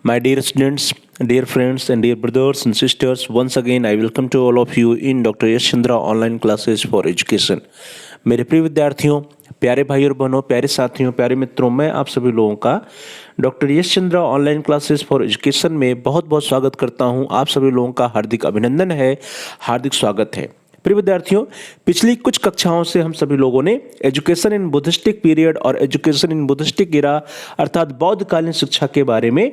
My dear students, dear friends, and dear brothers and sisters, once again I welcome to all of you in Dr. Yash Chandra online classes for education. मेरे प्रिय विद्यार्थियों, प्यारे भाई और बहनों, प्यारे साथियों, प्यारे मित्रों, मैं आप सभी लोगों का doctor Yash Chandra online classes for education में बहुत बहुत स्वागत करता हूं। आप सभी लोगों का हार्दिक अभिनंदन है, हार्दिक स्वागत है। प्रिय विद्यार्थियों, पिछली कुछ कक्षाओं से हम सभी लोगों ने एजुकेशन इन बुद्धिस्टिक पीरियड और एजुकेशन इन बुद्धिस्टिक इरा अर्थात बौद्धकालीन शिक्षा के बारे में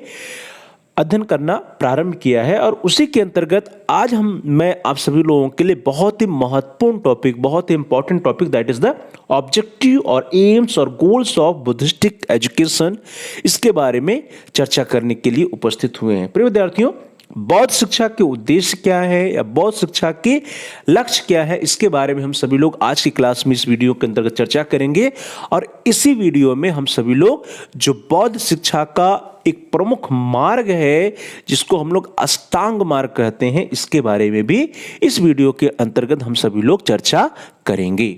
अध्ययन करना प्रारंभ किया है और उसी के अंतर्गत आज मैं आप सभी लोगों के लिए बहुत ही महत्वपूर्ण टॉपिक, बहुत ही important topic that is the objective और एम्स और गोल्स ऑफ बुद्धिस्टिक एजुकेशन, इसके बारे में चर्चा करने के लिए उपस्थित हुए हैं। प्रिय विद्यार्थियों, बौद्ध शिक्षा के उद्देश्य क्या है या बौद्ध शिक्षा के लक्ष्य क्या है, इसके बारे में हम सभी लोग आज की क्लास में इस वीडियो के अंतर्गत चर्चा करेंगे। और इसी वीडियो में हम सभी लोग जो बौद्ध शिक्षा का एक प्रमुख मार्ग है जिसको हम लोग अष्टांग मार्ग कहते हैं, इसके बारे में भी इस वीडियो के अंतर्गत हम सभी लोग चर्चा करेंगे।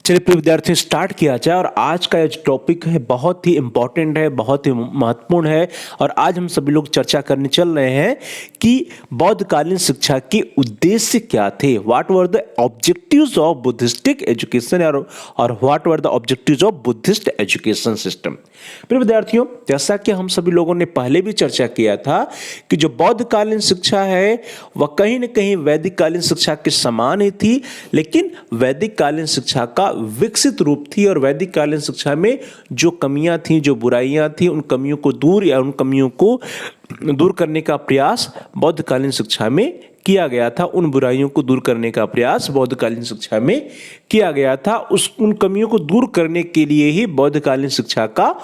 चलिए प्रिय विद्यार्थियों, स्टार्ट किया जाए। और आज का जो टॉपिक है बहुत ही इंपॉर्टेंट है, बहुत ही महत्वपूर्ण है और आज हम सभी लोग चर्चा करने चल रहे हैं कि बौद्धकालीन शिक्षा के उद्देश्य क्या थे, what were the objectives of Buddhistic education और what were the objectives of Buddhist education system. प्रिय विद्यार्थियों, जैसा कि हम सभी लोगों ने पहले भी चर्चा किया था कि जो बौद्धकालीन शिक्षा है वह कहीं न कहीं वैदिक कालीन शिक्षा के समान ही थी, लेकिन वैदिक कालीन शिक्षा का विकसित रूप थी और वैदिक कालीन शिक्षा में जो कमियां थी, जो बुराइयां थी, उन कमियों को दूर करने का प्रयास बौद्धकालीन शिक्षा में किया गया था। उन बुराइयों को दूर करने का प्रयास बौद्धकालीन शिक्षा में किया गया था। उन कमियों को दूर करने के लिए ही बौद्धकालीन शिक्षा का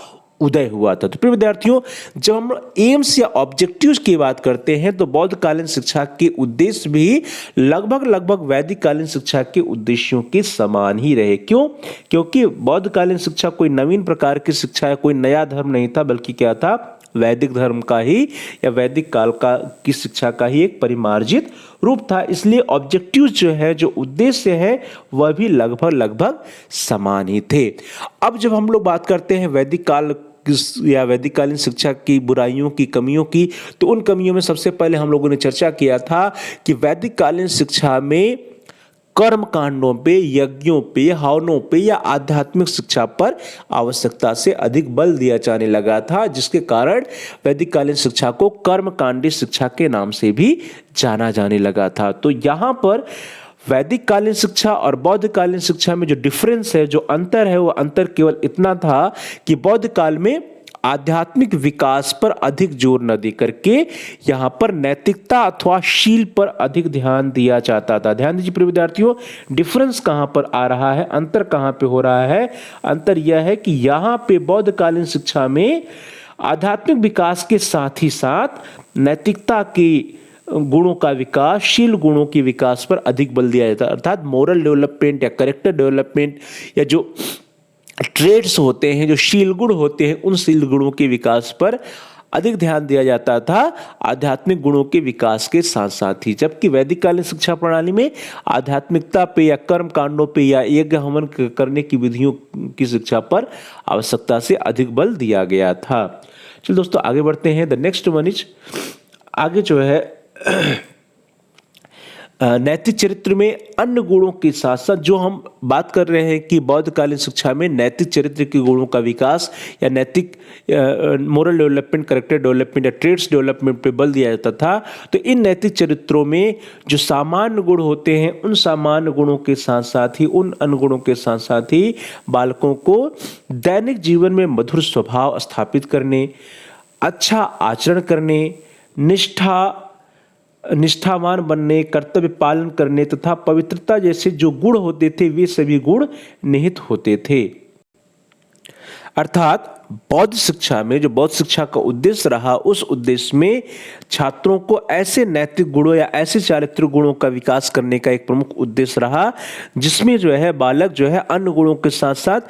उदय हुआ था। तो प्रिय विद्यार्थियों, जब हम एम्स या ऑब्जेक्टिव्स की बात करते हैं तो बौद्धकालीन शिक्षा के उद्देश्य भी लगभग वैदिक कालीन शिक्षा के उद्देश्यों के समान ही रहे। क्यों? क्योंकि बौद्धकालीन शिक्षा कोई नवीन प्रकार की शिक्षा है, कोई नया धर्म नहीं था, बल्कि क्या था, वैदिक धर्म का ही या वैदिक काल की शिक्षा का ही एक परिमार्जित रूप था। इसलिए ऑब्जेक्टिव्स जो है, जो उद्देश्य है, वह भी लगभग समान ही थे। अब जब हम लोग बात करते हैं वैदिक काल या वैदिक कालीन शिक्षा की बुराइयों की, कमियों की, तो उन कमियों में सबसे पहले हम लोगों ने चर्चा किया था कि वैदिक कालीन शिक्षा में कर्म कांडों पे, यज्ञों पे, हवनों पे या आध्यात्मिक शिक्षा पर आवश्यकता से अधिक बल दिया जाने लगा था, जिसके कारण वैदिक कालीन शिक्षा को कर्मकांडी शिक्षा के नाम से भी जाना जाने लगा था। तो यहाँ पर वैदिक कालीन शिक्षा और बौद्ध कालीन शिक्षा में जो डिफरेंस है, जो अंतर है, वो अंतर केवल इतना था कि बौद्ध काल में आध्यात्मिक विकास पर अधिक जोर न दे करके यहाँ पर नैतिकता अथवा शील पर अधिक ध्यान दिया जाता था। ध्यान दीजिए प्रिय विद्यार्थियों, डिफरेंस कहाँ पर आ रहा है, अंतर कहाँ पे हो रहा है। अंतर यह है कि यहाँ पे बौद्ध कालीन शिक्षा में आध्यात्मिक विकास के साथ ही साथ नैतिकता की गुणों का विकास, शील गुणों के विकास पर अधिक बल दिया जाता है। अर्थात मोरल डेवलपमेंट या कैरेक्टर डेवलपमेंट या जो ट्रेड्स होते हैं, जो शील गुण होते हैं, उन शील गुणों के विकास पर अधिक ध्यान दिया जाता था आध्यात्मिक गुणों के विकास के साथ साथ ही। जबकि वैदिक कालीन शिक्षा प्रणाली में आध्यात्मिकता पे या कर्म कांडों पे या यज्ञ हवन करने की विधियों की शिक्षा पर आवश्यकता से अधिक बल दिया गया था। चलिए दोस्तों, आगे बढ़ते हैं। द नेक्स्ट वन इज, आगे जो है नैतिक चरित्र में अन्य गुणों के साथ साथ जो हम बात कर रहे हैं कि बौद्धकालीन शिक्षा में नैतिक चरित्र के गुणों का विकास या नैतिक मोरल डेवलपमेंट, कैरेक्टर डेवलपमेंट या ट्रेड्स डेवलपमेंट पे बल दिया जाता था, तो इन नैतिक चरित्रों में जो सामान्य गुण होते हैं उन सामान्य गुणों के साथ साथ ही उन अन्य गुणों के साथ साथ ही बालकों को दैनिक जीवन में मधुर स्वभाव स्थापित करने, अच्छा आचरण करने, निष्ठावान बनने, कर्तव्य पालन करने तथा पवित्रता जैसे जो गुण होते थे वे सभी गुण निहित होते थे। अर्थात बौद्ध शिक्षा में जो बौद्ध शिक्षा का उद्देश्य रहा, उस उद्देश्य में छात्रों को ऐसे नैतिक गुणों या ऐसे चारित्रिक गुणों का विकास करने का एक प्रमुख उद्देश्य रहा जिसमें जो है बालक जो है अन्य गुणों के साथ साथ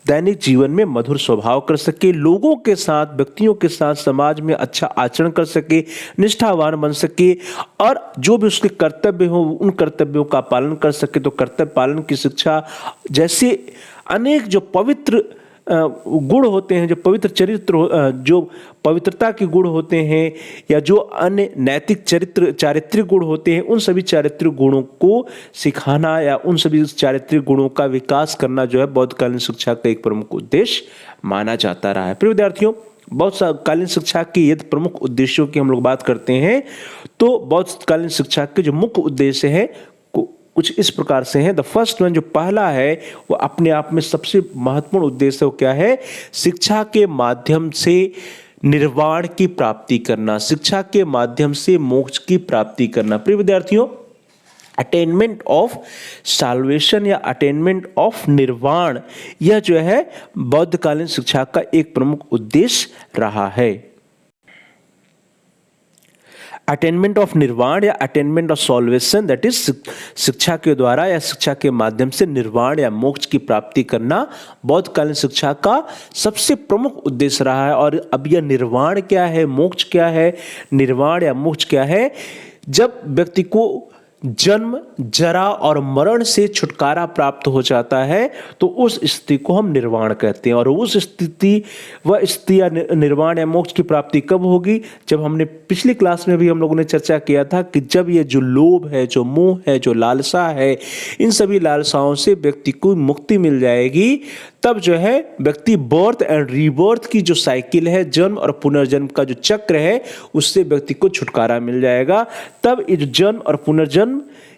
दैनिक जीवन में मधुर स्वभाव कर सके, लोगों के साथ, व्यक्तियों के साथ समाज में अच्छा आचरण कर सके, निष्ठावान बन सके और जो भी उसके कर्तव्य हो उन कर्तव्यों का पालन कर सके। तो कर्तव्य पालन की शिक्षा जैसे अनेक जो पवित्र गुण होते हैं, जो पवित्र चरित्र, जो पवित्रता के गुण होते हैं या जो अन्य नैतिक चारित्रिक गुण होते हैं, उन सभी चारित्रिक गुणों को सिखाना या उन सभी चारित्रिक गुणों का विकास करना जो है बौद्धकालीन शिक्षा का एक प्रमुख उद्देश्य माना जाता रहा है। प्रिय विद्यार्थियों, बौद्धकालीन शिक्षा के यदि प्रमुख उद्देश्यों की हम लोग बात करते हैं तो बौद्धकालीन शिक्षा के जो मुख्य उद्देश्य है कुछ इस प्रकार से हैं। द फर्स्ट वन, जो पहला है वो अपने आप में सबसे महत्वपूर्ण उद्देश्य वो क्या है? शिक्षा के माध्यम से निर्वाण की प्राप्ति करना, शिक्षा के माध्यम से मोक्ष की प्राप्ति करना। प्रिय विद्यार्थियों, अटेनमेंट ऑफ साल्वेशन या अटेनमेंट ऑफ निर्वाण, यह जो है बौद्धकालीन शिक्षा का एक प्रमुख उद्देश्य रहा है। अटेनमेंट ऑफ निर्वाण या attainment of solvation, that is शिक्षा के द्वारा या शिक्षा के माध्यम से निर्वाण या मोक्ष की प्राप्ति करना बौद्धकालीन शिक्षा का सबसे प्रमुख उद्देश्य रहा है। और अब यह निर्वाण क्या है, मोक्ष क्या है, निर्वाण या मोक्ष क्या है? जब व्यक्ति को जन्म, जरा और मरण से छुटकारा प्राप्त हो जाता है तो उस स्थिति को हम निर्वाण कहते हैं। और उस स्थिति या निर्वाण या मोक्ष की प्राप्ति कब होगी? जब हमने पिछली क्लास में भी हम लोगों ने चर्चा किया था कि जब ये जो लोभ है, जो मोह है, जो लालसा है, इन सभी लालसाओं से व्यक्ति को मुक्ति मिल जाएगी, तब जो है व्यक्ति बर्थ एंड रीबर्थ की जो साइकिल है, जन्म और पुनर्जन्म का जो चक्र है, उससे व्यक्ति को छुटकारा मिल जाएगा। तब ये जन्म और पुनर्जन्म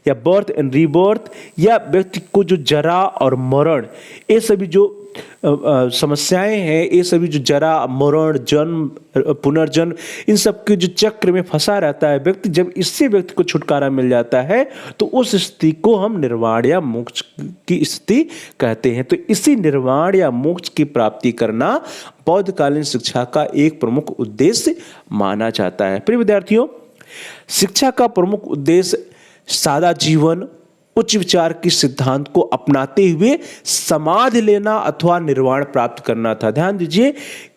या बर्थ एंड रीबर्थ या व्यक्ति को जो जरा और मरण, ये सभी जो समस्याएं हैं, ये सभी जो जरा, मरण, जन्म, पुनर्जन्म, इन सब के जो चक्र में फंसा रहता है व्यक्ति, जब इससे व्यक्ति को छुटकारा मिल जाता है तो उस स्थिति को हम निर्वाण या मोक्ष की स्थिति कहते हैं। तो इसी निर्वाण या मोक्ष की प्राप्ति करना बौद्धकालीन शिक्षा का एक प्रमुख उद्देश्य माना जाता है। प्रिय विद्यार्थियों, शिक्षा का प्रमुख उद्देश्य सादा जीवन, उच्च विचार के सिद्धांत को अपनाते हुए समाधि लेना अथवा निर्वाण प्राप्त करना था। ध्यान दीजिए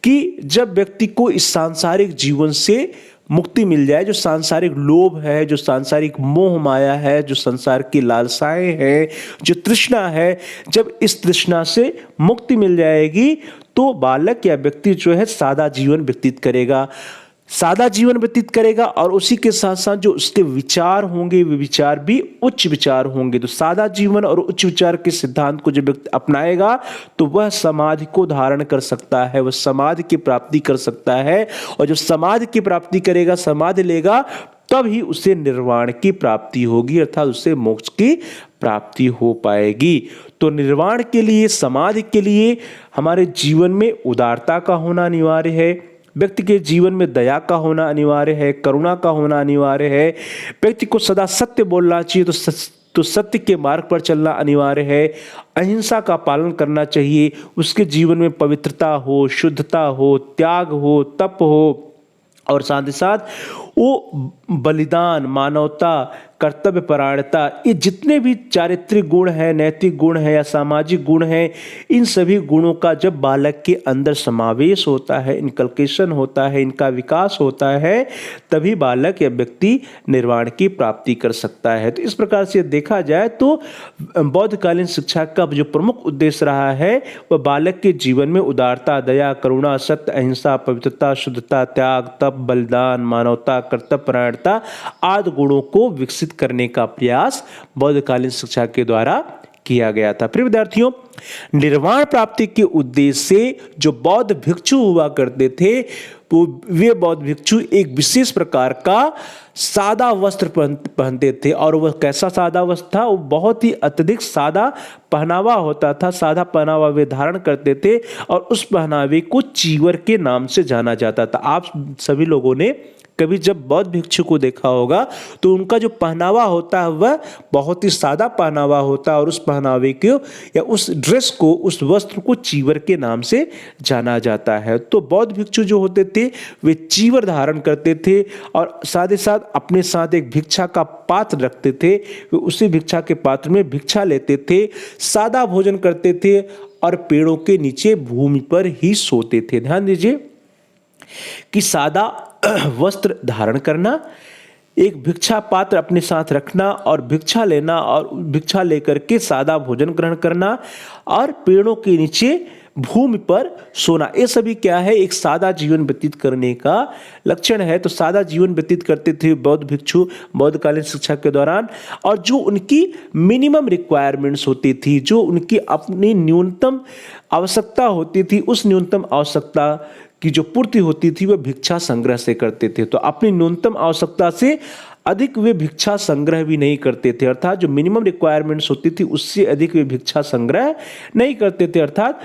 कि जब व्यक्ति को इस सांसारिक जीवन से मुक्ति मिल जाए, जो सांसारिक लोभ है, जो सांसारिक मोह माया है, जो संसार की लालसाएं हैं, जो तृष्णा है, जब इस तृष्णा से मुक्ति मिल जाएगी तो बालक या व्यक्ति जो है सादा जीवन व्यतीत करेगा, सादा जीवन व्यतीत करेगा और उसी के साथ साथ जो उसके विचार होंगे वे विचार भी उच्च विचार होंगे। तो सादा जीवन और उच्च विचार के सिद्धांत को जब व्यक्ति अपनाएगा तो वह समाधि को धारण कर सकता है, वह समाधि की प्राप्ति कर सकता है। और जब समाधि की प्राप्ति करेगा, समाधि लेगा, तब ही उसे निर्वाण की प्राप्ति होगी, अर्थात उसे मोक्ष की प्राप्ति हो पाएगी। तो निर्वाण के लिए, समाधि के लिए हमारे जीवन में उदारता का होना अनिवार्य है, व्यक्ति के जीवन में दया का होना अनिवार्य है, करुणा का होना अनिवार्य है, व्यक्ति को सदा सत्य बोलना चाहिए, तो सत्य के मार्ग पर चलना अनिवार्य है, अहिंसा का पालन करना चाहिए, उसके जीवन में पवित्रता हो, शुद्धता हो, त्याग हो, तप हो और साथ ही साथ वो बलिदान, मानवता, कर्तव्य परायणता, ये जितने भी चारित्रिक गुण हैं, नैतिक गुण हैं या सामाजिक गुण हैं, इन सभी गुणों का जब बालक के अंदर समावेश होता है, इनकलकेशन होता है, इनका विकास होता है, तभी बालक या व्यक्ति निर्वाण की प्राप्ति कर सकता है। तो इस प्रकार से देखा जाए तो बौद्धकालीन शिक्षा का जो प्रमुख उद्देश्य रहा है वह बालक के जीवन में उदारता, दया, करुणा, सत्य, अहिंसा, पवित्रता, शुद्धता, त्याग, तप, बलिदान, मानवता, कर्तव्य परायणता आदि गुणों को विकसित विकसित करने का प्रयास बौद्धकालीन शिक्षा के द्वारा किया गया था। प्रिय विद्यार्थियों, निर्वाण प्राप्ति के उद्देश्य से जो बौद्ध भिक्षु हुआ करते थे वे बौद्ध भिक्षु एक विशेष प्रकार का सादा वस्त्र पहनते थे। और वह कैसा सादा वस्त्र था? वो बहुत ही अत्यधिक सादा पहनावा होता था। सादा पहनावा वे धारण करते थे और उस पहनावे को चीवर के नाम से जाना जाता था। आप सभी लोगों ने कभी जब बौद्ध भिक्षु को देखा होगा तो उनका जो पहनावा होता है वह बहुत ही सादा पहनावा होता है और उस पहनावे को या उस ड्रेस को, उस वस्त्र को चीवर के नाम से जाना जाता है। तो बौद्ध भिक्षु जो होते थे वे चीवर धारण करते थे और साथ ही साथ अपने साथ एक भिक्षा का पात्र रखते थे। वे उसी भिक्षा के पात्र में भिक्षा लेते थे, सादा भोजन करते थे और पेड़ों के नीचे भूमि पर ही सोते थे। ध्यान दीजिए कि सादा वस्त्र धारण करना, एक भिक्षा पात्र अपने साथ रखना और भिक्षा लेना और भिक्षा लेकर के सादा भोजन ग्रहण करना और पेड़ों के नीचे भूमि पर सोना, ये सभी क्या है? एक सादा जीवन व्यतीत करने का लक्षण है। तो सादा जीवन व्यतीत करते थे बौद्ध भिक्षु बौद्धकालीन शिक्षा के दौरान। और जो उनकी मिनिमम रिक्वायरमेंट्स होती थी, जो उनकी अपनी न्यूनतम आवश्यकता होती थी, उस न्यूनतम आवश्यकता की जो पूर्ति होती थी वह भिक्षा संग्रह से करते थे। तो अपनी न्यूनतम आवश्यकता से अधिक वे भिक्षा संग्रह भी नहीं करते थे, अर्थात जो मिनिमम रिक्वायरमेंट्स होती थी उससे अधिक वे भिक्षा संग्रह नहीं करते थे, अर्थात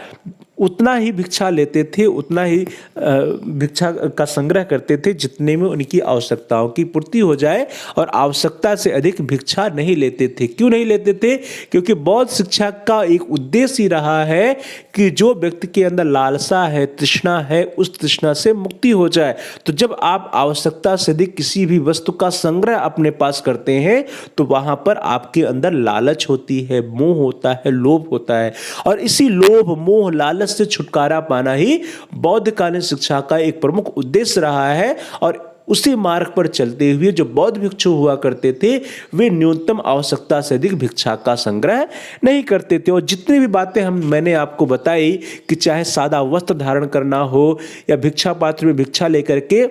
उतना ही भिक्षा लेते थे, उतना ही भिक्षा का संग्रह करते थे जितने में उनकी आवश्यकताओं की पूर्ति हो जाए और आवश्यकता से अधिक भिक्षा नहीं लेते थे। क्यों नहीं लेते थे? क्योंकि बौद्ध शिक्षा का एक उद्देश्य ही रहा है कि जो व्यक्ति के अंदर लालसा है, तृष्णा है, उस तृष्णा से मुक्ति हो जाए। तो जब आप आवश्यकता से अधिक किसी भी वस्तु का संग्रह अपने पास करते हैं तो वहां पर आपके अंदर लालच होती है, मोह होता है, लोभ होता है। और इसी लोभ, मोह, लालच से छुटकारा पाना ही बौद्धकालीन शिक्षा का एक प्रमुख उद्देश्य रहा है। और उसी मार्ग पर चलते हुए जो बौद्ध भिक्षु हुआ करते थे वे न्यूनतम आवश्यकता से अधिक भिक्षा का संग्रह नहीं करते थे। और जितनी भी बातें मैंने आपको बताई कि चाहे सादा वस्त्र धारण करना हो या भिक्षा पात्र में भिक्षा लेकर के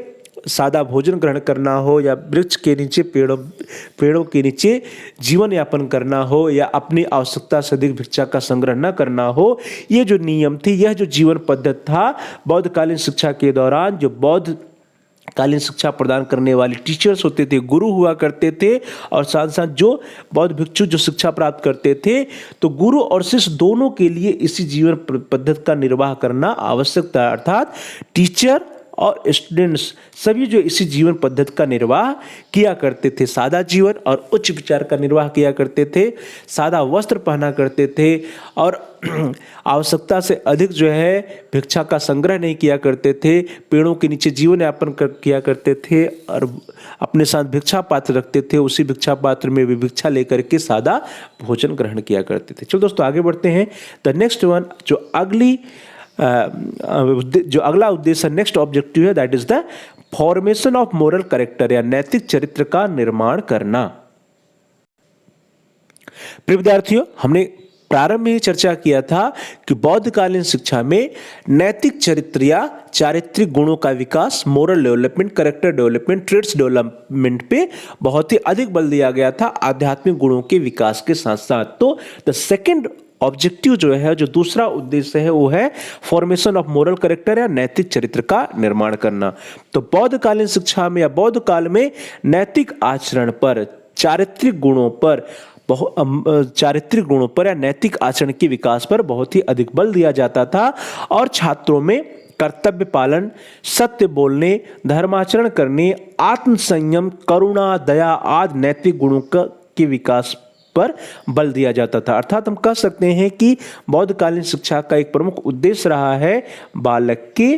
सादा भोजन ग्रहण करना हो या वृक्ष के नीचे पेड़ों के नीचे जीवन यापन करना हो या अपनी आवश्यकता से अधिक भिक्षा का संग्रह न करना हो, ये जो नियम थे, यह जो जीवन पद्धति था बौद्धकालीन शिक्षा के दौरान, जो बौद्ध कालीन शिक्षा प्रदान करने वाले टीचर्स होते थे, गुरु हुआ करते थे और साथ साथ जो बौद्ध भिक्षु जो शिक्षा प्राप्त करते थे, तो गुरु और शिष्य दोनों के लिए इसी जीवन पद्धति का निर्वाह करना आवश्यक था। अर्थात टीचर और स्टूडेंट्स सभी जो इसी जीवन पद्धति का निर्वाह किया करते थे, सादा जीवन और उच्च विचार का निर्वाह किया करते थे, सादा वस्त्र पहना करते थे और आवश्यकता से अधिक जो है भिक्षा का संग्रह नहीं किया करते थे, पेड़ों के नीचे जीवन यापन किया करते थे और अपने साथ भिक्षा पात्र रखते थे, उसी भिक्षा पात्र में भी भिक्षा लेकर के सादा भोजन ग्रहण किया करते थे। चलो दोस्तों आगे बढ़ते हैं। द नेक्स्ट वन, जो अगला उद्देश्य नेक्स्ट ऑब्जेक्टिव है, that is the formation of moral character या नैतिक चरित्र का निर्माण करना। प्रिय विद्यार्थियों, हमने प्रारंभ में ही चर्चा किया था कि बौद्धकालीन शिक्षा में नैतिक चरित्र या चारित्रिक गुणों का विकास, moral development, character development, traits development पे बहुत ही अधिक बल दिया गया था आध्यात्मिक गुणों के विकास के साथ साथ। तो द सेकेंड ऑब्जेक्टिव जो है, जो दूसरा उद्देश्य है, वो है फॉर्मेशन ऑफ मोरल कैरेक्टर या नैतिक चरित्र का निर्माण करना। तो बौद्धकालीन शिक्षा में या बौद्ध काल में नैतिक आचरण पर, चारित्रिक गुणों पर या नैतिक आचरण के विकास पर बहुत ही अधिक बल दिया जाता था और छात्रों में कर्तव्य पालन, सत्य बोलने, धर्माचरण करने, आत्मसंयम, करुणा, दया आदि नैतिक गुणों के विकास पर बल दिया जाता था। अर्थात हम कह सकते हैं कि बौद्धकालीन शिक्षा का एक प्रमुख उद्देश्य रहा है बालक के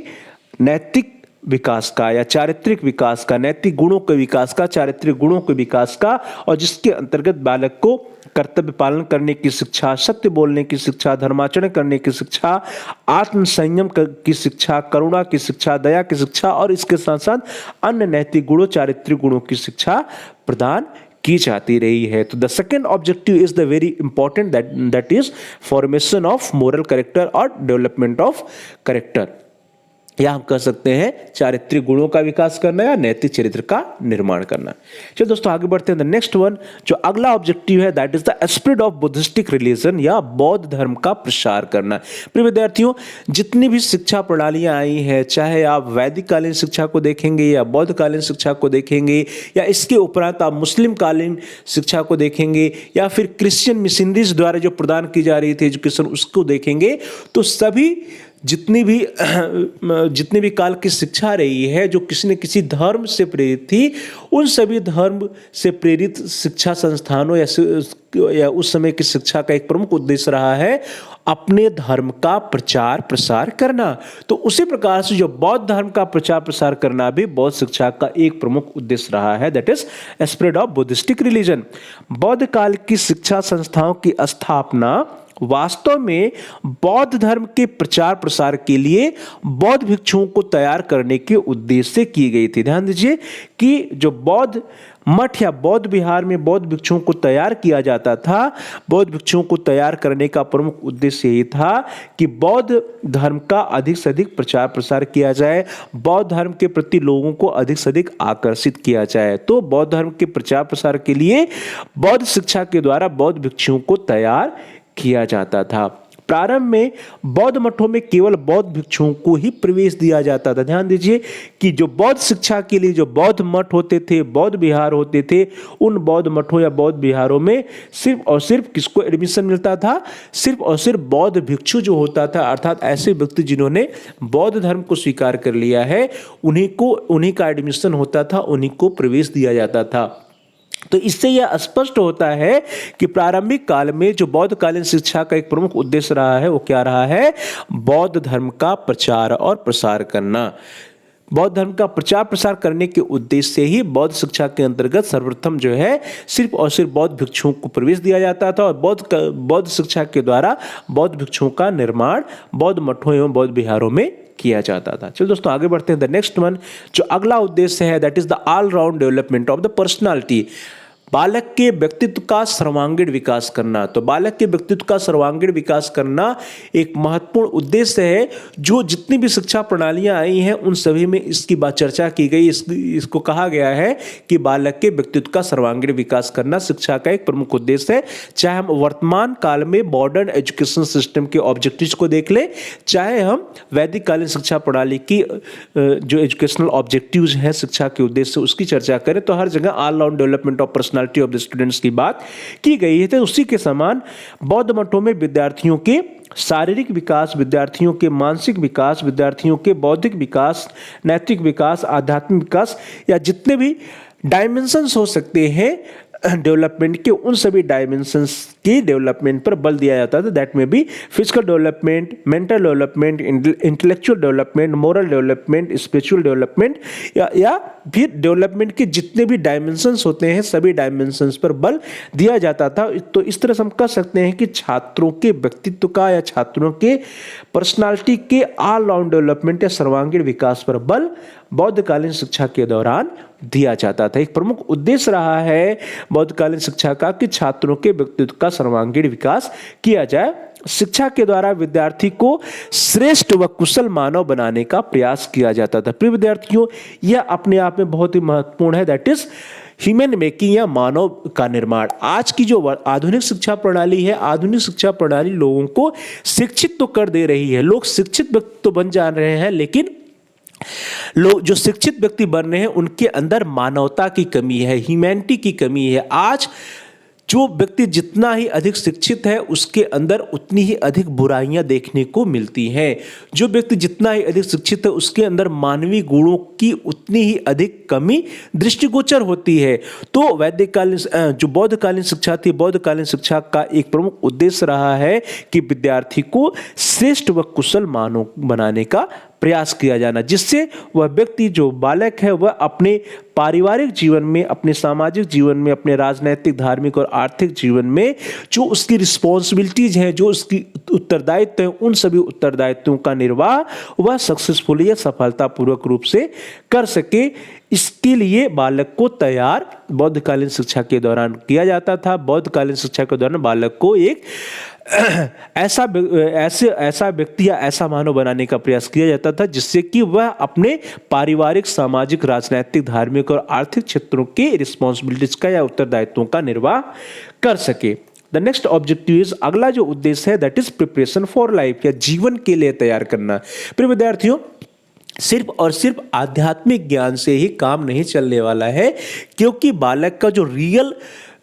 नैतिक विकास का या चारित्रिक विकास का, नैतिक गुणों के विकास का, चारित्रिक गुणों के विकास का, और जिसके अंतर्गत बालक को कर्तव्य पालन करने की शिक्षा, सत्य बोलने की शिक्षा, धर्माचरण करने की शिक्षा, आत्मसंयम की शिक्षा, करुणा की शिक्षा, दया की शिक्षा और इसके साथ साथ अन्य नैतिक गुणों, चारित्रिक गुणों की शिक्षा प्रदान की जाती रही है। तो the second objective is the very important, that is formation of moral character और डेवलपमेंट ऑफ कैरेक्टर। या हम कह सकते हैं चारित्रिक गुणों का विकास करना या नैतिक चरित्र का निर्माण करना। चलो दोस्तों आगे बढ़ते हैं। द नेक्स्ट वन, जो अगला ऑब्जेक्टिव है, that is the spread of Buddhistic religion या बौद्ध धर्म का प्रसार करना। प्रिय विद्यार्थियों, जितनी भी शिक्षा प्रणालियां आई हैं, चाहे आप वैदिक कालीन शिक्षा को देखेंगे या बौद्ध कालीन शिक्षा को देखेंगे या इसके उपरांत आप मुस्लिम कालीन शिक्षा को देखेंगे या फिर क्रिश्चियन मिशनरीज द्वारा जो प्रदान की जा रही थी एजुकेशन उसको देखेंगे, तो सभी जितनी भी काल की शिक्षा रही है जो किसी न किसी धर्म से प्रेरित थी, उन सभी धर्म से प्रेरित शिक्षा संस्थानों या उस समय की शिक्षा का एक प्रमुख उद्देश्य रहा है अपने धर्म का प्रचार प्रसार करना। तो उसी प्रकार से जो बौद्ध धर्म का प्रचार प्रसार करना भी बौद्ध शिक्षा का एक प्रमुख उद्देश्य रहा है, that is spread of Buddhistic religion. बौद्ध काल की शिक्षा संस्थाओं की स्थापना वास्तव में बौद्ध धर्म के प्रचार प्रसार के लिए बौद्ध भिक्षुओं को तैयार करने के उद्देश्य से की गई थी। ध्यान दीजिए कि जो बौद्ध मठ या बौद्ध विहार में बौद्ध भिक्षुओं को तैयार किया जाता था, बौद्ध भिक्षुओं को तैयार करने का प्रमुख उद्देश्य यही था कि बौद्ध धर्म का अधिक से अधिक प्रचार प्रसार किया जाए, बौद्ध धर्म के प्रति लोगों को अधिक से अधिक आकर्षित किया जाए। तो बौद्ध धर्म के प्रचार प्रसार के लिए बौद्ध शिक्षा के द्वारा बौद्ध भिक्षुओं को तैयार किया जाता था। प्रारंभ में बौद्ध मठों में केवल बौद्ध भिक्षुओं को ही प्रवेश दिया जाता था। ध्यान दीजिए कि जो बौद्ध शिक्षा के लिए जो बौद्ध मठ होते थे, बौद्ध विहार होते थे, उन बौद्ध मठों या बौद्ध विहारों में सिर्फ और सिर्फ किसको एडमिशन मिलता था? सिर्फ और सिर्फ बौद्ध भिक्षु जो होता था, अर्थात ऐसे व्यक्ति जिन्होंने बौद्ध धर्म को स्वीकार कर लिया है, उन्हीं का एडमिशन होता था, उन्हीं को प्रवेश दिया जाता था। तो इससे यह स्पष्ट होता है कि प्रारंभिक काल में जो बौद्ध कालीन शिक्षा का एक प्रमुख उद्देश्य रहा है वो क्या रहा है? बौद्ध धर्म का प्रचार और प्रसार करना। बौद्ध धर्म का प्रचार प्रसार करने के उद्देश्य से ही बौद्ध शिक्षा के अंतर्गत सर्वप्रथम जो है सिर्फ और सिर्फ बौद्ध भिक्षुओं को प्रवेश दिया जाता था और बौद्ध शिक्षा के द्वारा बौद्ध भिक्षुओं का निर्माण बौद्ध मठों एवं बौद्ध विहारों में किया जाता था। चलो दोस्तों आगे बढ़ते हैं। द नेक्स्ट वन, जो अगला उद्देश्य है, that is the all round development of the personality. बालक के व्यक्तित्व का सर्वांगीण विकास करना। तो बालक के व्यक्तित्व का सर्वांगीण विकास करना एक महत्वपूर्ण उद्देश्य है जो जितनी भी शिक्षा प्रणालियां आई हैं उन सभी में इसकी बात चर्चा की गई। इसको कहा गया है कि बालक के व्यक्तित्व का सर्वांगीण विकास करना शिक्षा का एक प्रमुख उद्देश्य है। चाहे हम वर्तमान काल में मॉडर्न एजुकेशन सिस्टम के ऑब्जेक्टिव्स को देख लें, चाहे हम वैदिक कालीन शिक्षा प्रणाली की जो एजुकेशनल ऑब्जेक्टिव्स हैं शिक्षा के उद्देश्य उसकी चर्चा करें, तो हर जगह all round development of personality of the students की बात की गई है। तो उसी के समान बौद्ध मठों में विद्यार्थियों के शारीरिक विकास, विद्यार्थियों के मानसिक विकास, विद्यार्थियों के बौद्धिक विकास, नैतिक विकास, आध्यात्मिक विकास या जितने भी डायमेंशंस हो सकते हैं डेवलपमेंट के, उन सभी डायमेंशंस के डेवलपमेंट पर बल दिया जाता था। दैट में भी physical development, mental development, intellectual development, moral development, spiritual development या फिर डेवलपमेंट के जितने भी डायमेंशंस होते हैं सभी डायमेंशंस पर बल दिया जाता था। तो इस तरह से हम कह सकते हैं कि छात्रों के व्यक्तित्व का या छात्रों के पर्सनालिटी के ऑल राउंड डेवलपमेंट या सर्वांगीण विकास पर बल बौद्धकालीन शिक्षा के दौरान दिया जाता था। एक प्रमुख उद्देश्य रहा है बौद्धकालीन शिक्षा का कि छात्रों के व्यक्तित्व का सर्वांगीण विकास किया जाए। शिक्षा के द्वारा विद्यार्थी को श्रेष्ठ व कुशल मानव बनाने का प्रयास किया जाता था। प्रिय विद्यार्थियों, यह अपने आप में बहुत ही महत्वपूर्ण है, दैट इज ह्यूमन मेकिंग या मानव का निर्माण। आज की जो आधुनिक शिक्षा प्रणाली है, आधुनिक शिक्षा प्रणाली लोगों को शिक्षित तो कर दे रही है, लोग शिक्षित व्यक्ति तो बन जा रहे हैं, लेकिन लोग जो शिक्षित व्यक्ति बन रहे हैं उनके अंदर मानवता की कमी है, ह्यूमैनिटी की कमी है। आज जो व्यक्ति जितना ही अधिक शिक्षित है उसके अंदर उतनी ही अधिक बुराइयां देखने को मिलती हैं। जो व्यक्ति जितना ही अधिक शिक्षित है उसके अंदर मानवीय गुणों की उतनी ही अधिक कमी दृष्टिगोचर होती है। तो वैदिककालीन जो बौद्धकालीन शिक्षा थी, बौद्धकालीन शिक्षा का एक प्रमुख उद्देश्य रहा है कि विद्यार्थी को श्रेष्ठ व कुशल मानव बनाने का प्रयास किया जाना, जिससे वह व्यक्ति जो बालक है वह अपने पारिवारिक जीवन में, अपने सामाजिक जीवन में, अपने राजनैतिक, धार्मिक और आर्थिक जीवन में जो उसकी रिस्पॉन्सिबिलिटीज हैं, जो उसकी उत्तरदायित्व हैं, उन सभी उत्तरदायित्वों का निर्वाह वह सक्सेसफुली या सफलतापूर्वक रूप से कर सके। इसके लिए बालक को तैयार बौद्धकालीन शिक्षा के दौरान किया जाता था। बौद्धकालीन शिक्षा के दौरान बालक को एक ऐसा व्यक्ति या ऐसा मानव बनाने का प्रयास किया जाता था जिससे कि वह अपने पारिवारिक, सामाजिक, राजनीतिक, धार्मिक और आर्थिक क्षेत्रों के रिस्पॉन्सिबिलिटीज का या उत्तरदायित्वों का निर्वाह कर सके। द नेक्स्ट ऑब्जेक्टिव इज, अगला जो उद्देश्य है that is preparation for life, या जीवन के लिए तैयार करना। प्रिय विद्यार्थियों, सिर्फ और सिर्फ आध्यात्मिक ज्ञान से ही काम नहीं चलने वाला है, क्योंकि बालक का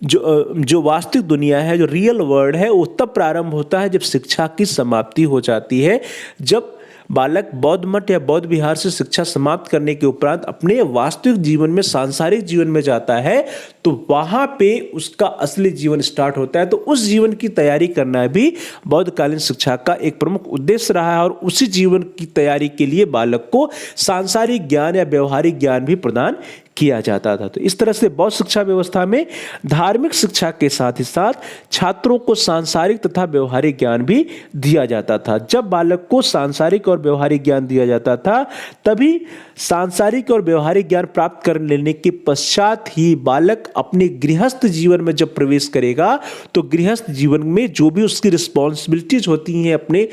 जो वास्तविक दुनिया है, जो रियल वर्ल्ड है, वो तब प्रारंभ होता है जब शिक्षा की समाप्ति हो जाती है। जब बालक बौद्ध मठ या बौद्ध विहार से शिक्षा समाप्त करने के उपरांत अपने वास्तविक जीवन में, सांसारिक जीवन में जाता है, तो वहां पे उसका असली जीवन स्टार्ट होता है। तो उस जीवन की तैयारी करना भी बौद्धकालीन शिक्षा का एक प्रमुख उद्देश्य रहा है, और उसी जीवन की तैयारी के लिए बालक को सांसारिक ज्ञान या व्यवहारिक ज्ञान भी प्रदान किया जाता था। तो इस तरह से बौद्ध शिक्षा व्यवस्था में धार्मिक शिक्षा के साथ ही साथ छात्रों को सांसारिक तथा व्यवहारिक ज्ञान भी दिया जाता था। जब बालक को सांसारिक और व्यवहारिक ज्ञान दिया जाता था, तभी सांसारिक और व्यवहारिक ज्ञान प्राप्त कर लेने के पश्चात ही बालक अपने गृहस्थ जीवन में जब प्रवेश करेगा, तो गृहस्थ जीवन में जो भी उसकी रिस्पॉन्सिबिलिटीज होती हैं अपने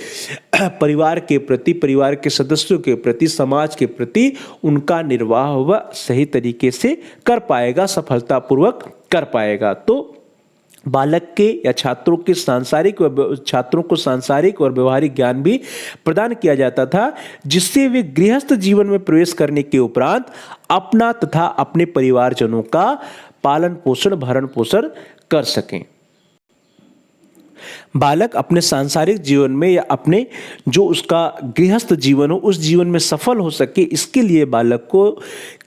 परिवार के प्रति, परिवार के सदस्यों के प्रति, समाज के प्रति, उनका निर्वाह वह सही तरीके से कर पाएगा, सफलतापूर्वक कर पाएगा। तो बालक के या छात्रों को सांसारिक और व्यवहारिक ज्ञान भी प्रदान किया जाता था, जिससे वे गृहस्थ जीवन में प्रवेश करने के उपरांत अपना तथा अपने परिवारजनों का पालन पोषण, भरण पोषण कर सकें। बालक अपने सांसारिक जीवन में या अपने जो उसका गृहस्थ जीवन हो, उस जीवन में सफल हो सके, इसके लिए बालक को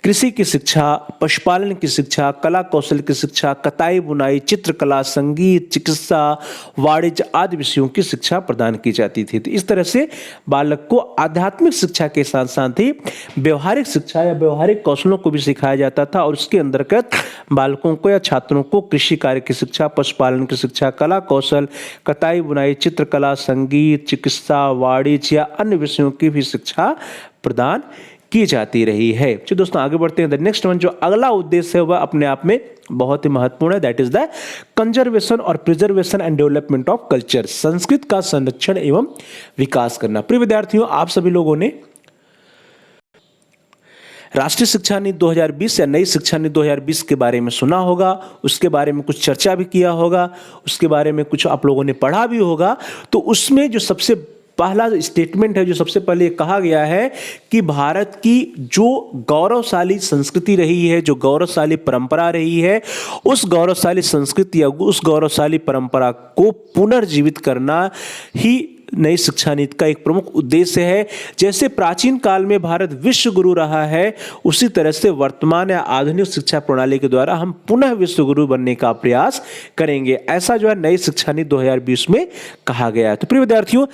कृषि की शिक्षा, पशुपालन की शिक्षा, कला कौशल की शिक्षा, कताई बुनाई, चित्रकला, संगीत, चिकित्सा, वाणिज्य आदि विषयों की शिक्षा प्रदान की जाती थी। तो इस तरह से बालक को आध्यात्मिक शिक्षा के साथ साथ ही व्यवहारिक शिक्षा या व्यवहारिक कौशलों को भी सिखाया जाता था, और उसके अंतर्गत बालकों को या छात्रों को कृषि कार्य की शिक्षा, पशुपालन की शिक्षा, कला कौशल, कताई बुनाई, चित्रकला, संगीत, चिकित्सा, वाणिज्य या अन्य विषयों की भी शिक्षा प्रदान की जाती रही है। चलिए दोस्तों आगे बढ़ते हैं। द नेक्स्ट वन, जो अगला उद्देश्य है वह अपने आप में बहुत ही महत्वपूर्ण है, दैट इज द कंजर्वेशन और preservation and development of culture, Sanskrit का संरक्षण एवं विकास करना। प्रिय विद्यार्थियों, आप सभी लोगों ने राष्ट्रीय शिक्षा नीति 2020 या नई शिक्षा नीति 2020 के बारे में सुना होगा, उसके बारे में कुछ चर्चा भी किया होगा, उसके बारे में कुछ आप लोगों ने पढ़ा भी होगा। तो उसमें जो सबसे पहला स्टेटमेंट है, जो सबसे पहले कहा गया है कि भारत की जो गौरवशाली संस्कृति रही है, जो गौरवशाली परंपरा रही है, उस गौरवशाली संस्कृति या उस गौरवशाली परंपरा को पुनर्जीवित करना ही नई शिक्षा नीति का एक प्रमुख उद्देश्य है। जैसे प्राचीन काल में भारत विश्व गुरु रहा है, उसी तरह से वर्तमान या आधुनिक शिक्षा प्रणाली के द्वारा हम पुनः विश्व गुरु बनने का प्रयास करेंगे। ऐसा जो है नई शिक्षा नीति 2020 में कहा गया है। तो प्रिय विद्यार्थियों,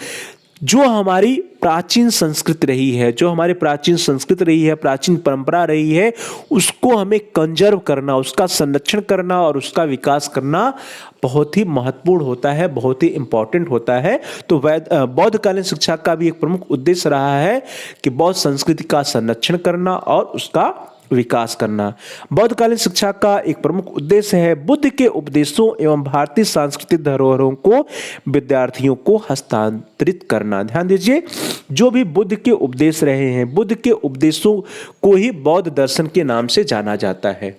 जो हमारी प्राचीन संस्कृति रही है, जो हमारी प्राचीन संस्कृति रही है, प्राचीन परंपरा रही है, उसको हमें कंजर्व करना, उसका संरक्षण करना और उसका विकास करना बहुत ही महत्वपूर्ण होता है, बहुत ही इंपॉर्टेंट होता है। तो बौद्धकालीन शिक्षा का भी एक प्रमुख उद्देश्य रहा है कि बौद्ध संस्कृति का संरक्षण करना और उसका विकास करना। बौद्धकालीन शिक्षा का एक प्रमुख उद्देश्य है बुद्ध के उपदेशों एवं भारतीय सांस्कृतिक धरोहरों को विद्यार्थियों को हस्तांतरित करना। ध्यान दीजिए, जो भी बुद्ध के उपदेश रहे हैं, बुद्ध के उपदेशों को ही बौद्ध दर्शन के नाम से जाना जाता है।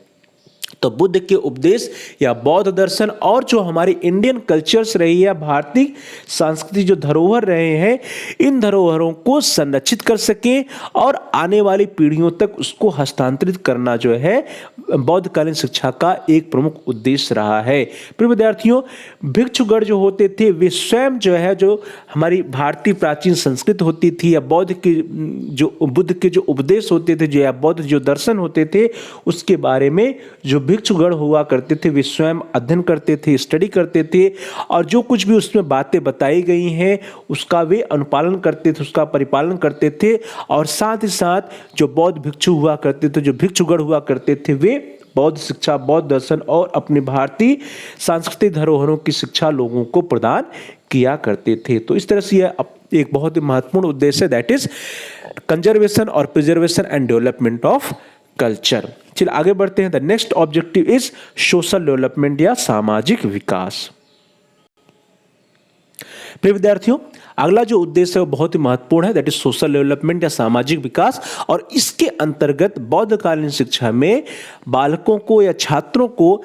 तो बुद्ध के उपदेश या बौद्ध दर्शन और जो हमारी इंडियन कल्चर्स रही है, भारतीय संस्कृति जो धरोहर रहे हैं, इन धरोहरों को संरक्षित कर सकें और आने वाली पीढ़ियों तक उसको हस्तांतरित करना जो है बौद्धकालीन शिक्षा का एक प्रमुख उद्देश्य रहा है। प्रिय विद्यार्थियों, भिक्षुगण जो होते थे वे स्वयं जो है, जो हमारी भारतीय प्राचीन संस्कृति होती थी या बुद्ध के जो उपदेश होते थे, जो या बौद्ध जो दर्शन होते थे, उसके बारे में जो भिक्षुगण हुआ करते थे वे स्वयं अध्ययन करते थे, स्टडी करते थे, और जो कुछ भी उसमें बातें बताई गई हैं उसका वे अनुपालन करते थे, उसका परिपालन करते थे। और साथ ही साथ जो बौद्ध भिक्षु हुआ करते थे, जो भिक्षुगण हुआ करते थे, वे बौद्ध शिक्षा, बौद्ध दर्शन और अपनी भारतीय सांस्कृतिक धरोहरों की शिक्षा लोगों को प्रदान किया करते थे। तो इस तरह से यह एक बहुत ही महत्वपूर्ण उद्देश्य है, दैट इज कंजर्वेशन और preservation and development of culture. चलिए आगे बढ़ते हैं। The next objective is social development या सामाजिक विकास। प्रिय विद्यार्थियों, अगला जो उद्देश्य है वो बहुत ही महत्वपूर्ण है, दैट इज सोशल डेवलपमेंट या सामाजिक विकास। और इसके अंतर्गत बौद्धकालीन शिक्षा में बालकों को या छात्रों को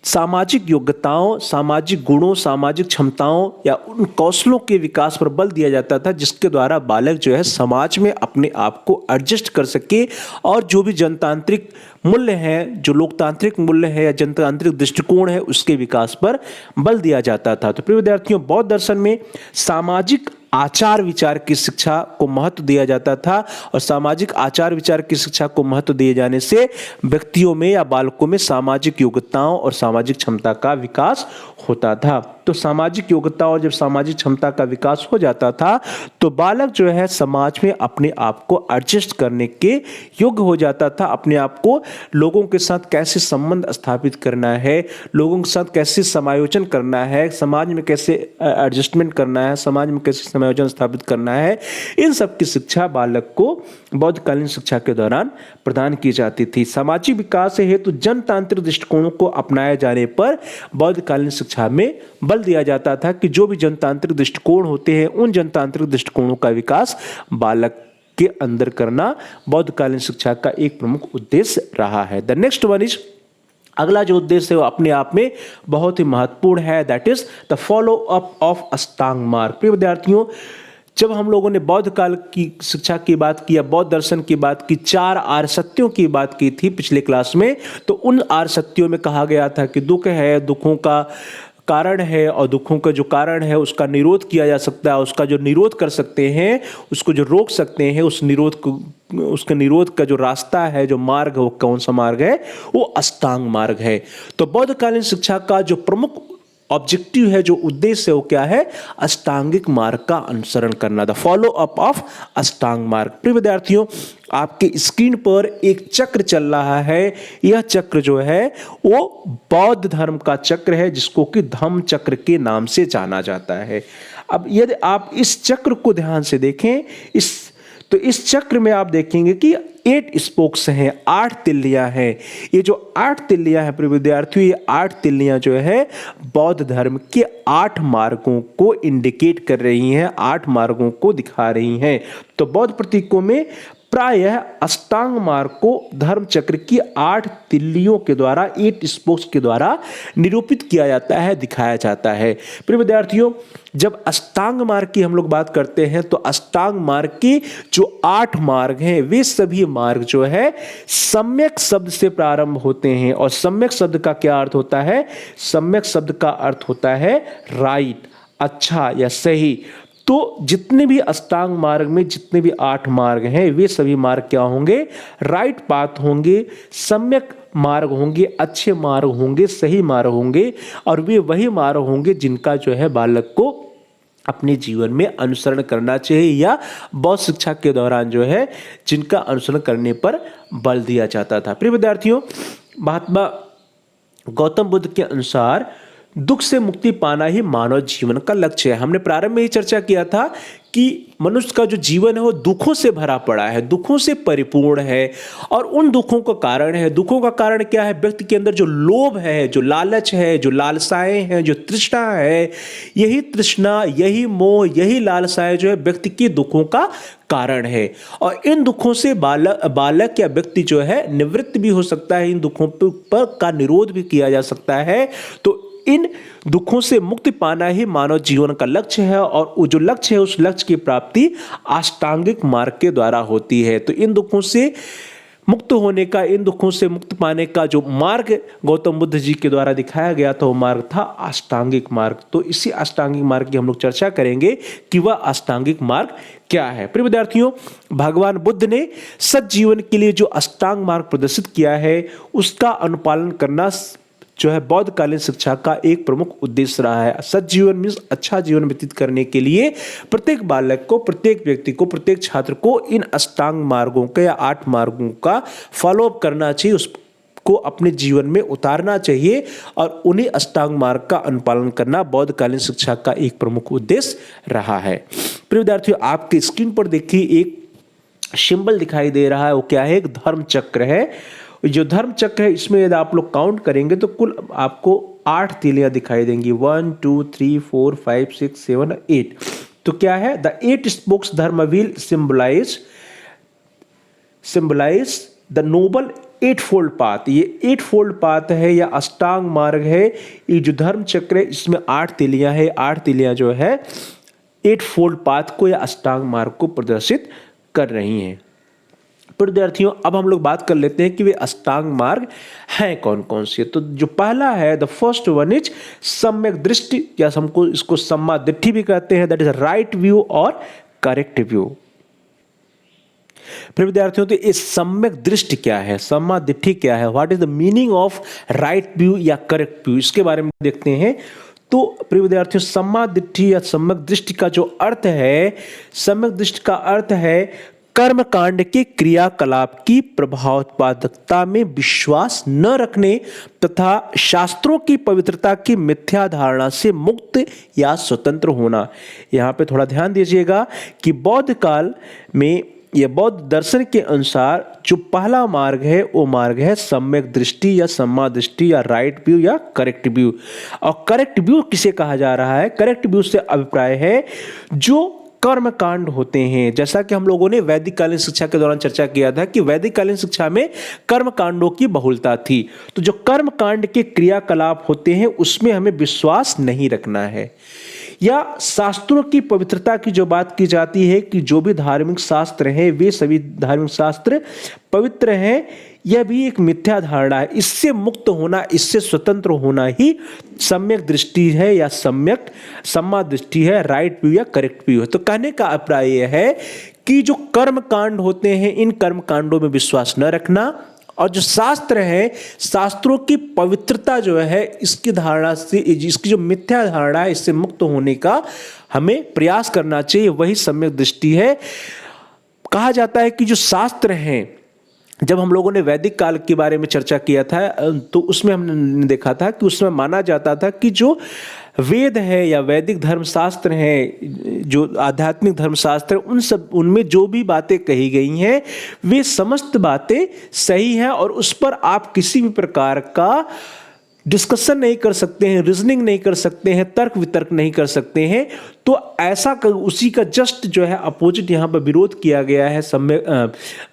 सामाजिक योग्यताओं, सामाजिक गुणों, सामाजिक क्षमताओं या उन कौशलों के विकास पर बल दिया जाता था जिसके द्वारा बालक जो है समाज में अपने आप को एडजस्ट कर सके और जो भी जनतांत्रिक मूल्य हैं, जो लोकतांत्रिक मूल्य है या जनतांत्रिक दृष्टिकोण है, उसके विकास पर बल दिया जाता था। तो प्रिय विद्यार्थियों, बौद्ध दर्शन में सामाजिक आचार विचार की शिक्षा को महत्व दिया जाता था और सामाजिक आचार विचार की शिक्षा को महत्व दिए जाने से व्यक्तियों में या बालकों में सामाजिक योग्यताओं और सामाजिक क्षमता का विकास होता था। तो सामाजिक योग्यता और जब सामाजिक क्षमता का विकास हो जाता था तो बालक जो है समाज में अपने आप को एडजस्ट करने के योग्य हो जाता था। अपने आप को लोगों के साथ कैसे संबंध स्थापित करना है, लोगों के साथ कैसे समायोजन करना है, समाज में कैसे एडजस्टमेंट करना है, समाज में कैसे समायोजन स्थापित करना है, इन सब की शिक्षा बालक को बौद्धकालीन शिक्षा के दौरान प्रदान की जाती थी। सामाजिक विकास हेतु जनतांत्रिक दृष्टिकोणों को अपनाए जाने पर बौद्धकालीन शिक्षा में बल दिया जाता था कि जो भी जनतांत्रिक दृष्टिकोण होते हैं उन जनतांत्रिक दृष्टिकोणों का विकास बालक के अंदर करना बौद्धकालीन शिक्षा का एक प्रमुख उद्देश्य रहा है। द नेक्स्ट वन इज, अगला जो उद्देश्य है वो अपने आप में बहुत ही महत्वपूर्ण है, that is the follow up of अष्टांग मार्ग। प्रिय विद्यार्थियों, जब हम लोगों ने बौद्ध काल की शिक्षा की बात की या बौद्ध दर्शन की बात की, 4 आर्य सत्यों की बात की थी पिछले क्लास में, तो उन आर्य सत्यों में कहा गया था कि दुख है, दुखों का कारण है और दुखों का जो कारण है उसका निरोध किया जा सकता है, उसका जो निरोध कर सकते हैं, उसको जो रोक सकते हैं, उस निरोध को, उसके निरोध का जो रास्ता है, जो मार्ग है, वो कौन सा मार्ग है? वो अष्टांग मार्ग है। तो बौद्धकालीन शिक्षा का जो प्रमुख ऑब्जेक्टिव है, जो उद्देश्य है, वो क्या है? अष्टांगिक मार्ग का अनुसरण करना, द फॉलो अप ऑफ अष्टांग मार्ग। प्रिय विद्यार्थियों, आपके स्क्रीन पर एक चक्र चल रहा है। यह चक्र जो है वो बौद्ध धर्म का चक्र है जिसको कि धम्म चक्र के नाम से जाना जाता है। अब यदि आप इस चक्र को ध्यान से देखें, इस चक्र में आप देखेंगे कि 8 स्पोक्स हैं, 8 तिल्लियां हैं। ये जो 8 तिल्लियां हैं प्रिय विद्यार्थियों, ये 8 तिल्लियां जो है बौद्ध धर्म के 8 मार्गों को इंडिकेट कर रही हैं, 8 मार्गों को दिखा रही हैं। तो बौद्ध प्रतीकों में प्रायः अष्टांग मार्ग को धर्म चक्र की 8 तिल्लियों के द्वारा, 8 स्पोक्स के द्वारा निरूपित किया जाता है, दिखाया जाता है। प्रिय विद्यार्थियों, जब अष्टांग मार्ग की हम लोग बात करते हैं तो अष्टांग मार्ग के जो 8 मार्ग हैं वे सभी मार्ग जो है सम्यक शब्द से प्रारंभ होते हैं। और सम्यक शब्द का क्या अर्थ होता है? सम्यक शब्द का अर्थ होता है राइट, अच्छा या सही। तो जितने भी अष्टांग मार्ग में जितने भी 8 मार्ग हैं वे सभी मार्ग क्या होंगे? राइट पाथ होंगे, सम्यक मार्ग होंगे, अच्छे मार्ग होंगे, सही मार्ग होंगे। और वे वही मार्ग होंगे जिनका जो है बालक को अपने जीवन में अनुसरण करना चाहिए या बौद्ध शिक्षा के दौरान जो है जिनका अनुसरण करने पर बल दिया जाता था। प्रिय विद्यार्थियों, महात्मा गौतम बुद्ध के अनुसार दुख से मुक्ति पाना ही मानव जीवन का लक्ष्य है। हमने प्रारंभ में ही चर्चा किया था कि मनुष्य का जो जीवन है वो दुखों से भरा पड़ा है, दुखों से परिपूर्ण है। और उन दुखों का कारण है, दुखों का कारण क्या है? व्यक्ति के अंदर जो लोभ है, जो लालच है, जो लालसाएं हैं, जो तृष्णा है, यही तृष्णा, यही मोह, यही लालसाएं जो है व्यक्ति के दुखों का कारण है। और इन दुखों से बालक या व्यक्ति जो है निवृत्त भी हो सकता है, इन दुखों पर का निरोध भी किया जा सकता है। तो इन दुखों से मुक्ति पाना ही मानव जीवन का लक्ष्य है और वो जो लक्ष्य है उस लक्ष्य की प्राप्ति अष्टांगिक मार्ग के द्वारा होती है। तो इन दुखों से मुक्त होने का, इन दुखों से मुक्त पाने का जो मार्ग गौतम बुद्ध जी के द्वारा दिखाया गया था वो मार्ग था अष्टांगिक मार्ग। तो इसी अष्टांगिक मार्ग की हम लोग चर्चा करेंगे कि वह अष्टांगिक मार्ग क्या है। प्रिय विद्यार्थियों, भगवान बुद्ध ने सज्जीवन के लिए जो अष्टांग मार्ग प्रदर्शित किया है उसका अनुपालन करना जो है बौद्धकालीन शिक्षा का एक प्रमुख उद्देश्य रहा है। सज्जीवन मीन्स अच्छा जीवन व्यतीत करने के लिए प्रत्येक बालक को, प्रत्येक व्यक्ति को, प्रत्येक छात्र को इन अष्टांग मार्गों का या 8 मार्गों का फॉलोअप करना चाहिए, उसको अपने जीवन में उतारना चाहिए और उन्हीं अष्टांग मार्ग का अनुपालन करना बौद्धकालीन शिक्षा का एक प्रमुख उद्देश्य रहा है। प्रिय विद्यार्थियों, आपके स्क्रीन पर देखिए एक सिंबल दिखाई दे रहा है, वो क्या है? एक धर्म चक्र है। जो धर्म चक्र है इसमें यदि आप लोग काउंट करेंगे तो कुल आपको 8 तीलियां दिखाई देंगी, 1 2 3 4 5 6 7 8। तो क्या है, the 8 spokes dharma wheel symbolize the noble 8 fold path. ये 8 फोल्ड पाथ है या अष्टांग मार्ग है। ये जो धर्म चक्र है इसमें 8 तीलियां है। 8 तीलियां जो है 8 फोल्ड पाथ को या अष्टांग मार्ग को प्रदर्शित कर रही हैं। विद्यार्थियों, अब हम लोग बात कर लेते हैं कि वे अष्टांग मार्ग हैं कौन कौन से। तो जो पहला है, द फर्स्ट वन इज सम्यक दृष्टि, या हमको इसको सम्मा दिट्ठी भी कहते हैं, दैट इज राइट व्यू और करेक्ट व्यू। फिर विद्यार्थियों, तो इस सम्यक दृष्टि क्या है, सम्मा दिट्ठी क्या है, what is the meaning of right view या करेक्ट व्यू, इसके बारे में देखते हैं। तो प्रिय विद्यार्थियों, सम्मा दिट्ठी या सम्यक दृष्टि का जो अर्थ है, सम्यक दृष्टि का अर्थ है कर्म कांड के क्रियाकलाप की प्रभावोत्पादकता में विश्वास न रखने तथा शास्त्रों की पवित्रता की मिथ्या धारणा से मुक्त या स्वतंत्र होना। यहाँ पे थोड़ा ध्यान दीजिएगा कि बौद्ध काल में या बौद्ध दर्शन के अनुसार जो पहला मार्ग है वो मार्ग है सम्यक दृष्टि या सम्मा दृष्टि या राइट व्यू या करेक्ट व्यू। और करेक्ट व्यू किसे कहा जा रहा है, करेक्ट व्यू से अभिप्राय है जो कर्म कांड होते हैं। जैसा कि हम लोगों ने वैदिक कालीन शिक्षा के दौरान चर्चा किया था कि वैदिक कालीन शिक्षा में कर्म कांडों की बहुलता थी। तो जो कर्म कांड के क्रियाकलाप होते हैं उसमें हमें विश्वास नहीं रखना है। या शास्त्रों की पवित्रता की जो बात की जाती है कि जो भी धार्मिक शास्त्र हैं वे सभी धार्मिक शास्त्र पवित्र हैं, यह भी एक मिथ्या धारणा है। इससे मुक्त होना, इससे स्वतंत्र होना ही सम्यक दृष्टि है या सम्मा दृष्टि है, राइट व्यू या करेक्ट व्यू है। तो कहने का अभिप्राय यह है कि जो कर्म कांड होते हैं इन कर्म कांडों में विश्वास न रखना, और जो शास्त्र है, शास्त्रों की पवित्रता जो है इसकी धारणा से, इसकी जो मिथ्या धारणा है इससे मुक्त होने का हमें प्रयास करना चाहिए, वही सम्यक दृष्टि है। कहा जाता है कि जो शास्त्र हैं, जब हम लोगों ने वैदिक काल के बारे में चर्चा किया था तो उसमें हमने देखा था कि उसमें माना जाता था कि जो वेद है या वैदिक धर्मशास्त्र हैं, जो आध्यात्मिक धर्मशास्त्र, उनमें जो भी बातें कही गई हैं वे समस्त बातें सही हैं और उस पर आप किसी भी प्रकार का डिस्कशन नहीं कर सकते हैं, रीजनिंग नहीं कर सकते हैं, तर्क वितर्क नहीं कर सकते हैं। तो ऐसा उसी का जस्ट जो है अपोजिट यहाँ पर विरोध किया गया है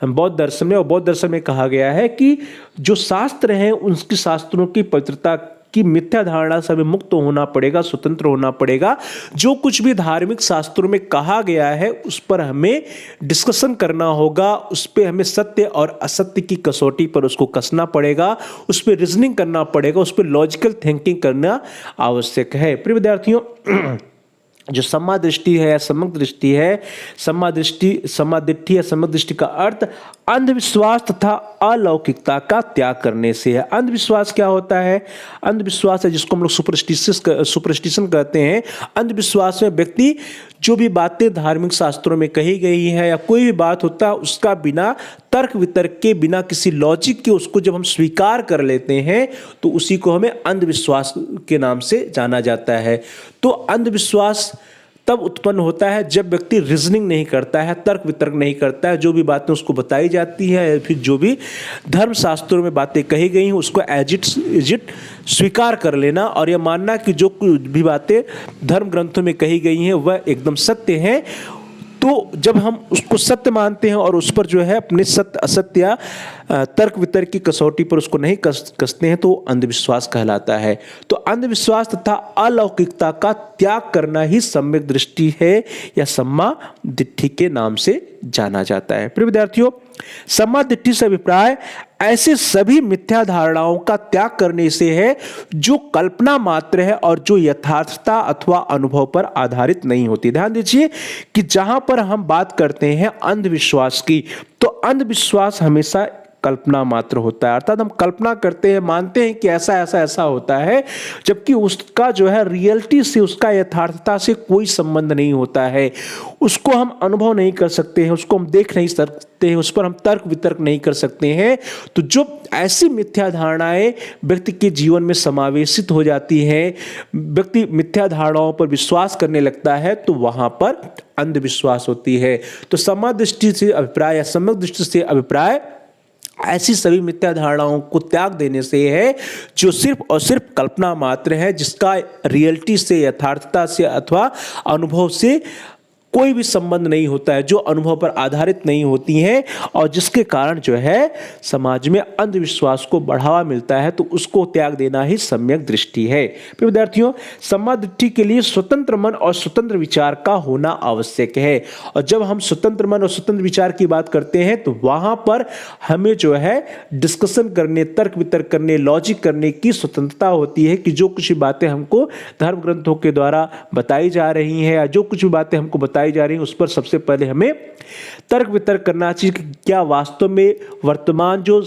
बौद्ध दर्शन में। और बौद्ध दर्शन में कहा गया है कि जो शास्त्र हैं उनकी शास्त्रों की पवित्रता की मिथ्या धारणा से हमें मुक्त होना पड़ेगा, स्वतंत्र होना पड़ेगा। जो कुछ भी धार्मिक शास्त्रों में कहा गया है उस पर हमें डिस्कशन करना होगा, उस पर हमें सत्य और असत्य की कसौटी पर उसको कसना पड़ेगा, उस पर रीजनिंग करना पड़ेगा, उस पर लॉजिकल थिंकिंग करना आवश्यक है। प्रिय विद्यार्थियों, जो सम्मा दृष्टि है या सम्यक दृष्टि है, सम्मा दिट्ठी या सम्यक दृष्टि का अर्थ अंधविश्वास तथा अलौकिकता का त्याग करने से है। अंधविश्वास क्या होता है? अंधविश्वास है जिसको हम लोग सुपरस्टिशन कहते हैं। अंधविश्वास में व्यक्ति जो भी बातें धार्मिक शास्त्रों में कही गई है या कोई भी बात होता है उसका बिना तर्क वितर्क के, बिना किसी लॉजिक के उसको जब हम स्वीकार कर लेते हैं तो उसी को हमें अंधविश्वास के नाम से जाना जाता है। तो अंधविश्वास तब उत्पन्न होता है जब व्यक्ति रीजनिंग नहीं करता है, तर्क वितर्क नहीं करता है, जो भी बातें उसको बताई जाती है फिर जो भी धर्म शास्त्रों में बातें कही गई हैं उसको एज इट स्वीकार कर लेना और यह मानना कि जो भी बातें धर्म ग्रंथों में कही गई हैं वह एकदम सत्य हैं। तो जब हम उसको सत्य मानते हैं और उस पर जो है अपने सत्य असत्य या तर्क वितर्क की कसौटी पर उसको नहीं कसते हैं तो अंधविश्वास कहलाता है। तो अंधविश्वास तथा अलौकिकता का त्याग करना ही सम्यक दृष्टि है या सम्मा दिट्ठी के नाम से जाना जाता है। प्रिय विद्यार्थियों, सम्मा दिट्ठी से अभिप्राय ऐसे सभी मिथ्या धारणाओं का त्याग करने से है जो कल्पना मात्र है और जो यथार्थता अथवा अनुभव पर आधारित नहीं होती। ध्यान दीजिए कि जहां पर हम बात करते हैं अंधविश्वास की, तो अंधविश्वास हमेशा कल्पना मात्र होता है, अर्थात हम कल्पना करते हैं, मानते हैं कि ऐसा होता है, जबकि उसका जो है रियलिटी से, उसका यथार्थता से कोई संबंध नहीं होता है। उसको हम अनुभव नहीं कर सकते हैं, उसको हम देख नहीं सकते हैं, उस पर हम तर्क वितर्क नहीं कर सकते हैं। तो जो ऐसी मिथ्या धारणाएं व्यक्ति के जीवन में समावेशित हो जाती हैं, व्यक्ति मिथ्या धारणाओं पर विश्वास करने लगता है, तो वहां पर अंधविश्वास होती है। तो सम्मा दृष्टि से अभिप्राय या सम्यक दृष्टि से अभिप्राय ऐसी सभी मिथ्या धारणाओं को त्याग देने से है जो सिर्फ और सिर्फ कल्पना मात्र है, जिसका रियलिटी से, यथार्थता से अथवा अनुभव से कोई भी संबंध नहीं होता है, जो अनुभव पर आधारित नहीं होती हैं और जिसके कारण जो है समाज में अंधविश्वास को बढ़ावा मिलता है, तो उसको त्याग देना ही सम्यक दृष्टि है। फिर विद्यार्थियों, सम्यक दृष्टि के लिए स्वतंत्र मन और स्वतंत्र विचार का होना आवश्यक है। और जब हम स्वतंत्र मन और स्वतंत्र विचार की बात करते हैं तो वहां पर हमें जो है डिस्कशन करने, तर्क वितर्क करने, लॉजिक करने की स्वतंत्रता होती है कि जो कुछ भी बातें हमको धर्म ग्रंथों के द्वारा बताई जा रही हैं या जो कुछ भी बातें हमको बताई जा रही है उस पर सबसे पहले हमें तर्क वितर्क करना चाहिए कि क्या वास्तव में वर्तमान जो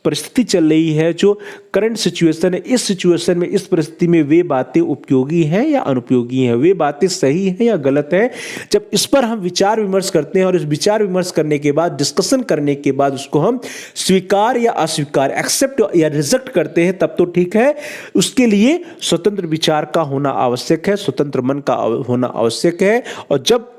परिस्थिति चल रही है, जो करंट सिचुएशन है, इस सिचुएशन में, इस परिस्थिति में वे बातें उपयोगी हैं या अनुपयोगी हैं, वे बातें सही हैं या गलत हैं। जब इस पर हम विचार विमर्श करते हैं और इस विचार विमर्श करने के बाद, डिस्कशन करने के बाद उसको हम स्वीकार या अस्वीकार, एक्सेप्ट या रिजेक्ट करते हैं, तब तो ठीक है। उसके लिए स्वतंत्र विचार का होना आवश्यक है, स्वतंत्र मन का होना आवश्यक है। और जब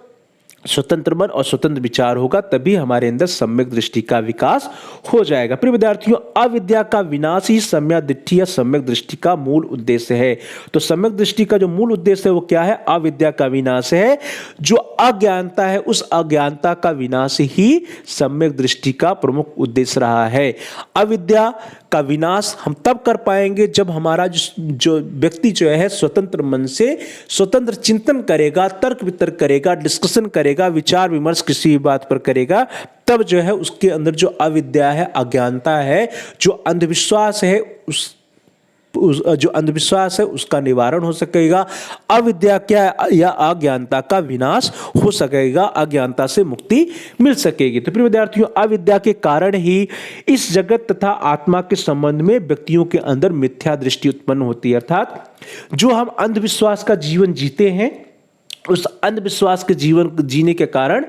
स्वतंत्र मन और स्वतंत्र विचार होगा तभी हमारे अंदर सम्यक दृष्टि का विकास हो जाएगा। प्रिय विद्यार्थियों, अविद्या का विनाश ही सम्यक दृष्टि या सम्यक दृष्टि का मूल उद्देश्य है। तो सम्यक दृष्टि का जो मूल उद्देश्य है वो क्या है? अविद्या का विनाश है। जो अज्ञानता है उस अज्ञानता का विनाश ही सम्यक दृष्टि का प्रमुख उद्देश्य रहा है। अविद्या का विनाश हम तब कर पाएंगे जब हमारा जो व्यक्ति जो है स्वतंत्र मन से स्वतंत्र चिंतन करेगा, तर्क वितर्क करेगा, डिस्कशन करेगा, विचार विमर्श किसी भी बात पर करेगा, तब जो है उसके अंदर जो अविद्या है, अज्ञानता है, जो अंधविश्वास है, जो अंधविश्वास है उसका निवारण हो सकेगा। अविद्या क्या या अज्ञानता का विनाश हो सकेगा, अज्ञानता से मुक्ति मिल सकेगी। तो प्रिय विद्यार्थियों, अविद्या के कारण ही इस जगत तथा आत्मा के संबंध में व्यक्तियों के अंदर मिथ्या दृष्टि उत्पन्न होती है। अर्थात जो हम अंधविश्वास का जीवन जीते हैं, उस अंधविश्वास के जीवन जीने के कारण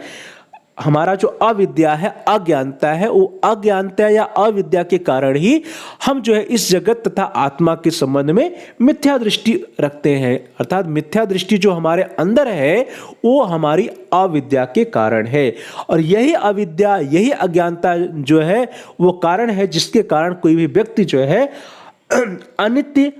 हमारा जो अविद्या है, अज्ञानता है, वो अज्ञानता या अविद्या के कारण ही हम जो है इस जगत तथा आत्मा के संबंध में मिथ्या दृष्टि रखते हैं। अर्थात मिथ्या दृष्टि जो हमारे अंदर है वो हमारी अविद्या के कारण है। और यही अविद्या, यही अज्ञानता जो है वो कारण है जिसके कारण कोई भी व्यक्ति जो है अनित्य,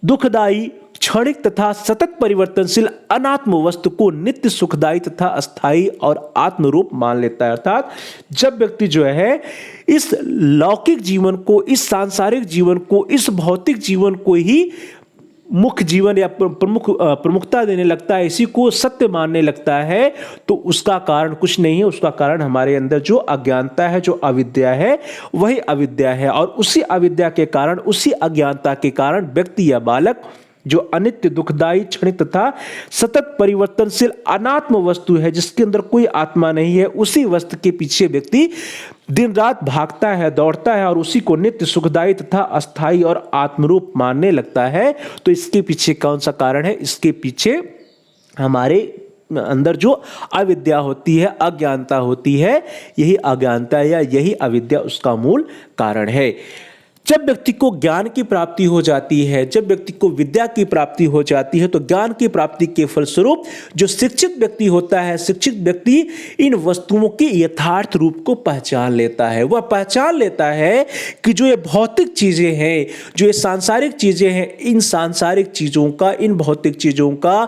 दुखदायी, क्षणिक तथा सतत परिवर्तनशील अनात्म वस्तु को नित्य सुखदायी तथा अस्थायी और आत्मरूप मान लेता है। अर्थात जब व्यक्ति जो है इस लौकिक जीवन को, इस सांसारिक जीवन को, इस भौतिक जीवन को ही मुख्य जीवन या प्रमुखता देने लगता है, इसी को सत्य मानने लगता है, तो उसका कारण कुछ नहीं है। उसका कारण हमारे अंदर जो अज्ञानता है, जो अविद्या है, वही अविद्या है। और उसी अविद्या के कारण, उसी अज्ञानता के कारण व्यक्ति या बालक जो अनित्य, दुखदायी, क्षणिक तथा सतत परिवर्तनशील अनात्म वस्तु है, जिसके अंदर कोई आत्मा नहीं है, उसी वस्तु के पीछे व्यक्ति दिन रात भागता है, दौड़ता है और उसी को नित्य, सुखदायी तथा अस्थायी और आत्मरूप मानने लगता है। तो इसके पीछे कौन सा कारण है? इसके पीछे हमारे अंदर जो अविद्या होती है, अज्ञानता होती है, यही अज्ञानता या यही अविद्या उसका मूल कारण है। जब व्यक्ति को ज्ञान की प्राप्ति हो जाती है, जब व्यक्ति को विद्या की प्राप्ति हो जाती है, तो ज्ञान की प्राप्ति के फलस्वरूप जो शिक्षित व्यक्ति होता है, शिक्षित व्यक्ति इन वस्तुओं के यथार्थ रूप को पहचान लेता है। वह पहचान लेता है कि जो ये भौतिक चीजें हैं, जो ये सांसारिक चीजें हैं, इन सांसारिक चीजों का, इन भौतिक चीजों का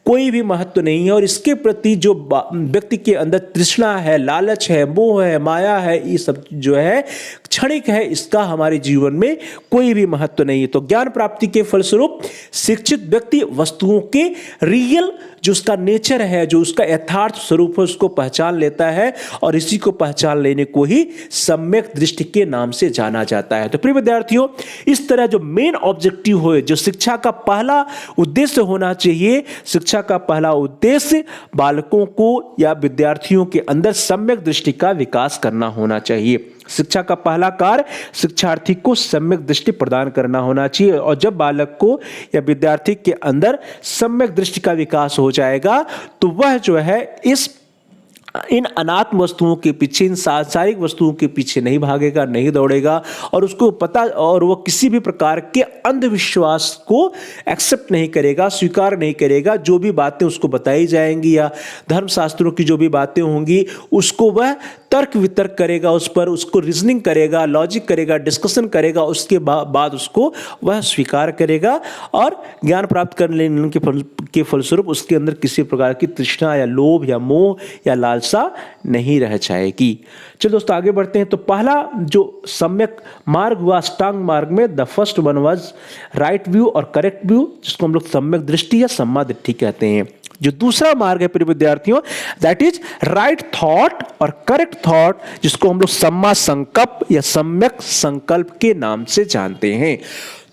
कोई भी महत्व नहीं है। और इसके प्रति जो व्यक्ति के अंदर तृष्णा है, लालच है, मोह है, माया है, ये सब जो है क्षणिक है, इसका हमारे जीवन में कोई भी महत्व नहीं है। तो ज्ञान प्राप्ति के फलस्वरूप शिक्षित व्यक्ति वस्तुओं के रियल जो उसका नेचर है, जो उसका यथार्थ स्वरूप है, उसको पहचान लेता है और इसी को पहचान लेने को ही सम्यक दृष्टि के नाम से जाना जाता है। तो प्रिय विद्यार्थियों, इस तरह जो मेन ऑब्जेक्टिव हो, जो शिक्षा का पहला उद्देश्य होना चाहिए, शिक्षा का पहला उद्देश्य बालकों को या विद्यार्थियों के अंदर सम्यक दृष्टि का विकास करना होना चाहिए। शिक्षा का पहला कार्य शिक्षार्थी को सम्यक दृष्टि प्रदान करना होना चाहिए। और जब बालक को या विद्यार्थी के अंदर सम्यक दृष्टि का विकास हो जाएगा तो वह जो है इस इन अनात्म वस्तुओं के पीछे, इन सांसारिक वस्तुओं के पीछे नहीं भागेगा, नहीं दौड़ेगा, और उसको पता, और वो किसी भी प्रकार के अंधविश्वास को एक्सेप्ट नहीं करेगा, स्वीकार नहीं करेगा। जो भी बातें उसको बताई जाएंगी या धर्मशास्त्रों की जो भी बातें होंगी उसको वह तर्क वितर्क करेगा, उस पर उसको रीजनिंग करेगा, लॉजिक करेगा, डिस्कशन करेगा, उसके बाद उसको वह स्वीकार करेगा और ज्ञान प्राप्त कर लेने के फलस्वरूप उसके अंदर किसी प्रकार की तृष्णा या लोभ या मोह या लालसा नहीं रह जाएगी। चलो दोस्तों आगे बढ़ते हैं। तो पहला जो सम्यक मार्ग हुआ अष्टांग मार्ग में, the first one was right view और करेक्ट व्यू, जिसको हम लोग सम्यक दृष्टि या सम्मा दृष्टि कहते हैं। जो दूसरा मार्ग है प्रिय विद्यार्थियों, दैट इज राइट थॉट और करेक्ट थॉट, जिसको हम लोग सम्मा संकल्प या सम्यक संकल्प के नाम से जानते हैं।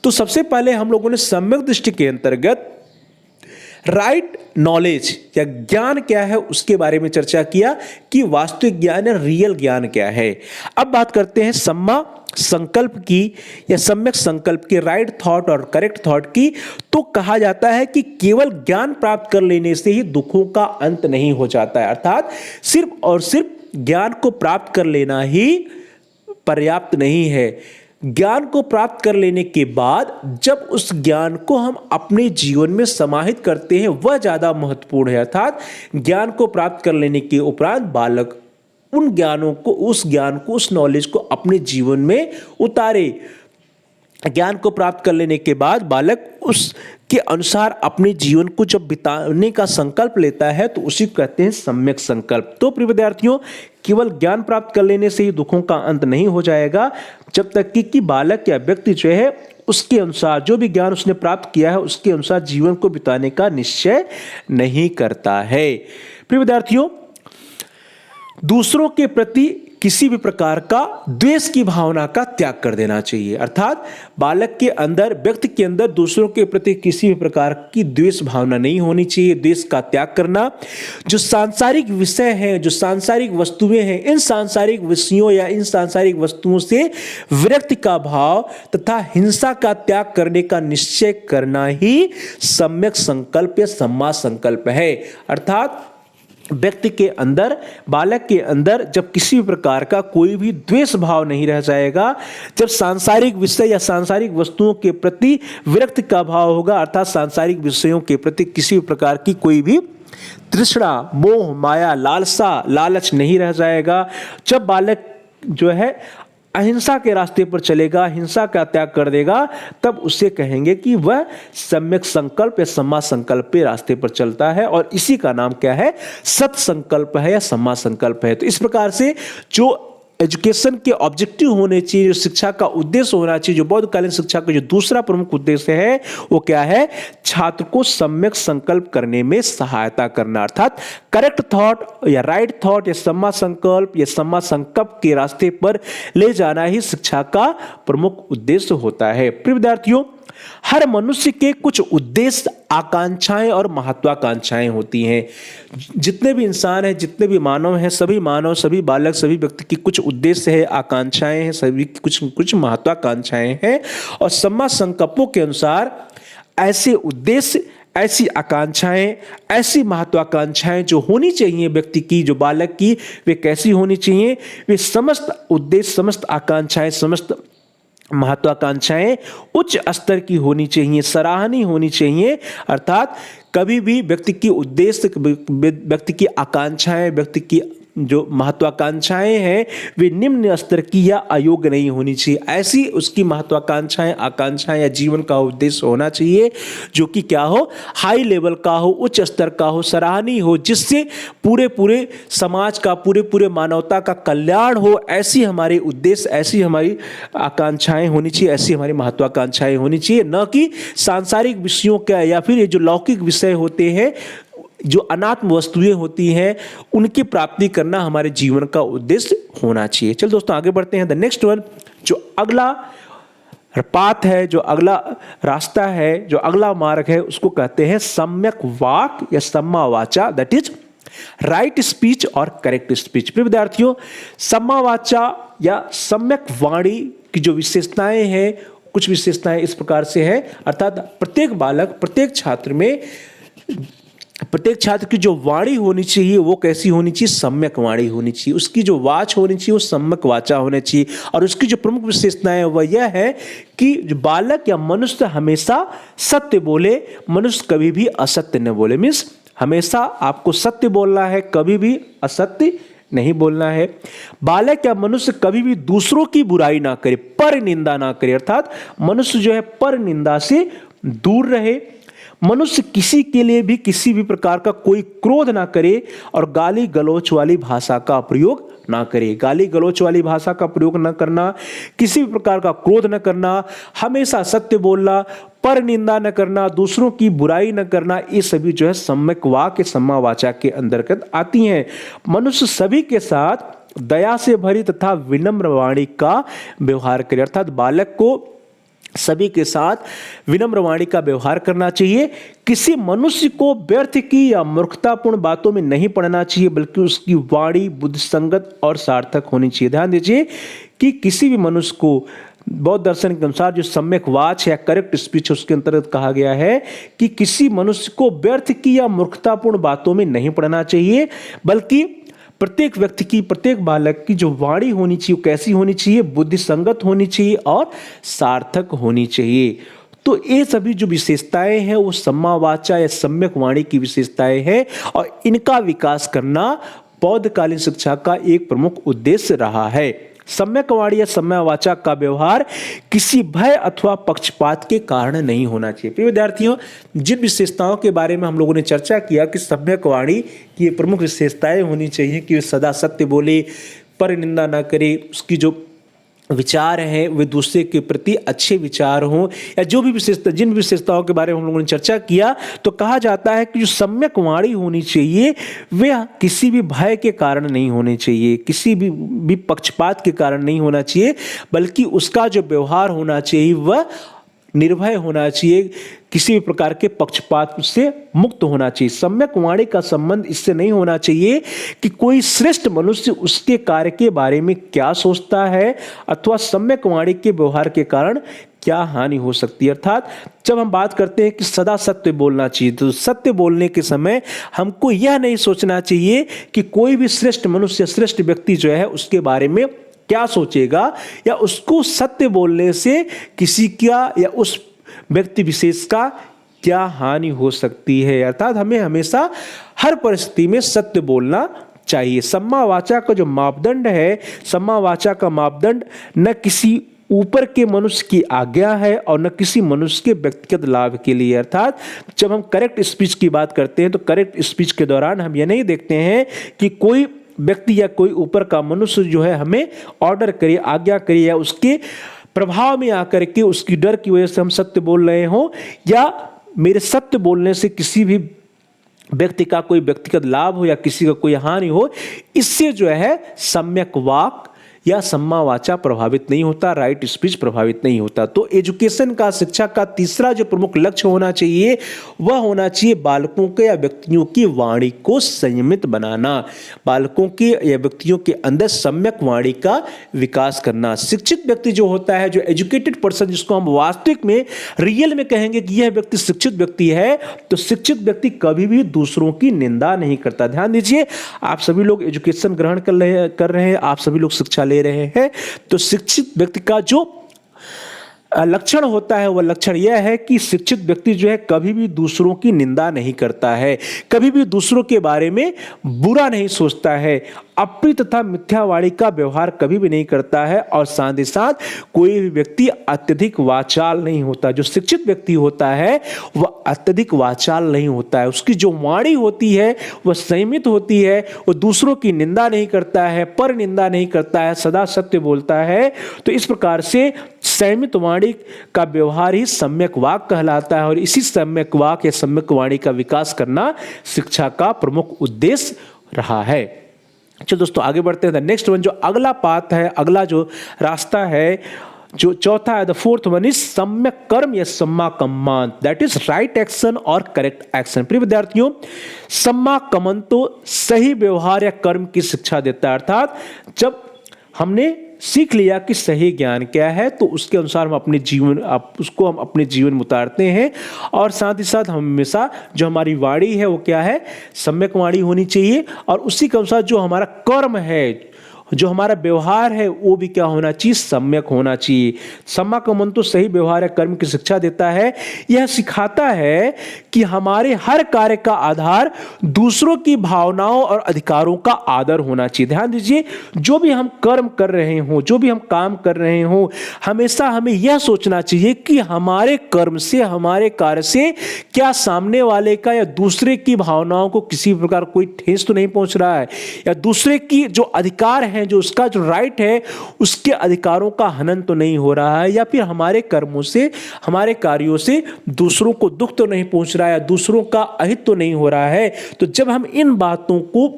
तो सबसे पहले हम लोगों ने सम्यक दृष्टि के अंतर्गत राइट नॉलेज या ज्ञान क्या है उसके बारे में चर्चा किया कि वास्तविक ज्ञान या रियल ज्ञान क्या है। अब बात करते हैं सम्मा संकल्प की या सम्यक संकल्प के, राइट थॉट और करेक्ट थॉट की। तो कहा जाता है कि केवल ज्ञान प्राप्त कर लेने से ही दुखों का अंत नहीं हो जाता है, अर्थात सिर्फ और सिर्फ ज्ञान को प्राप्त कर लेना ही पर्याप्त नहीं है। ज्ञान को प्राप्त कर लेने के बाद जब उस ज्ञान को हम अपने जीवन में समाहित करते हैं वह ज्यादा महत्वपूर्ण है, अर्थात ज्ञान को प्राप्त कर लेने के उपरांत बालक उन ज्ञानों को, उस ज्ञान को, उस नॉलेज को अपने जीवन में उतारे। ज्ञान को प्राप्त कर लेने के बाद बालक उसके अनुसार अपने जीवन को जब बिताने का संकल्प लेता है तो उसी को कहते हैं सम्यक संकल्प। तो प्रिय विद्यार्थियों, केवल ज्ञान प्राप्त कर लेने से ही दुखों का अंत नहीं हो जाएगा, जब तक कि बालक या व्यक्ति जो है उसके अनुसार, जो भी ज्ञान उसने प्राप्त किया है उसके अनुसार जीवन को बिताने का निश्चय नहीं करता है। प्रिय विद्यार्थियों, दूसरों के प्रति किसी भी प्रकार का द्वेष की भावना का त्याग कर देना चाहिए, अर्थात बालक के अंदर, व्यक्ति के अंदर दूसरों के प्रति किसी भी प्रकार की द्वेष भावना नहीं होनी चाहिए। द्वेष का त्याग करना, जो सांसारिक विषय हैं, जो सांसारिक वस्तुएं हैं, इन सांसारिक विषयों या इन सांसारिक वस्तुओं से विरक्ति का भाव तथा हिंसा का त्याग करने का निश्चय करना ही सम्यक संकल्प या सम्मा संकल्प है। अर्थात व्यक्ति के अंदर, बालक के अंदर जब किसी प्रकार का कोई भी द्वेष भाव नहीं रह जाएगा, जब सांसारिक विषय या सांसारिक वस्तुओं के प्रति विरक्ति का भाव होगा, अर्थात सांसारिक विषयों के प्रति किसी प्रकार की कोई भी तृष्णा, मोह, माया, लालसा, लालच नहीं रह जाएगा, जब बालक जो है अहिंसा के रास्ते पर चलेगा, हिंसा का त्याग कर देगा, तब उसे कहेंगे कि वह सम्यक संकल्प या सम्मा संकल्प के रास्ते पर चलता है, और इसी का नाम क्या है, सत संकल्प है या सम्मा संकल्प है। तो इस प्रकार से जो एजुकेशन के ऑब्जेक्टिव होने चाहिए, जो शिक्षा का उद्देश्य होना चाहिए, जो बौद्धकालीन शिक्षा का जो दूसरा प्रमुख उद्देश्य है वो क्या है, छात्र को सम्यक संकल्प करने में सहायता करना, अर्थात करेक्ट थॉट या राइट थॉट या सम्मा संकल्प या सम्मा संकल्प के रास्ते पर ले जाना ही शिक्षा का प्रमुख उद्देश्य होता है। प्रिय विद्यार्थियों, हर मनुष्य के कुछ उद्देश्य, आकांक्षाएं और महत्वाकांक्षाएं होती हैं। जितने भी इंसान हैं, जितने भी मानव हैं, सभी मानव, सभी बालक, सभी व्यक्ति की कुछ उद्देश्य है, आकांक्षाएं हैं, सभी की कुछ महत्वाकांक्षाएं हैं, और सम्मा संकल्पों के अनुसार ऐसे उद्देश्य, ऐसी आकांक्षाएं, ऐसी महत्वाकांक्षाएं जो होनी चाहिए व्यक्ति की, जो बालक की, वे कैसी होनी चाहिए, वे समस्त उद्देश्य, समस्त आकांक्षाएं, समस्त महत्वाकांक्षाएं उच्च स्तर की होनी चाहिए, सराहनीय होनी चाहिए। अर्थात कभी भी व्यक्ति की उद्देश्य, व्यक्ति की आकांक्षाएं, व्यक्ति की जो महत्वाकांक्षाएं हैं वे निम्न स्तर की या अयोग्य नहीं होनी चाहिए। ऐसी उसकी महत्वाकांक्षाएं, आकांक्षाएं या जीवन का उद्देश्य होना चाहिए जो कि क्या हो, हाई लेवल का हो, उच्च स्तर का हो, सराहनीय हो, जिससे पूरे समाज का, पूरे मानवता का कल्याण हो। ऐसी हमारे उद्देश्य, ऐसी हमारी आकांक्षाएं होनी चाहिए, ऐसी हमारी महत्वाकांक्षाएं होनी चाहिए, न कि सांसारिक विषयों का या फिर ये जो लौकिक विषय होते हैं, जो अनात्म वस्तुएं होती हैं, उनकी प्राप्ति करना हमारे जीवन का उद्देश्य होना चाहिए। चल दोस्तों आगे बढ़ते हैं। द नेक्स्ट वन, जो अगला पाथ है, जो अगला रास्ता है, जो अगला मार्ग है, उसको कहते हैं सम्यक वाक या सम्मा वाचा, दैट इज राइट स्पीच और करेक्ट स्पीच। प्रिय विद्यार्थियों, सम्मा वाचा या सम्यक वाणी की जो विशेषताएं हैं, कुछ विशेषताएं इस प्रकार से है, अर्थात प्रत्येक बालक, प्रत्येक छात्र में प्रत्येक छात्र की जो वाणी होनी चाहिए वो कैसी होनी चाहिए, सम्यक वाणी होनी चाहिए। उसकी जो वाच होनी चाहिए वो सम्यक वाचा होनी चाहिए। और उसकी जो प्रमुख विशेषताएं है वह यह है कि जो बालक या मनुष्य हमेशा सत्य बोले, मनुष्य कभी भी असत्य न बोले। मीन्स हमेशा आपको सत्य बोलना है, कभी भी असत्य नहीं बोलना है। बालक या मनुष्य कभी भी दूसरों की बुराई ना करे, पर निंदा ना करे, अर्थात मनुष्य जो है पर निंदा से दूर रहे। मनुष्य किसी के लिए भी किसी भी प्रकार का कोई क्रोध ना करे और गाली गलौच वाली भाषा का प्रयोग ना करे। गाली गलौच वाली भाषा का प्रयोग न करना, किसी भी प्रकार का क्रोध न करना, हमेशा सत्य बोलना, पर निंदा न करना, दूसरों की बुराई न करना, ये सभी जो है सम्यक वाक्य सम्मा वाचा के अंतर्गत आती हैं। मनुष्य सभी के साथ दया से भरी तथा विनम्र वाणी का व्यवहार करे, अर्थात बालक को सभी के साथ विनम्र वाणी का व्यवहार करना चाहिए। किसी मनुष्य को व्यर्थ की या मूर्खतापूर्ण बातों में नहीं पड़ना चाहिए, बल्कि उसकी वाणी बुद्धिसंगत और सार्थक होनी चाहिए। ध्यान दीजिए कि किसी भी मनुष्य को बौद्ध दर्शन के अनुसार जो सम्यक वाच या करेक्ट स्पीच उसके अंतर्गत कहा गया है कि किसी मनुष्य को व्यर्थ की या मूर्खतापूर्ण बातों में नहीं पड़ना चाहिए, बल्कि प्रत्येक व्यक्ति की, प्रत्येक बालक की जो वाणी होनी चाहिए कैसी होनी चाहिए, बुद्धिसंगत होनी चाहिए और सार्थक होनी चाहिए। तो ये सभी जो विशेषताएं हैं वो सम्मा वाचा या सम्यक वाणी की विशेषताएं हैं और इनका विकास करना बौद्धकालीन शिक्षा का एक प्रमुख उद्देश्य रहा है। सम्यक वाणी या सम्यक वाचा का व्यवहार किसी भय अथवा पक्षपात के कारण नहीं होना चाहिए। प्रिय विद्यार्थियों, जिन विशेषताओं के बारे में हम लोगों ने चर्चा किया कि सम्यक वाणी की प्रमुख विशेषताएं होनी चाहिए कि वे सदा सत्य बोले, पर निंदा ना करे, उसकी जो विचार हैं वे दूसरे के प्रति अच्छे विचार हों, या जो भी विशेषता, जिन विशेषताओं के बारे में हम लोगों ने चर्चा किया, तो कहा जाता है कि जो सम्यक वाणी होनी चाहिए वह किसी भी भय के कारण नहीं होनी चाहिए, किसी भी पक्षपात के कारण नहीं होना चाहिए, बल्कि उसका जो व्यवहार होना चाहिए वह निर्भय होना चाहिए, किसी भी प्रकार के पक्षपात से मुक्त होना चाहिए। सम्यक वाणी का संबंध इससे नहीं होना चाहिए कि कोई श्रेष्ठ मनुष्य उसके कार्य के बारे में क्या सोचता है अथवा सम्यक वाणी के व्यवहार के कारण क्या हानि हो सकती है। अर्थात जब हम बात करते हैं कि सदा सत्य बोलना चाहिए, तो सत्य बोलने के समय हमको यह नहीं सोचना चाहिए कि कोई भी श्रेष्ठ मनुष्य, श्रेष्ठ व्यक्ति जो है उसके बारे में क्या सोचेगा, या उसको सत्य बोलने से किसी का या उस व्यक्ति विशेष का क्या हानि हो सकती है। अर्थात हमें हमेशा हर परिस्थिति में सत्य बोलना चाहिए। सम्मा वाचा का जो मापदंड है, सम्मा वाचा का मापदंड न किसी ऊपर के मनुष्य की आज्ञा है और न किसी मनुष्य के व्यक्तिगत लाभ के लिए। अर्थात जब हम करेक्ट स्पीच की बात करते हैं तो करेक्ट स्पीच के दौरान हम ये नहीं देखते हैं कि कोई व्यक्ति या कोई ऊपर का मनुष्य जो है हमें ऑर्डर करे, आज्ञा करे, या उसके प्रभाव में आकर के उसकी डर की वजह से हम सत्य बोल रहे हों, या मेरे सत्य बोलने से किसी भी व्यक्ति का कोई व्यक्तिगत लाभ हो या किसी का कोई हानि हो, इससे जो है सम्यक वाक या सम्मा वाचा प्रभावित नहीं होता, राइट स्पीच प्रभावित नहीं होता। तो एजुकेशन का, शिक्षा का तीसरा जो प्रमुख लक्ष्य होना चाहिए वह होना चाहिए बालकों के या व्यक्तियों की वाणी को संयमित बनाना, बालकों के या व्यक्तियों के अंदर सम्यक वाणी का विकास करना। शिक्षित व्यक्ति जो होता है, जो एजुकेटेड पर्सन, जिसको हम वास्तविक में रियल में कहेंगे कि यह व्यक्ति शिक्षित व्यक्ति है, तो शिक्षित व्यक्ति कभी भी दूसरों की निंदा नहीं करता। ध्यान दीजिए, आप सभी लोग एजुकेशन ग्रहण कर रहे हैं, आप सभी लोग शिक्षा ले रहे हैं, तो शिक्षित व्यक्ति का जो लक्षण होता है वह लक्षण यह है कि शिक्षित व्यक्ति जो है कभी भी दूसरों की निंदा नहीं करता है, कभी भी दूसरों के बारे में बुरा नहीं सोचता है, अप्रिय तथा मिथ्यावाणी का व्यवहार कभी भी नहीं करता है, और साथ ही साथ कोई भी व्यक्ति अत्यधिक वाचाल नहीं होता। जो शिक्षित व्यक्ति होता है वह अत्यधिक वाचाल नहीं होता है, उसकी जो वाणी होती है वह संयमित होती है, वह दूसरों की निंदा नहीं करता है, पर निंदा नहीं करता है, सदा सत्य बोलता है। तो इस प्रकार से संयमित वाणी का व्यवहार ही सम्यक वाक कहलाता है, और इसी सम्यक वाक या सम्यक वाणी का विकास करना शिक्षा का प्रमुख उद्देश्य रहा है। चलो दोस्तों आगे बढ़ते हैं। नेक्स्ट वन, जो अगला पाथ है, अगला जो रास्ता है, जो चौथा है, द फोर्थ वन इज सम्यक कर्म या सम्मा कम्मान, दैट इज राइट एक्शन और करेक्ट एक्शन। प्रिय विद्यार्थियों, सम्मा कमन तो सही व्यवहार या कर्म की शिक्षा देता है। अर्थात जब हमने सीख लिया कि सही ज्ञान क्या है, तो उसके अनुसार हम अपने जीवन उसको हम अपने जीवन में उतारते हैं। और साथ ही साथ हम हमेशा जो हमारी वाणी है वो क्या है, सम्यक वाणी होनी चाहिए। और उसी के अनुसार जो हमारा कर्म है, जो हमारा व्यवहार है, वो भी क्या होना चाहिए, सम्यक होना चाहिए। सम्मा का मन तो सही व्यवहार है, कर्म की शिक्षा देता है। यह सिखाता है कि हमारे हर कार्य का आधार दूसरों की भावनाओं और अधिकारों का आदर होना चाहिए। ध्यान दीजिए, जो भी हम कर्म कर रहे हो, जो भी हम काम कर रहे हो, हमेशा हमें यह सोचना चाहिए कि हमारे कर्म से, हमारे कार्य से क्या सामने वाले का या दूसरे की भावनाओं को किसी प्रकार कोई ठेस तो नहीं पहुंच रहा है, या दूसरे की जो अधिकार है, जो उसका जो राइट है, उसके अधिकारों का हनन तो नहीं हो रहा है, या फिर हमारे कर्मों से, हमारे कार्यों से दूसरों को दुख तो नहीं पहुंच रहा है, या दूसरों का अहित तो नहीं हो रहा है। तो जब हम इन बातों को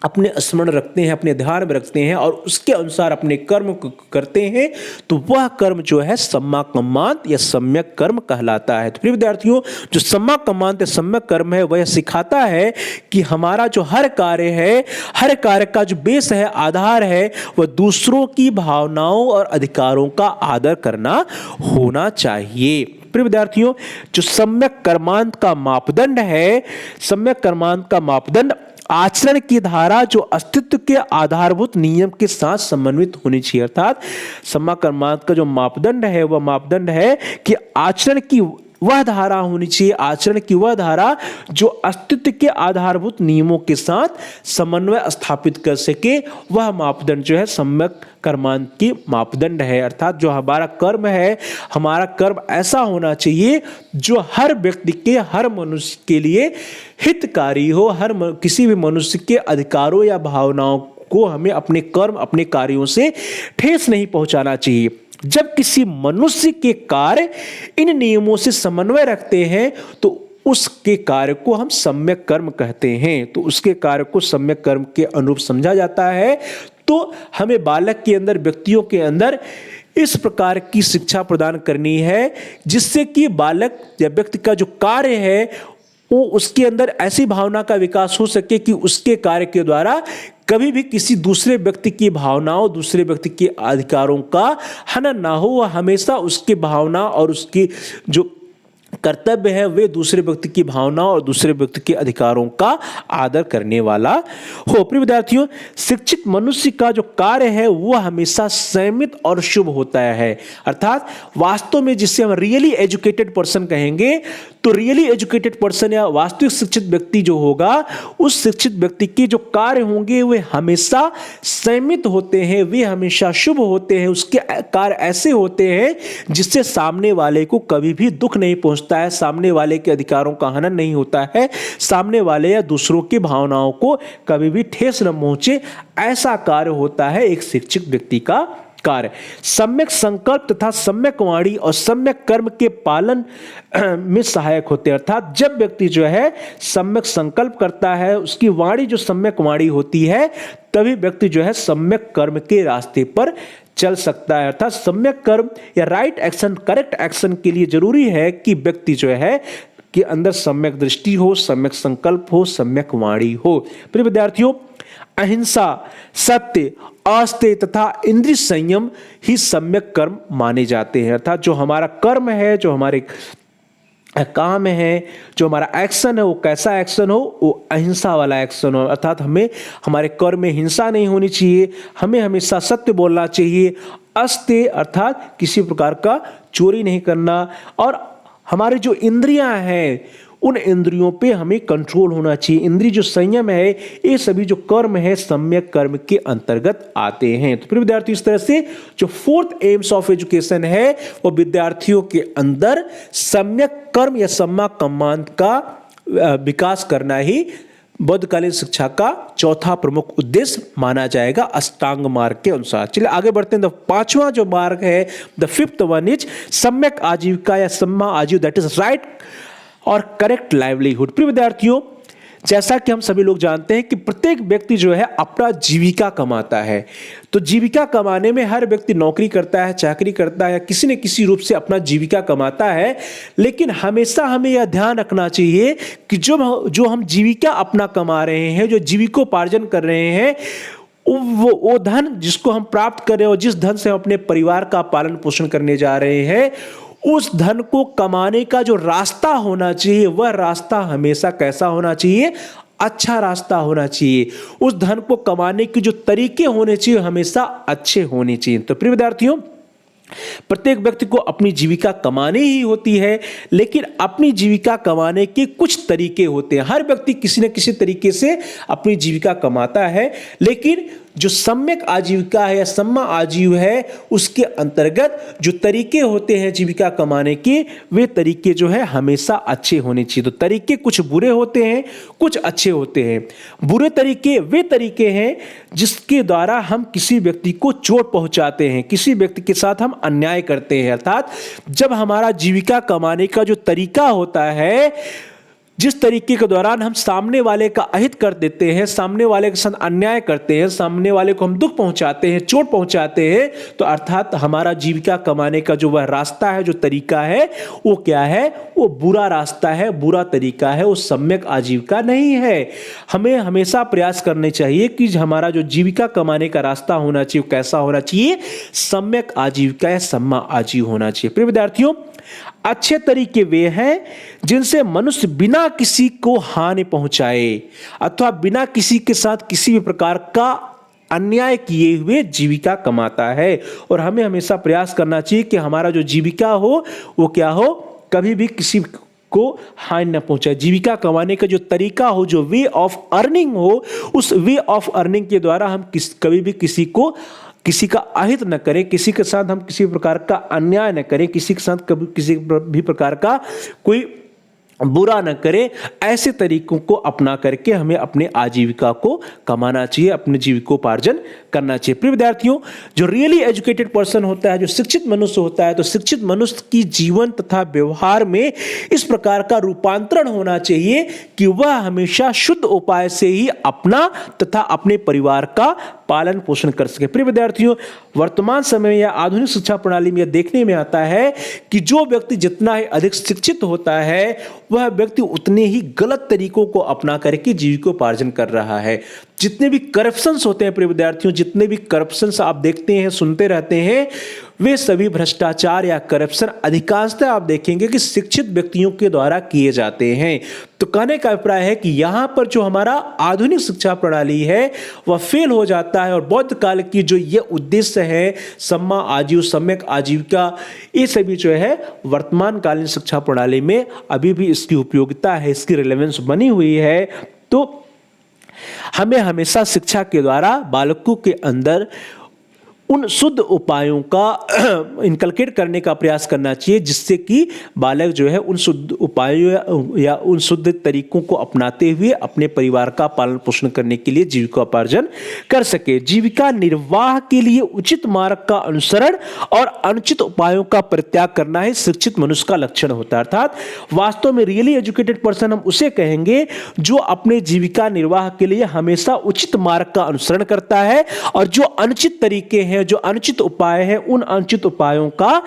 अपने स्मरण रखते हैं, अपने ध्यान में रखते हैं और उसके अनुसार अपने कर्म को करते हैं, तो वह कर्म जो है सम्मा कम्मांत या सम्यक कर्म कहलाता है। तो प्रिय विद्यार्थियों, जो सम्मा कम्मांत या सम्यक कर्म है वह सिखाता है कि हमारा जो हर कार्य है, हर कार्य का जो बेस है, आधार है, वह दूसरों की भावनाओं और अधिकारों का आदर करना होना चाहिए। प्रिय विद्यार्थियों, जो सम्यक कर्मांत का मापदंड है, सम्यक कर्मांत का मापदंड आचरण की धारा जो अस्तित्व के आधारभूत नियम के साथ समन्वित होनी चाहिए। अर्थात सम्मा कर्मांत का जो मापदंड है वह मापदंड है कि आचरण की वह धारा होनी चाहिए, आचरण की वह धारा जो अस्तित्व के आधारभूत नियमों के साथ समन्वय स्थापित कर सके। वह मापदंड जो है सम्यक कर्मांत की मापदंड है। अर्थात जो हमारा कर्म है, हमारा कर्म ऐसा होना चाहिए जो हर व्यक्ति के, हर मनुष्य के लिए हितकारी हो, किसी भी मनुष्य के अधिकारों या भावनाओं को हमें अपने कर्म, अपने कार्यों से ठेस नहीं पहुंचाना चाहिए। जब किसी मनुष्य के कार्य इन नियमों से समन्वय रखते हैं तो उसके कार्य को हम सम्यक कर्म कहते हैं। तो उसके कार्य को सम्यक कर्म के अनुरूप समझा जाता है। तो हमें बालक के अंदर, व्यक्तियों के अंदर इस प्रकार की शिक्षा प्रदान करनी है जिससे कि बालक या व्यक्ति का जो कार्य है वो उसके अंदर ऐसी भावना का विकास हो सके कि उसके कार्य के द्वारा कभी भी किसी दूसरे व्यक्ति की भावनाओं, दूसरे व्यक्ति के अधिकारों का हनन ना हो। वह हमेशा उसकी भावना और उसकी जो कर्तव्य है वे दूसरे व्यक्ति की भावना और दूसरे व्यक्ति के अधिकारों का आदर करने वाला हो। प्रिय विद्यार्थियों, शिक्षित मनुष्य का जो कार्य है वह हमेशा संयमित और शुभ होता है। अर्थात वास्तव में जिसे हम रियली एजुकेटेड पर्सन कहेंगे, तो रियली एजुकेटेड पर्सन या वास्तविक शिक्षित व्यक्ति जो होगा, उस शिक्षित व्यक्ति के जो कार्य होंगे वे हमेशा संयमित होते हैं, वे हमेशा शुभ होते हैं। उसके कार्य ऐसे होते हैं जिससे सामने वाले को कभी भी दुख नहीं पहुंचता है, सामने वाले के अधिकारों का हनन नहीं होता है, सामने वाले या दूसरों की भावनाओं को कभी भी ठेस न पहुंचे, ऐसा कार्य होता है एक शिक्षित व्यक्ति का कार्य। सम्यक संकल्प तथा सम्यक वाणी और सम्यक कर्म के पालन में सहायक होते हैं। अर्थात जब व्यक्ति जो है सम्यक संकल्प करता है, उसकी वाणी जो सम्यक वाणी होती है, तभी व्यक्ति जो है सम्यक कर्म के रास्ते पर चल सकता है। अर्थात सम्यक कर्म या राइट एक्शन, करेक्ट एक्शन के लिए जरूरी है कि व्यक्ति जो है कि अंदर सम्यक दृष्टि हो, सम्यक संकल्प हो, सम्यक वाणी हो। प्रिय विद्यार्थियों, अहिंसा, सत्य, आस्ते तथा इंद्रिय संयम ही सम्यक कर्म माने जाते हैं। अर्थात जो हमारा कर्म है, जो हमारे काम है, जो हमारा एक्शन है, वो कैसा एक्शन हो, वो अहिंसा वाला एक्शन हो। अर्थात हमें हमारे कर्म में हिंसा नहीं होनी चाहिए, हमें हमेशा सत्य बोलना चाहिए। अस्ते अर्थात किसी प्रकार का चोरी नहीं करना, और हमारे जो इंद्रियां हैं उन इंद्रियों पे हमें कंट्रोल होना चाहिए। इंद्रिय जो संयम है, ये सभी जो कर्म है सम्यक कर्म के अंतर्गत आते हैं। तो फिर विद्यार्थी, इस तरह से जो फोर्थ एम्स ऑफ एजुकेशन है वो विद्यार्थियों के अंदर सम्यक कर्म या सम्मा कम्मांत का विकास करना ही बौद्धकालीन शिक्षा का चौथा प्रमुख उद्देश्य माना जाएगा अष्टांग मार्ग के अनुसार। चलिए आगे बढ़ते हैं। पांचवा जो मार्ग है, द फिफ्थ वन इज सम्यक आजीविका या सम्मा आजीव, दैट इज राइट और करेक्ट लाइवलीहुड। प्रिय विद्यार्थियों, जैसा कि हम सभी लोग जानते हैं कि प्रत्येक व्यक्ति जो है अपना जीविका कमाता है। तो जीविका कमाने में हर व्यक्ति नौकरी करता है, चाकरी करता है, किसी न किसी रूप से अपना जीविका कमाता है। लेकिन हमेशा हमें यह ध्यान रखना चाहिए कि जो हम जीविका अपना कमा रहे हैं, जो जीविकोपार्जन कर रहे हैं, वो धन जिसको हम प्राप्त कर रहे हो, जिस धन से हम अपने परिवार का पालन पोषण करने जा रहे हैं, उस धन को कमाने का जो रास्ता होना चाहिए वह रास्ता हमेशा कैसा होना चाहिए? अच्छा रास्ता होना चाहिए। उस धन को कमाने के जो तरीके होने चाहिए हमेशा अच्छे होने चाहिए। तो प्रिय विद्यार्थियों, प्रत्येक व्यक्ति को अपनी जीविका कमानी ही होती है, लेकिन अपनी जीविका कमाने के कुछ तरीके होते हैं। हर व्यक्ति किसी न किसी तरीके से अपनी जीविका कमाता है, लेकिन जो सम्यक आजीविका है या सम्मा आजीव है, उसके अंतर्गत जो तरीके होते हैं जीविका कमाने के, वे तरीके जो है हमेशा अच्छे होने चाहिए। तो तरीके कुछ बुरे होते हैं, कुछ अच्छे होते हैं। बुरे तरीके वे तरीके हैं जिसके द्वारा हम किसी व्यक्ति को चोट पहुंचाते हैं, किसी व्यक्ति के साथ हम अन्याय करते हैं। अर्थात जब हमारा जीविका कमाने का जो तरीका होता है, जिस तरीके के दौरान हम सामने वाले का अहित कर देते हैं, सामने वाले के साथ अन्याय करते हैं, सामने वाले को हम दुख पहुंचाते हैं, चोट पहुंचाते हैं, तो अर्थात हमारा जीविका कमाने का जो वह रास्ता है, जो तरीका है, वो क्या है? वो बुरा रास्ता है, बुरा तरीका है, वो सम्यक आजीविका नहीं है। हमें हमेशा प्रयास करने चाहिए कि हमारा जो जीविका कमाने का रास्ता होना चाहिए, कैसा होना चाहिए? सम्यक आजीविका या सम्मा आजीव होना चाहिए। प्रिय विद्यार्थियों, अच्छे तरीके वे हैं जिनसे मनुष्य बिना किसी को हानि पहुंचाए अथवा बिना किसी के साथ किसी भी प्रकार का अन्याय किए हुए जीविका कमाता है। और हमें हमेशा प्रयास करना चाहिए कि हमारा जो जीविका हो वो क्या हो? कभी भी किसी को हानि न पहुंचाए। जीविका कमाने का जो तरीका हो, जो वे ऑफ अर्निंग हो, उस वे ऑफ अर्निंग के द्वारा हम कभी भी किसी का अहित न करें, किसी के साथ हम किसी प्रकार का अन्याय न करें, किसी के साथ कभी किसी भी प्रकार का कोई बुरा न करें। ऐसे तरीकों को अपना करके हमें अपने आजीविका को कमाना चाहिए, अपने जीविकोपार्जन करना चाहिए। प्रिय विद्यार्थियों, जो रियली एजुकेटेड पर्सन होता है, जो शिक्षित मनुष्य होता है, तो शिक्षित मनुष्य की जीवन तथा व्यवहार में इस प्रकार का रूपांतरण होना चाहिए कि वह हमेशा शुद्ध उपाय से ही अपना तथा अपने परिवार का पालन पोषण कर सके। प्रिय विद्यार्थियों, वर्तमान समय या आधुनिक शिक्षा प्रणाली में यह देखने में आता है कि जो व्यक्ति जितना ही अधिक शिक्षित होता है, वह व्यक्ति उतने ही गलत तरीकों को अपना करके जीविकोपार्जन कर रहा है। जितने भी करप्शंस होते हैं प्रिय विद्यार्थियों, जितने भी करप्शंस आप देखते हैं, सुनते रहते हैं, वे सभी भ्रष्टाचार या करप्शन अधिकांशतः आप देखेंगे कि शिक्षित व्यक्तियों के द्वारा किए जाते हैं। तो कहने का अभिप्राय है कि यहाँ पर जो हमारा आधुनिक शिक्षा प्रणाली है वह फेल हो जाता है, और बौद्ध काल की जो ये उद्देश्य है, सम्मा आजीव, सम्यक आजीविका, ये सभी जो है वर्तमान कालीन शिक्षा प्रणाली में अभी भी इसकी उपयोगिता है, इसकी रिलेवेंस बनी हुई है। तो हमें हमेशा शिक्षा के द्वारा बालकों के अंदर उन शुद्ध उपायों का इनकलकेट करने का प्रयास करना चाहिए, जिससे कि बालक जो है उन शुद्ध उपायों या उन शुद्ध तरीकों को अपनाते हुए अपने परिवार का पालन पोषण करने के लिए जीविकोपार्जन कर सके। जीविका निर्वाह के लिए उचित मार्ग का अनुसरण और अनुचित उपायों का परित्याग करना ही शिक्षित मनुष्य का लक्षण होता है। अर्थात वास्तव में रियली एजुकेटेड पर्सन हम उसे कहेंगे जो अपने जीविका निर्वाह के लिए हमेशा उचित मार्ग का अनुसरण करता है, और जो अनुचित तरीके हैं, जो अनुचित उपाय हैं, उन अनुचित उपायों का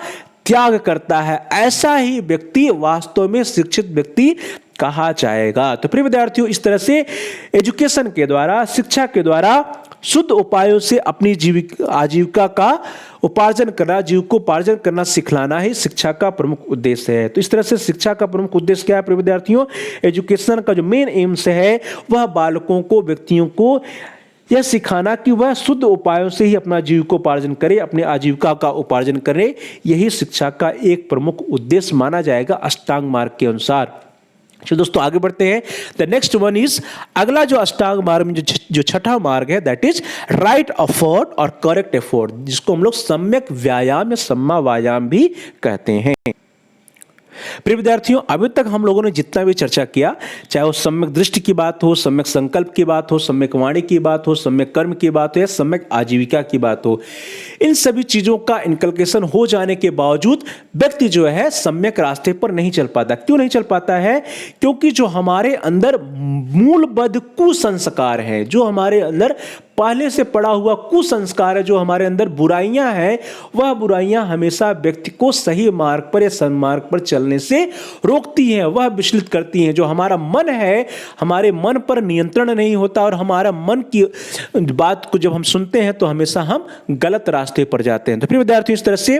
त्याग करता है। ऐसा ही व्यक्ति वास्तव में शिक्षित व्यक्ति कहा जाएगा। तो प्रिय विद्यार्थियों, इस तरह से एजुकेशन के द्वारा, शिक्षा के द्वारा शुद्ध उपायों से अपनी आजीविका का उपार्जन करना, जीविकोपार्जन करना सिखलाना ही शिक्षा का प्रमुख उद्देश्य है। तो इस तरह से शिक्षा का प्रमुख उद्देश्य क्या है प्रिय विद्यार्थियों? एजुकेशन का जो मेन एम्स है वह बालकों को, व्यक्तियों को यह सिखाना कि वह शुद्ध उपायों से ही अपना जीविकोपार्जन करे, अपने आजीविका का उपार्जन करे। यही शिक्षा का एक प्रमुख उद्देश्य माना जाएगा अष्टांग मार्ग के अनुसार। चलो दोस्तों, आगे बढ़ते हैं। द नेक्स्ट वन इज, अगला जो अष्टांग मार्ग में जो छठा मार्ग है, दैट इज राइट एफर्ट और करेक्ट एफर्ट, जिसको हम लोग सम्यक व्यायाम या सम्मा व्यायाम भी कहते हैं। प्रिय विद्यार्थियों, अभी तक हम लोगों ने जितना भी चर्चा किया, चाहे वो सम्यक दृष्टि की बात हो, सम्यक संकल्प की बात हो, सम्यक वाणी की बात हो, सम्यक कर्म की बात हो या सम्यक आजीविका की बात हो, इन सभी चीजों का इनकलकेशन हो जाने के बावजूद व्यक्ति जो है सम्यक रास्ते पर नहीं चल पाता। क्यों नहीं चल पाता है? क्योंकि जो हमारे अंदर मूलबद्ध कुसंस्कार हैं, जो हमारे अंदर पहले से पड़ा हुआ कुसंस्कार है, जो हमारे अंदर बुराइयां हैं, वह बुराइयां हमेशा व्यक्ति को सही मार्ग पर या सन्मार्ग पर चलने से रोकती हैं, वह विचलित करती हैं। जो हमारा मन है, हमारे मन पर नियंत्रण नहीं होता और हमारा मन की बात को जब हम सुनते हैं तो हमेशा हम गलत रास्ते पर जाते हैं। तो फिर विद्यार्थियों, इस तरह से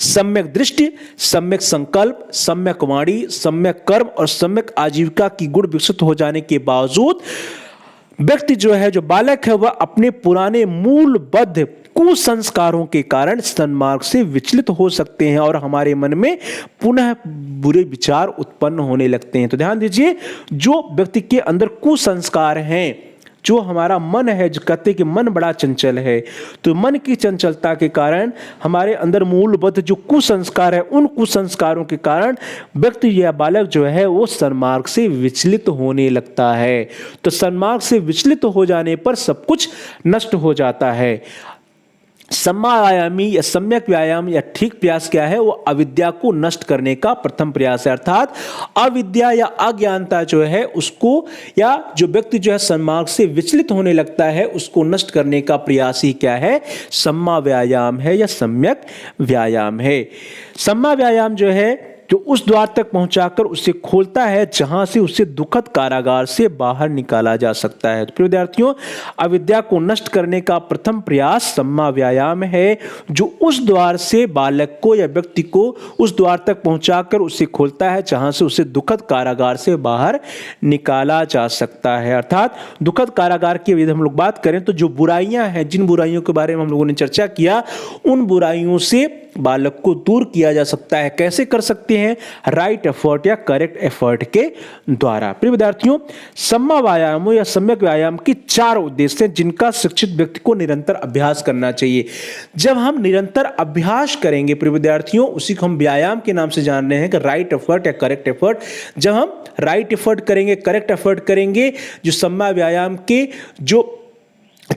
सम्यक दृष्टि, सम्यक संकल्प, सम्यक वाणी, सम्यक कर्म और सम्यक आजीविका की गुण विकसित हो जाने के बावजूद व्यक्ति जो है, जो बालक है, वह अपने पुराने मूलबद्ध कुसंस्कारों के कारण सन्मार्ग से विचलित हो सकते हैं और हमारे मन में पुनः बुरे विचार उत्पन्न होने लगते हैं। तो ध्यान दीजिए, जो व्यक्ति के अंदर कुसंस्कार हैं, जो हमारा मन है, जो कहते हैं कि मन बड़ा चंचल है, तो मन की चंचलता के कारण हमारे अंदर मूलबद्ध जो कुसंस्कार है, उन कुसंस्कारों के कारण व्यक्ति या बालक जो है वो सन्मार्ग से विचलित होने लगता है। तो सन्मार्ग से विचलित हो जाने पर सब कुछ नष्ट हो जाता है। सम्मायामी या सम्यक व्यायाम या ठीक प्रयास क्या है? वो अविद्या को नष्ट करने का प्रथम प्रयास है। अर्थात अविद्या या अज्ञानता जो है उसको, या जो व्यक्ति जो है सन्मार्ग से विचलित होने लगता है, उसको नष्ट करने का प्रयास ही क्या है? सम्मा व्यायाम है या सम्यक व्यायाम है। सम्मा व्यायाम जो है, जो उस द्वार तक पहुंचाकर उसे खोलता है जहां से उसे दुखद कारागार से बाहर निकाला जा सकता है। तो विद्यार्थियों, अविद्या को नष्ट करने का प्रथम प्रयास सम्मा व्यायाम है, जो उस द्वार से बालक को या व्यक्ति को उस द्वार तक पहुंचाकर उसे खोलता है जहां से उसे दुखद कारागार से बाहर निकाला जा सकता है। अर्थात दुखद कारागार की यदि हम लोग बात करें तो जो बुराइयां हैं, जिन बुराइयों के बारे में हम लोगों ने चर्चा किया, उन बुराइयों से बालक को दूर किया जा सकता है। कैसे कर सकते हैं? राइट एफर्ट या करेक्ट एफर्ट के द्वारा। प्रिय विद्यार्थियों, सम्मा व्यायाम या सम्यक व्यायाम की 4 उद्देश्य हैं जिनका शिक्षित व्यक्ति को निरंतर अभ्यास करना चाहिए। जब हम निरंतर अभ्यास करेंगे प्रिय विद्यार्थियों, उसी को हम व्यायाम के नाम से जान रहे हैं कि राइट एफर्ट या करेक्ट एफर्ट। जब हम राइट एफर्ट करेंगे, करेक्ट एफर्ट करेंगे, जो सम्मा व्यायाम के जो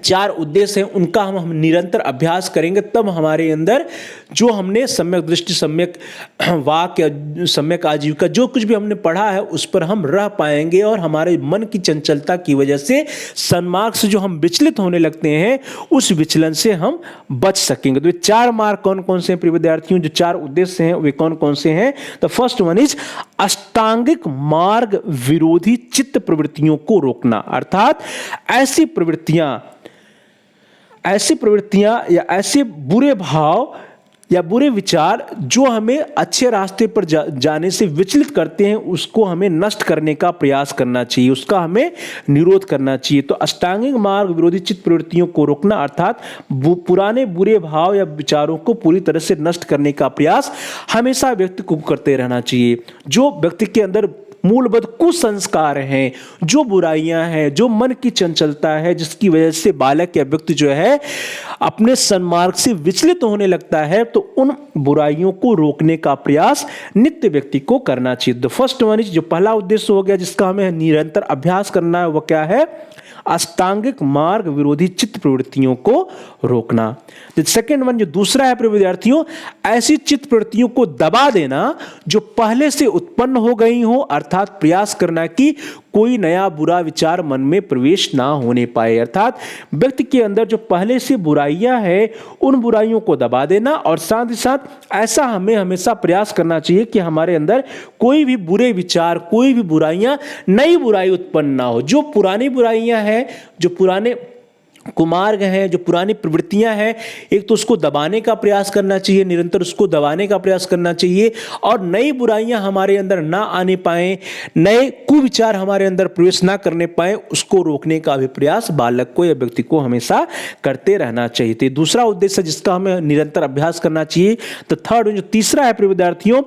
4 उद्देश्य हैं उनका हम निरंतर अभ्यास करेंगे, तब हमारे अंदर जो हमने सम्यक दृष्टि, सम्यक वाक्य, सम्यक आजीविका, जो कुछ भी हमने पढ़ा है उस पर हम रह पाएंगे और हमारे मन की चंचलता की वजह से सन्मार्ग से जो हम विचलित होने लगते हैं, उस विचलन से हम बच सकेंगे। तो ये 4 मार्ग कौन कौन से हैं प्रिय विद्यार्थियों? जो 4 उद्देश्य हैं वे कौन कौन से हैं? द फर्स्ट वन इज अष्टांगिक मार्ग विरोधी चित्त प्रवृत्तियों को रोकना। अर्थात ऐसी प्रवृत्तियां या ऐसे बुरे भाव या बुरे विचार जो हमें अच्छे रास्ते पर जाने से विचलित करते हैं, उसको हमें नष्ट करने का प्रयास करना चाहिए, उसका हमें निरोध करना चाहिए। तो अष्टांगिक मार्ग विरोधी चित्त प्रवृत्तियों को रोकना अर्थात पुराने बुरे भाव या विचारों को पूरी तरह से नष्ट करने का प्रयास हमेशा व्यक्ति को करते रहना चाहिए। जो व्यक्ति के अंदर मूलबद्ध कुसंस्कार हैं, जो बुराइयां हैं, जो मन की चंचलता है, जिसकी वजह से बालक या व्यक्ति जो है अपने सन्मार्ग से विचलित होने लगता है, तो उन बुराइयों को रोकने का प्रयास नित्य व्यक्ति को करना चाहिए। द फर्स्ट वन इज, जो पहला उद्देश्य हो गया जिसका हमें निरंतर अभ्यास करना है, वो क्या है? अष्टांगिक मार्ग विरोधी चित्त प्रवृत्तियों को रोकना। सेकेंड वन, जो दूसरा है प्रिय विद्यार्थियों, ऐसी चित्त प्रवृत्तियों को दबा देना जो पहले से उत्पन्न हो गई हो, अर्थात प्रयास करना कि कोई नया बुरा विचार मन में प्रवेश ना होने पाए। अर्थात व्यक्ति के अंदर जो पहले से बुराइयां हैं, उन बुराइयों को दबा देना, और साथ ही साथ ऐसा हमें हमेशा प्रयास करना चाहिए कि हमारे अंदर कोई भी बुरे विचार, कोई भी बुराइयां, नई बुराई उत्पन्न ना हो। जो पुरानी बुराइयां हैं, जो पुराने कुमार्ग हैं, जो पुरानी प्रवृत्तियां हैं, एक तो उसको दबाने का प्रयास करना चाहिए, निरंतर उसको दबाने का प्रयास करना चाहिए, और नई बुराइयां हमारे अंदर ना आने पाए, नए कुविचार हमारे अंदर प्रवेश ना करने पाए, उसको रोकने का भी प्रयास बालक को या व्यक्ति को हमेशा करते रहना चाहिए। तो दूसरा उद्देश्य जिसका हमें निरंतर अभ्यास करना चाहिए। तो थर्ड, जो तीसरा है प्रिय विद्यार्थियों,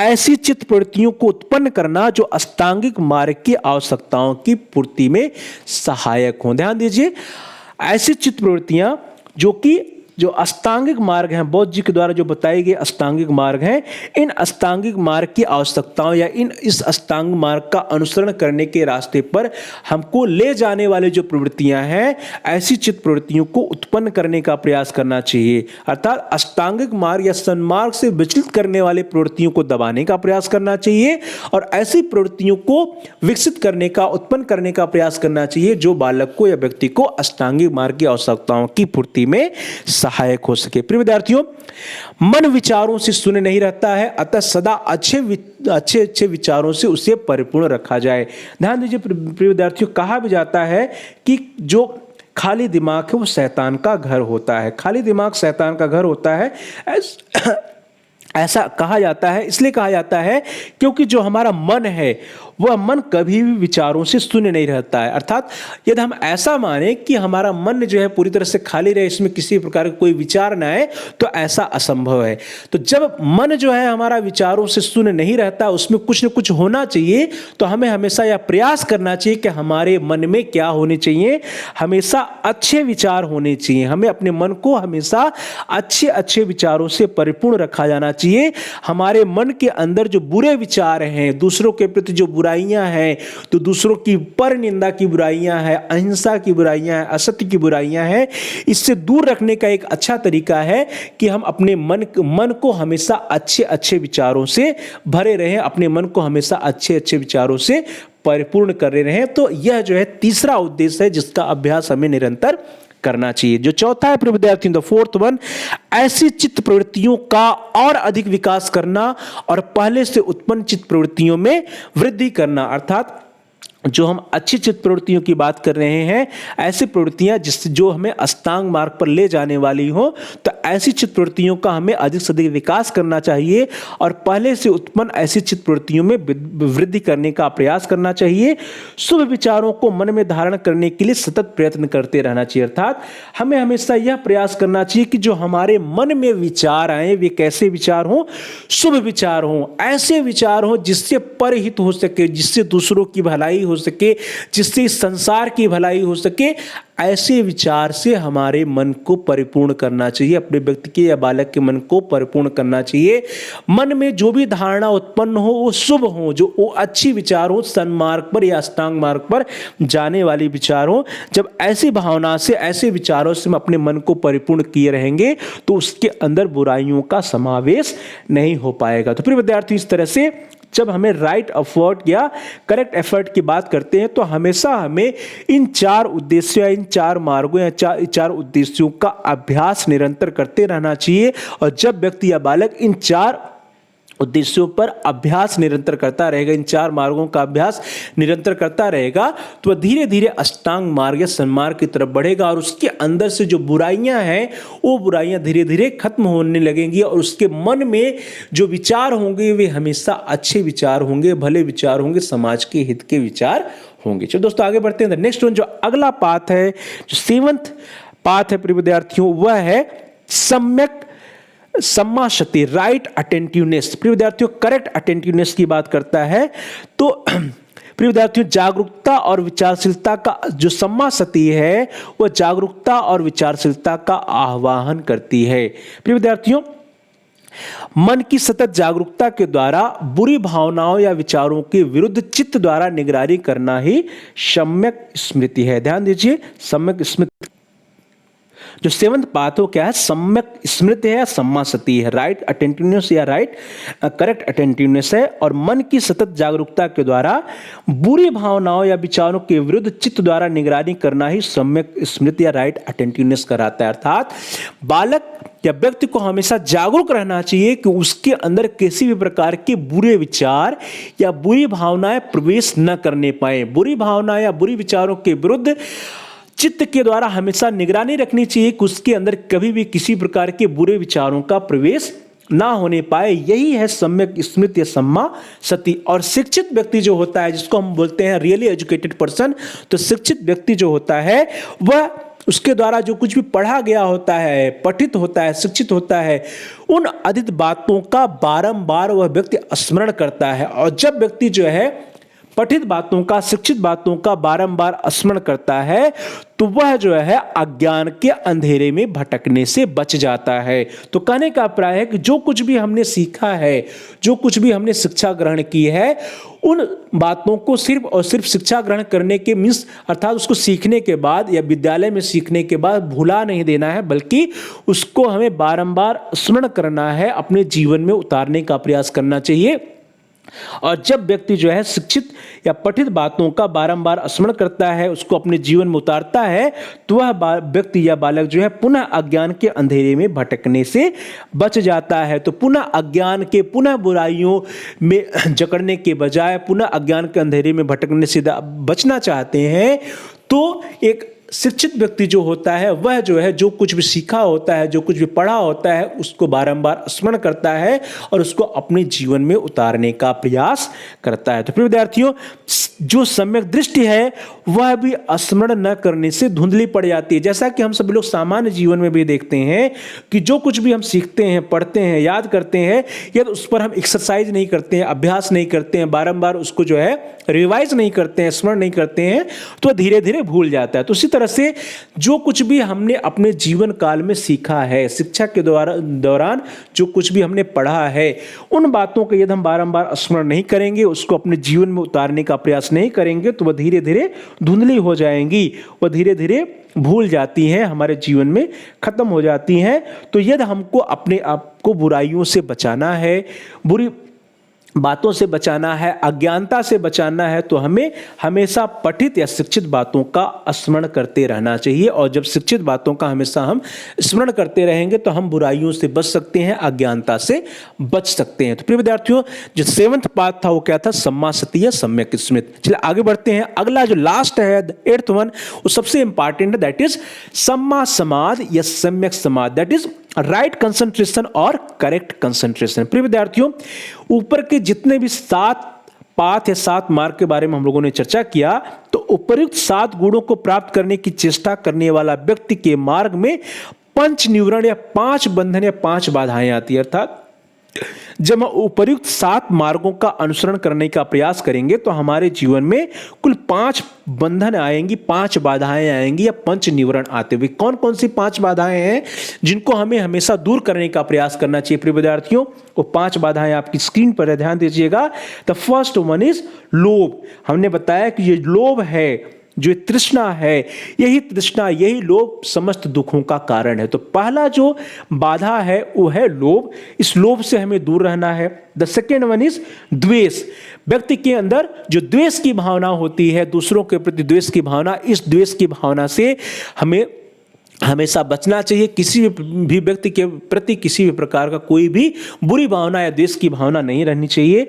ऐसी चित्त प्रवृत्तियों को उत्पन्न करना जो अष्टांगिक मार्ग की आवश्यकताओं की पूर्ति में सहायक हो। ध्यान दीजिए, ऐसी चित्त प्रवृत्तियां जो कि जो अष्टांगिक मार्ग हैं, बौद्ध जी के द्वारा जो बताए गए अष्टांगिक मार्ग हैं, इन अष्टांगिक मार्ग की आवश्यकताओं या इस अष्टांग मार्ग का अनुसरण करने के रास्ते पर हमको ले जाने वाले जो प्रवृत्तियां हैं, ऐसी चित्त प्रवृत्तियों को उत्पन्न करने का प्रयास करना चाहिए। अर्थात अष्टांगिक मार्ग या सन्मार्ग से विचलित करने वाले प्रवृत्तियों को दबाने का प्रयास करना चाहिए और ऐसी प्रवृत्तियों को विकसित करने का, उत्पन्न करने का प्रयास करना चाहिए जो बालक को या व्यक्ति को अष्टांगिक मार्ग की आवश्यकताओं की पूर्ति में सहायक हो सके। प्रिय विद्यार्थियों, मन विचारों से शून्य नहीं रहता है, अतः सदा अच्छे विचारों से उसे परिपूर्ण रखा जाए। ध्यान दीजिए प्रिय विद्यार्थियों, कहा भी जाता है कि जो खाली दिमाग है वो शैतान का घर होता है। खाली दिमाग शैतान का घर होता है ऐसा कहा जाता है। इसलिए कहा जाता है क्योंकि जो हमारा मन है वह मन कभी भी विचारों से शून्य नहीं रहता है। अर्थात यदि हम ऐसा माने कि हमारा मन जो है पूरी तरह से खाली रहे, इसमें किसी प्रकार का कोई विचार ना आए, तो ऐसा असंभव है। तो जब मन जो है हमारा विचारों से शून्य नहीं रहता, उसमें कुछ न कुछ होना चाहिए, तो हमें हमेशा यह प्रयास करना चाहिए कि हमारे मन में क्या होने चाहिए, हमेशा अच्छे विचार होने चाहिए। हमें अपने मन को हमेशा अच्छे विचारों से परिपूर्ण रखा जाना चाहिए। हमारे मन के अंदर जो बुरे विचार हैं, दूसरों के प्रति जो बुराइयां हैं, तो दूसरों की पर निंदा की बुराइयां हैं, अहिंसा की बुराइयां हैं, असत्य की बुराइयां हैं, इससे दूर रखने का एक अच्छा तरीका है कि हम अपने मन को हमेशा अच्छे विचारों से भरे रहें, अपने मन को हमेशा अच्छे विचारों से परिपूर्ण करे रहें। तो यह जो है तीसरा उद्देश्य है जिसका अभ्यास हमें निरंतर करना चाहिए। जो चौथा है प्रिय विद्यार्थियों, द फोर्थ वन, ऐसी चित्त प्रवृत्तियों का और अधिक विकास करना और पहले से उत्पन्न चित्त प्रवृत्तियों में वृद्धि करना। अर्थात जो हम अच्छी चित्त प्रवृत्तियों की बात कर रहे हैं, ऐसी प्रवृत्तियां जो हमें अष्टांग मार्ग पर ले जाने वाली हो, तो ऐसी चित्त प्रवृत्तियों का हमें अधिक से अधिक विकास करना चाहिए और पहले से उत्पन्न ऐसी चित्त प्रवृत्तियों में वृद्धि करने का प्रयास करना चाहिए। शुभ विचारों को मन में धारण करने के लिए सतत प्रयत्न करते रहना चाहिए। अर्थात हमें हमेशा यह प्रयास करना चाहिए कि जो हमारे मन में विचार आए, वे कैसे विचार हों, शुभ विचार हों, ऐसे विचार हों जिससे परहित हो सके, जिससे दूसरों की भलाई हो सके, जिससे संसार की भलाई हो सके। ऐसे विचार से हमारे मन को परिपूर्ण करना चाहिए, अपने व्यक्ति के या बालक के मन को परिपूर्ण करना चाहिए। मन में जो भी धारणा उत्पन्न हो वो शुभ हो, जो वो अच्छी विचार हो, सन्मार्ग पर या अष्टांग मार्ग पर जाने वाली विचार हो। जब ऐसी भावना से, ऐसे विचारों से हम अपने मन को परिपूर्ण किए रहेंगे तो उसके अंदर बुराइयों का समावेश नहीं हो पाएगा। तो प्रिय विद्यार्थी, इस तरह से जब हमें राइट एफर्ट या करेक्ट एफर्ट की बात करते हैं तो हमेशा हमें इन चार उद्देश्यों, इन चार मार्गों या चार उद्देश्यों का अभ्यास निरंतर करते रहना चाहिए। और जब व्यक्ति या बालक इन चार उद्देश्यों पर अभ्यास निरंतर करता रहेगा, इन चार मार्गों का अभ्यास निरंतर करता रहेगा, तो वह धीरे धीरे अष्टांग मार्ग या सन्मार्ग की तरफ बढ़ेगा और उसके अंदर से जो बुराइयां हैं वो बुराइयां धीरे धीरे खत्म होने लगेंगी और उसके मन में जो विचार होंगे वे हमेशा अच्छे विचार होंगे, भले विचार होंगे, समाज के हित के विचार होंगे। चलो दोस्तों आगे बढ़ते हैं। नेक्स्ट वन, जो अगला पाथ है, जो सेवंथ पाथ है प्रिय विद्यार्थियों, वह है सम्यक सम्माशक्ति, राइट अटेंटिवनेस। प्रिय विद्यार्थियों, करेक्ट अटेंटिवनेस की बात करता है तो प्रिय विद्यार्थियों, जागरूकता और विचारशीलता का जो सम्माशक्ति है वह जागरूकता और विचारशीलता का आह्वान करती है। प्रिय विद्यार्थियों, मन की सतत जागरूकता के द्वारा बुरी भावनाओं या विचारों के विरुद्ध चित्त द्वारा निगरानी करना ही सम्यक स्मृति है। ध्यान दीजिए, सम्यक स्मृति जो सेवंथ पाथ हो क्या है, सम्यक स्मृति है या सम्माशक्ति है, राइट अटेंटिवनेस या राइट करेक्ट अटेंटिवनेस है। और मन की सतत जागरूकता के द्वारा बुरी भावनाओं या विचारों के विरुद्ध चित्त द्वारा निगरानी करना ही सम्यक स्मृति या राइट अटेंटिवनेस कराता है। अर्थात बालक या व्यक्ति को हमेशा जागरूक रहना चाहिए कि उसके अंदर किसी भी प्रकार के बुरे विचार या बुरी भावनाएं प्रवेश न करने पाए। बुरी भावनाएं या बुरी विचारों के विरुद्ध चित्त के द्वारा हमेशा निगरानी रखनी चाहिए कि उसके अंदर कभी भी किसी प्रकार के बुरे विचारों का प्रवेश ना होने पाए। यही है सम्यक स्मृति या सम्माशक्ति। और शिक्षित व्यक्ति जो होता है, जिसको हम बोलते हैं रियली एजुकेटेड पर्सन, तो शिक्षित व्यक्ति जो होता है वह उसके द्वारा जो कुछ भी पढ़ा गया होता है, पठित होता है, शिक्षित होता है, उन अधीत बातों का बारंबार वह व्यक्ति स्मरण करता है। और जब व्यक्ति जो है पठित बातों का, शिक्षित बातों का बारंबार स्मरण करता है तो वह जो है अज्ञान के अंधेरे में भटकने से बच जाता है। तो कहने का अभिप्राय है कि जो कुछ भी हमने सीखा है, जो कुछ भी हमने शिक्षा ग्रहण की है, उन बातों को सिर्फ और सिर्फ शिक्षा ग्रहण करने के मीन्स अर्थात उसको सीखने के बाद या विद्यालय में सीखने के बाद भुला नहीं देना है, बल्कि उसको हमें बारंबार स्मरण करना है, अपने जीवन में उतारने का प्रयास करना चाहिए। और जब व्यक्ति जो है शिक्षित या पठित बातों का बारंबार स्मरण करता है, उसको अपने जीवन में उतारता है, तो वह व्यक्ति या बालक जो है पुनः अज्ञान के अंधेरे में भटकने से बच जाता है। तो पुनः अज्ञान के, पुनः बुराइयों में जकड़ने के बजाय पुनः अज्ञान के अंधेरे में भटकने से बचना चाहते हैं, तो एक शिक्षित व्यक्ति जो होता है वह जो है जो कुछ भी सीखा होता है, जो कुछ भी पढ़ा होता है, उसको बारंबार स्मरण करता है और उसको अपने जीवन में उतारने का प्रयास करता है। तो प्रिय विद्यार्थियों, जो सम्यक दृष्टि है वह भी स्मरण न करने से धुंधली पड़ जाती है। जैसा कि हम सभी लोग सामान्य जीवन में भी देखते हैं कि जो कुछ भी हम सीखते हैं, पढ़ते हैं, याद करते हैं, यदि उस पर हम एक्सरसाइज नहीं करते हैं, अभ्यास नहीं करते हैं, बारंबार उसको जो है रिवाइज नहीं करते हैं, स्मरण नहीं करते हैं, तो धीरे धीरे भूल जाता है। तो इसी तरह से जो कुछ भी हमने अपने जीवन काल में सीखा है, शिक्षा के दौरान जो कुछ भी हमने पढ़ा है, उन बातों को यदि हम बारंबार स्मरण नहीं करेंगे, उसको अपने जीवन में उतारने का प्रयास नहीं करेंगे, तो वह धीरे धीरे धुंधली हो जाएंगी, वह धीरे धीरे भूल जाती हैं, हमारे जीवन में खत्म हो जाती हैं। तो यदि हमको अपने आप को बुराइयों से बचाना है, बुरी बातों से बचाना है, अज्ञानता से बचाना है, तो हमें हमेशा पठित या शिक्षित बातों का स्मरण करते रहना चाहिए। और जब शिक्षित बातों का हमेशा हम स्मरण करते रहेंगे तो हम बुराइयों से बच सकते हैं, अज्ञानता से बच सकते हैं। तो प्रिय विद्यार्थियों, जो 7वां पार्ट था वो क्या था? सम्मा सती या सम्यक स्मृति। चलिए आगे बढ़ते हैं। अगला जो लास्ट है 8th वन, वो सबसे इंपॉर्टेंट है, दैट इज सम्मा समाधि या सम्यक समाधि, दैट इज राइट कंसंट्रेशन और करेक्ट कंसंट्रेशन। प्रिय विद्यार्थियों, ऊपर के जितने भी 7 पाथ या 7 मार्ग के बारे में हम लोगों ने चर्चा किया, तो उपर्युक्त 7 गुणों को प्राप्त करने की चेष्टा करने वाला व्यक्ति के मार्ग में 5 निवरण या 5 बंधन या 5 बाधाएं आती है। अर्थात जब हम उपर्युक्त 7 मार्गों का अनुसरण करने का प्रयास करेंगे तो हमारे जीवन में कुल 5 बंधन आएंगी, 5 बाधाएं आएंगी या 5 निवरण आते हुए। कौन कौन सी 5 बाधाएं हैं जिनको हमें हमेशा दूर करने का प्रयास करना चाहिए? प्रिय विद्यार्थियों, वो 5 बाधाएं आपकी स्क्रीन पर ध्यान दीजिएगा। द फर्स्ट वन इज लोभ। हमने बताया कि ये लोभ है, जो तृष्णा है, यही तृष्णा, यही लोभ समस्त दुखों का कारण है। तो पहला जो बाधा है वो है लोभ। इस लोभ से हमें दूर रहना है। द सेकेंड वन इज द्वेष। व्यक्ति के अंदर जो द्वेष की भावना होती है, दूसरों के प्रति द्वेष की भावना, इस द्वेष की भावना से हमें हमेशा बचना चाहिए। किसी भी व्यक्ति के प्रति किसी भी प्रकार का कोई भी बुरी भावना या द्वेष की भावना नहीं रहनी चाहिए।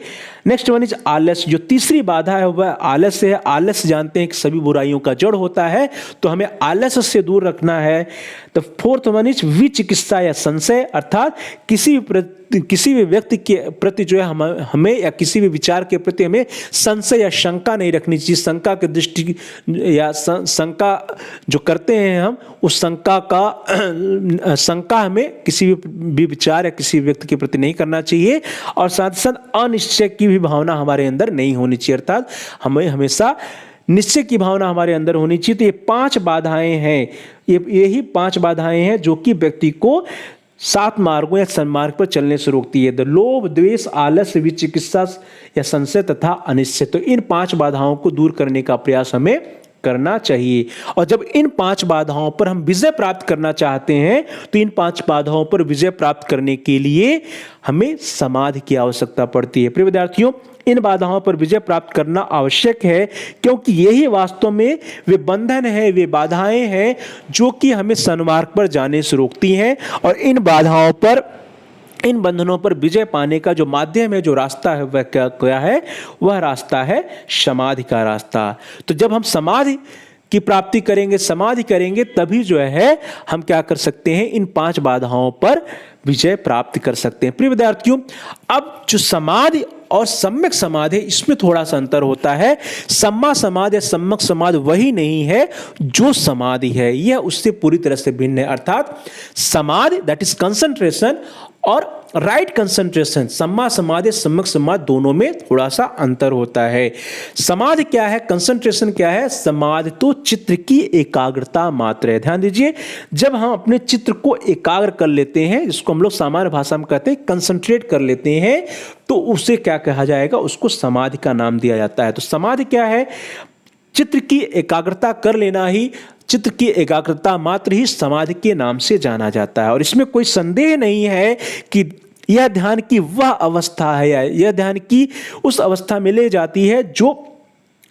नेक्स्ट वन इज आलस्य। जो तीसरी बाधा है वह आलस्य है। आलस्य जानते हैं कि सभी बुराइयों का जड़ होता है, तो हमें आलस्य से दूर रखना है। द फोर्थ वन इज विचिकित्सा या संशय। अर्थात किसी भी व्यक्ति के प्रति जो है हमें या किसी भी विचार के प्रति हमें संशय या शंका नहीं रखनी चाहिए। शंका की दृष्टि या शंका जो करते हैं हम, उस शंका हमें किसी भी विचार या किसी व्यक्ति के प्रति नहीं करना चाहिए। और साथ ही साथ अनिश्चय की भी भावना हमारे अंदर नहीं होनी चाहिए। अर्थात हमें हमेशा निश्चय की भावना हमारे अंदर होनी चाहिए। तो ये 5 बाधाएं हैं, यही 5 बाधाएं हैं जो कि व्यक्ति को 7 मार्गों या सन्मार्ग पर चलने से रोकती है। द लोभ, द्वेष, आलस्य, विचिकित्सा या संशय तथा अनिश्चय। तो इन 5 बाधाओं को दूर करने का प्रयास हमें करना चाहिए। और जब इन 5 बाधाओं पर हम विजय प्राप्त करना चाहते हैं, तो इन 5 बाधाओं पर विजय प्राप्त करने के लिए हमें समाधि की आवश्यकता पड़ती है। प्रिय विद्यार्थियों, इन बाधाओं पर विजय प्राप्त करना आवश्यक है, क्योंकि यही वास्तव में वे बंधन है, वे बाधाएं हैं जो कि हमें सन्मार्ग पर जाने से रोकती हैं। और इन बाधाओं पर, इन बंधनों पर विजय पाने का जो माध्यम है, जो रास्ता है, वह क्या है? वह रास्ता है समाधि का रास्ता। तो जब हम समाधि की प्राप्ति करेंगे, समाधि करेंगे, तभी जो है हम क्या कर सकते हैं? इन 5 बाधाओं पर विजय प्राप्त कर सकते हैं। प्रिय विद्यार्थियों, अब जो समाधि और सम्यक समाधि, इसमें थोड़ा सा अंतर होता है। सम्मा समाधि या सम्यक समाधि वही नहीं है जो समाधि है, यह उससे पूरी तरह से भिन्न है। अर्थात समाधि दैट इज कंसंट्रेशन और राइट कंसंट्रेशन, सम्मा समाधि सम्यक समाधि दोनों में थोड़ा सा अंतर होता है। समाधि क्या है, कंसंट्रेशन क्या है? समाधि तो चित्त की एकाग्रता मात्र है। ध्यान दीजिए, जब हम अपने चित्त को एकाग्र कर लेते हैं, जिसको हम लोग सामान्य भाषा में कहते हैं कंसंट्रेट कर लेते हैं, तो उसे क्या कहा जाएगा? उसको समाधि का नाम दिया जाता है। तो समाधि क्या है? चित्त की एकाग्रता कर लेना ही, चित्त की एकाग्रता मात्र ही समाधि के नाम से जाना जाता है। और इसमें कोई संदेह नहीं है कि यह ध्यान की वह अवस्था है, या यह ध्यान की उस अवस्था में ले जाती है जो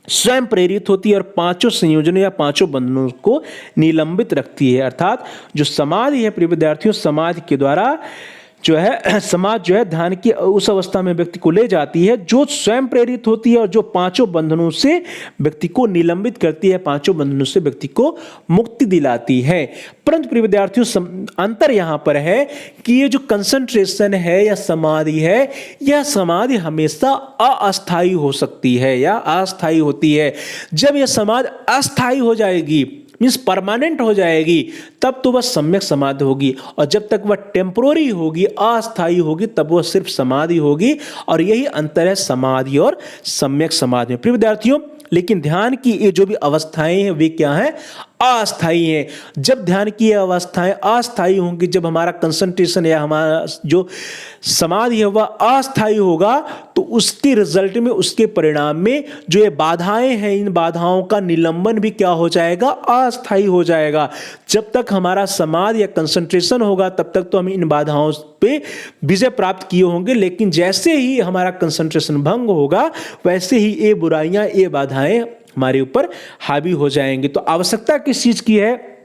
स्वयं प्रेरित होती है और पांचों संयोजनों या पांचों बंधनों को निलंबित रखती है। अर्थात जो समाधि है प्रिय विद्यार्थियों, समाधि के द्वारा जो है समाधि जो है ध्यान की उस अवस्था में व्यक्ति को ले जाती है जो स्वयं प्रेरित होती है और जो पांचों बंधनों से व्यक्ति को निलंबित करती है, पांचों बंधनों से व्यक्ति को मुक्ति दिलाती है। परंतु प्रिय विद्यार्थियों, अंतर यहां पर है कि ये जो कंसंट्रेशन है या समाधि है, यह समाधि हमेशा अस्थायी हो सकती है या अस्थायी होती है। जब यह समाधि अस्थायी हो जाएगी, मीन्स परमानेंट हो जाएगी, तब तो वह सम्यक समाधि होगी। और जब तक वह टेम्पोररी होगी, अस्थायी होगी, तब वह सिर्फ समाधि होगी। और यही अंतर है समाधि और सम्यक समाधि में। प्रिय विद्यार्थियों, लेकिन ध्यान की ये जो भी अवस्थाएं हैं वे क्या हैं? अस्थायी हैं। जब ध्यान की ये अवस्थाएं अस्थायी होंगी, जब हमारा कंसंट्रेशन या हमारा जो समाधि है वह अस्थायी होगा, तो उसके रिजल्ट में, उसके परिणाम में जो ये बाधाएं हैं, इन बाधाओं का निलंबन भी क्या हो जाएगा? अस्थायी हो जाएगा। जब तक हमारा समाधि या कंसंट्रेशन होगा, तब तक तो हम इन बाधाओं पे विजय प्राप्त किए होंगे, लेकिन जैसे ही हमारा कंसंट्रेशन भंग होगा, वैसे ही ये बुराइयां, ये बाधाएं हमारे ऊपर हावी हो जाएंगे। तो आवश्यकता किस चीज की है?